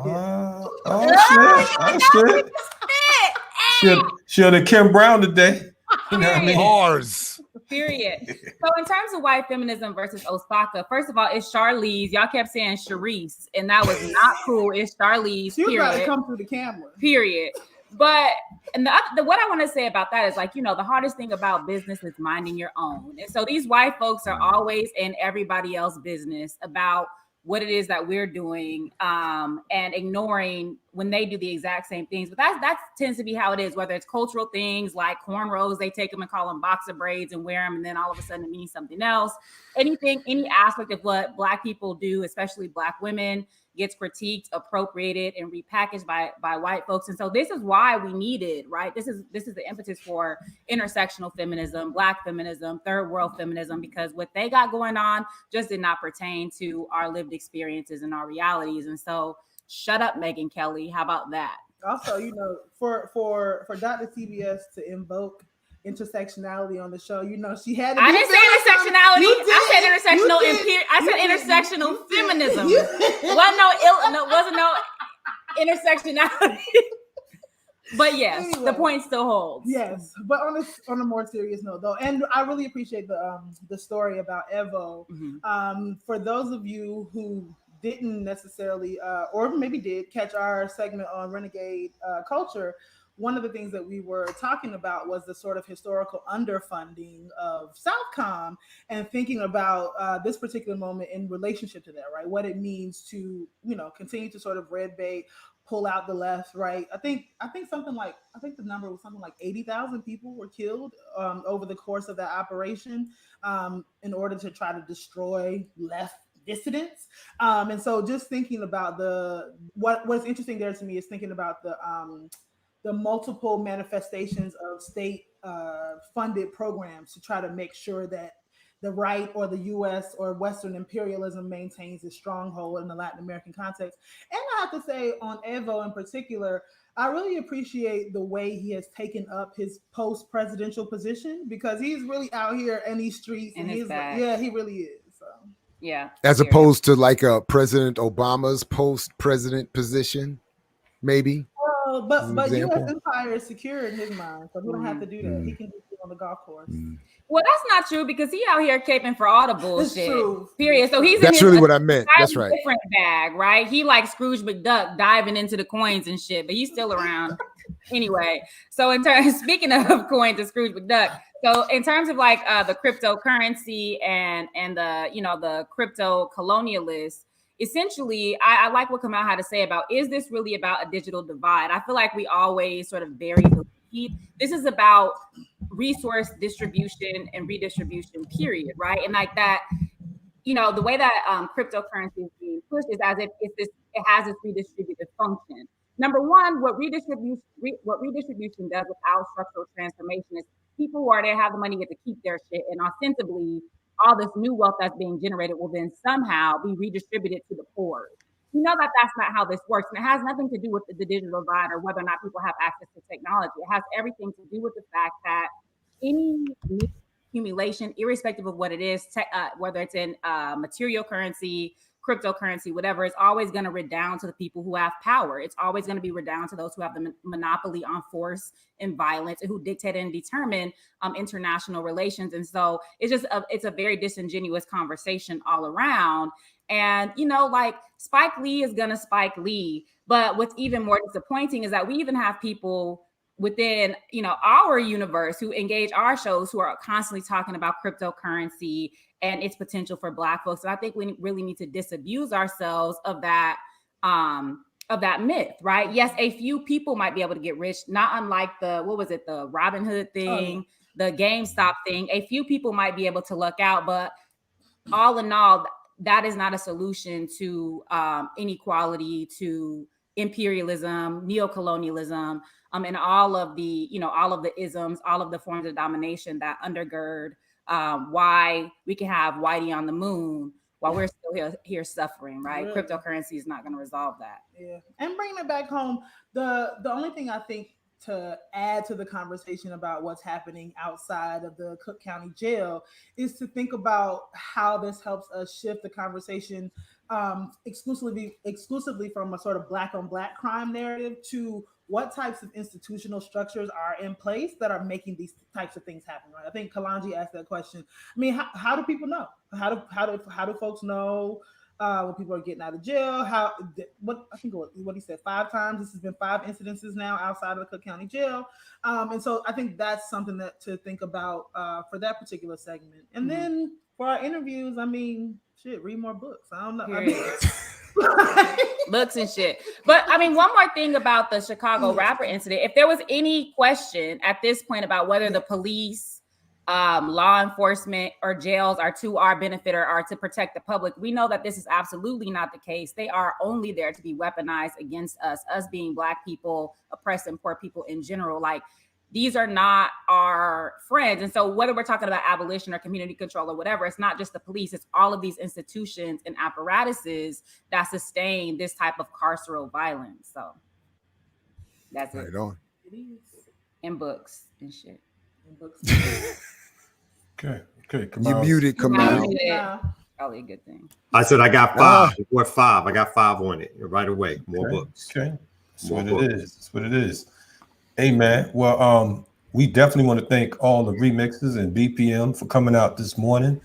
Should have Kim Brown today. You know what I mean? Bars. Period. So in terms of white feminism versus Osaka, first of all, it's Charlize. Y'all kept saying Charisse, and that was not cool. It's Charlize. She was about to come through the camera. Period. But and what I want to say about that is, like, you know, the hardest thing about business is minding your own. And so these white folks are always in everybody else's business about what it is that we're doing, and ignoring when they do the exact same things. But that tends to be how it is, whether it's cultural things like cornrows, they take them and call them boxer braids and wear them, and then all of a sudden it means something else. Any aspect of what Black people do, especially Black women, gets critiqued, appropriated, and repackaged by white folks. And so this is why we needed, right? This is the impetus for intersectional feminism, Black feminism, third world feminism, because what they got going on just did not pertain to our lived experiences and our realities. And so shut up, Megyn Kelly. How about that? Also, you know, for Dr. CBS to invoke intersectionality on the show, you know, she had. I didn't say intersectionality. I said intersectional. I said intersectional feminism. Wasn't no intersectionality. But yes, anyway, the point still holds. Yes, but on a more serious note, though, and I really appreciate the story about Evo. Mm-hmm. For those of you who didn't necessarily, or maybe did catch our segment on Renegade Culture, one of the things that we were talking about was the sort of historical underfunding of Southcom, and thinking about this particular moment in relationship to that, right? What it means to, continue to sort of red bait, pull out the left, right? I think the number was something like 80,000 people were killed over the course of that operation in order to try to destroy left dissidents. And so just thinking about what's interesting there to me is thinking about the multiple manifestations of state funded programs to try to make sure that the right or the U.S. or Western imperialism maintains its stronghold in the Latin American context. And I have to say, on Evo in particular, I really appreciate the way he has taken up his post-presidential position, because he's really out here in these streets, and he's he really is. So. Yeah. As opposed to like President Obama's post-president position, maybe. But U.S. empire is secure in his mind, so he don't have to do that. He can just be on the golf course. Well, that's not true, because he out here caping for all the bullshit. Period. So he's that's really what I meant. That's right. Different bag, right? He like Scrooge McDuck diving into the coins and shit, but he's still around anyway. So speaking of coins and Scrooge McDuck, so in terms of like the cryptocurrency and the crypto colonialists, essentially, I like what Kamal had to say about, is this really about a digital divide? I feel like we always sort of bury the lead. This is about resource distribution and redistribution, period, right? And like that, the way that cryptocurrency is being pushed is as if it has this redistributive function. Number one, what redistribution does without structural transformation is people who are there have the money get to keep their shit, and ostensibly all this new wealth that's being generated will then somehow be redistributed to the poor. You know that that's not how this works. And it has nothing to do with the digital divide or whether or not people have access to technology. It has everything to do with the fact that any accumulation, irrespective of what it is, whether it's in material currency, cryptocurrency, whatever, is always going to redound to the people who have power. It's always going to be redound to those who have the monopoly on force and violence, and who dictate and determine international relations. And so it's a very disingenuous conversation all around. And, like Spike Lee is going to Spike Lee. But what's even more disappointing is that we even have people within, our universe who engage our shows who are constantly talking about cryptocurrency and its potential for Black folks. And I think we really need to disabuse ourselves of that myth, right? Yes, a few people might be able to get rich, not unlike the Robin Hood thing, the GameStop thing. A few people might be able to luck out, but all in all, that is not a solution to inequality, to imperialism, neocolonialism, and all of the isms, all of the forms of domination that undergird why we can have Whitey on the moon while we're still here suffering, right? Really? Cryptocurrency is not going to resolve that. Yeah, and bringing it back home, the only thing I think to add to the conversation about what's happening outside of the Cook County Jail is to think about how this helps us shift the conversation exclusively from a sort of Black on Black crime narrative to what types of institutional structures are in place that are making these types of things happen, right? I think Kalanji asked that question. I mean, how do people know? How do folks know when people are getting out of jail? What he said, 5 times. This has been 5 incidences now outside of the Cook County Jail, and so I think that's something to think about for that particular segment. And then for our interviews, I mean, read more books. I don't know. Books and shit. But I mean, one more thing about the Chicago rapper incident. If there was any question at this point about whether the police, law enforcement, or jails are to our benefit or are to protect the public, we know that this is absolutely not the case. They are only there to be weaponized against us being Black people, oppressed and poor people in general. Like, these are not our friends. And so whether we're talking about abolition or community control or whatever, it's not just the police, it's all of these institutions and apparatuses that sustain this type of carceral violence. So that's it. Right on. It is. And books and shit. Okay, come you on. muted, Kamal. Probably a good thing. I said I got 5. What 5? I got 5 on it right away. More books. Okay, that's what it is. That's what it is. Hey man, well, we definitely want to thank all the remixes and BPM for coming out this morning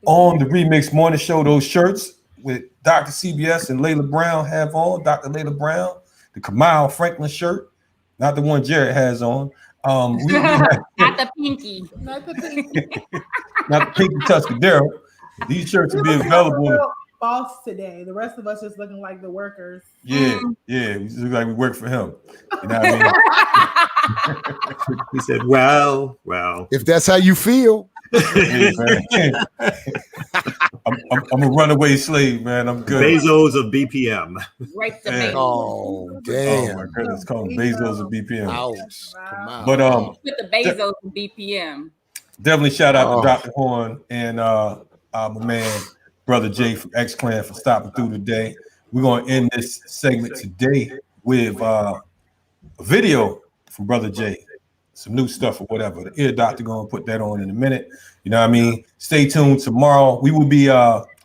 on the Remix Morning Show. Those shirts with Dr. CBS and Layla Brown have on, Dr. Layla Brown, the Kamal Franklin shirt, not the one Jared has on. Not the pinky. Not the pinky. Not the pinky Tuscadero. These shirts will be available. Boss today. The rest of us just looking like the workers. Yeah, we just look like we work for him. You know what I mean? He said, well. If that's how you feel. Yeah, I'm a runaway slave, man. I'm good. Bezos of BPM. Right to Yeah. me. Oh, damn. Oh my goodness, call him Bezos of BPM. Ouch. Come on. But Put the Bezos in BPM. definitely shout out to Dr. Horne and my man, Brother Jay from X Clan for stopping through today. We're gonna end this segment today with a video from Brother Jay. Some new stuff or whatever. The ear doctor gonna put that on in a minute. You know what I mean? Stay tuned tomorrow. We will be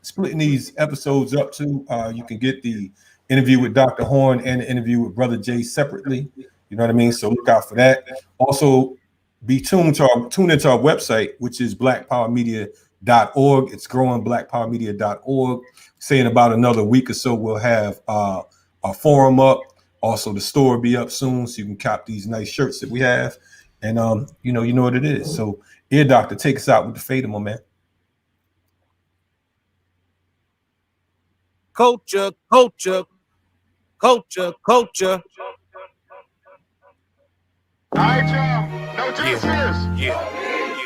splitting these episodes up too. You can get the interview with Dr. Horne and the interview with Brother Jay separately. You know what I mean? So look out for that. Also, be tuned into our website, which is blackpowermedia.org. It's growing, blackpowermedia.org. Say in about another week or so, we'll have a forum up. Also, the store will be up soon, so you can cop these nice shirts that we have. And you know what it is. So, ear doctor, take us out with the fader, my man. Culture. All right, y'all. No justice. Yeah.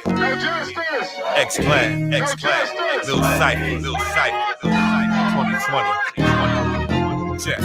No justice. X Clan. Lil Cypher. 2020. Check.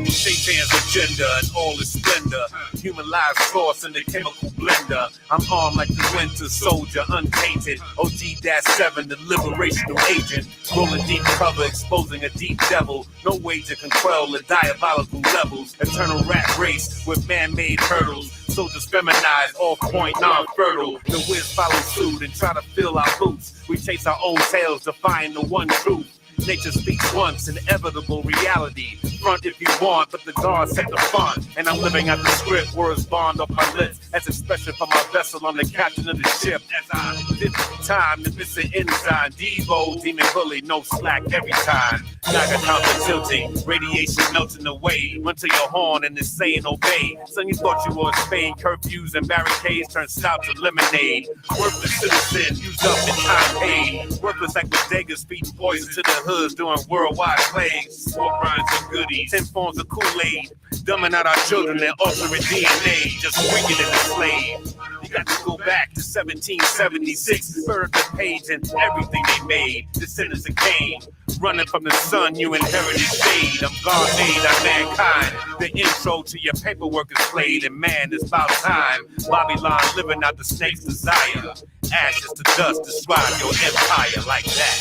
Satan's agenda and all its splendor. Human lives source in the chemical blender. I'm armed like the winter soldier, untainted. OG-7, the liberational agent. Rolling deep cover, exposing a deep devil. No wager can quell the diabolical levels. Eternal rat race with man-made hurdles. Soldiers feminized, off point, non-fertile. The whiz follow suit and try to fill our boots. We chase our own tails, defying the one truth. Nature speaks once, inevitable reality. Front if you want, but the guard set the font. And I'm living out the script, words bond off my lips. As expression from my vessel, I'm the captain of the ship. As I did time, the missing ensign. Devo, demon bully, no slack every time. Naga counter tilting, radiation melting away. Run to your horn and it's saying obey. Son, you thought you were in Spain, curfews and barricades turn south to lemonade. Worthless citizen, used up in time paid. Worthless like bodegas, feeding poison to the hoods doing worldwide plagues. Smoke rhymes and goodies, 10 forms of Kool-Aid. Dumbing out our children and altering DNA, just wicked and enslaved. You got to go back to 1776, birth the page and everything they made. Descendants of Cain, running from the sun, you inherited shade. I'm God made, I'm mankind. The intro to your paperwork is played, and man, it's about time. Babylon living out the snake's desire. Ashes to dust, describe your empire like that.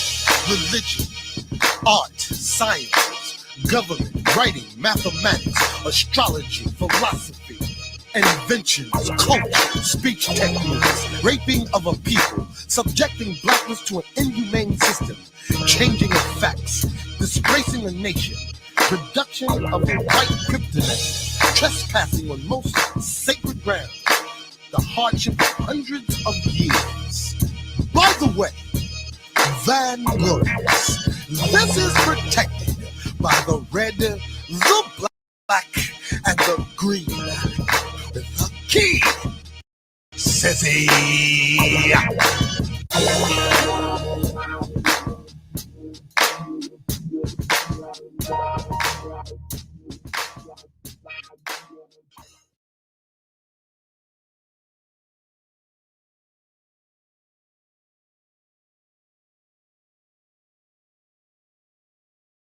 Religion, art, science, government, writing, mathematics, astrology, philosophy, inventions, culture, speech techniques, raping of a people, subjecting blackness to an inhumane system, changing of facts, disgracing a nation, production of the white kryptonite, trespassing on most sacred ground, the hardship of hundreds of years. By the way, Van Glorious, this is protected by the red, the black, and the green. The key says he.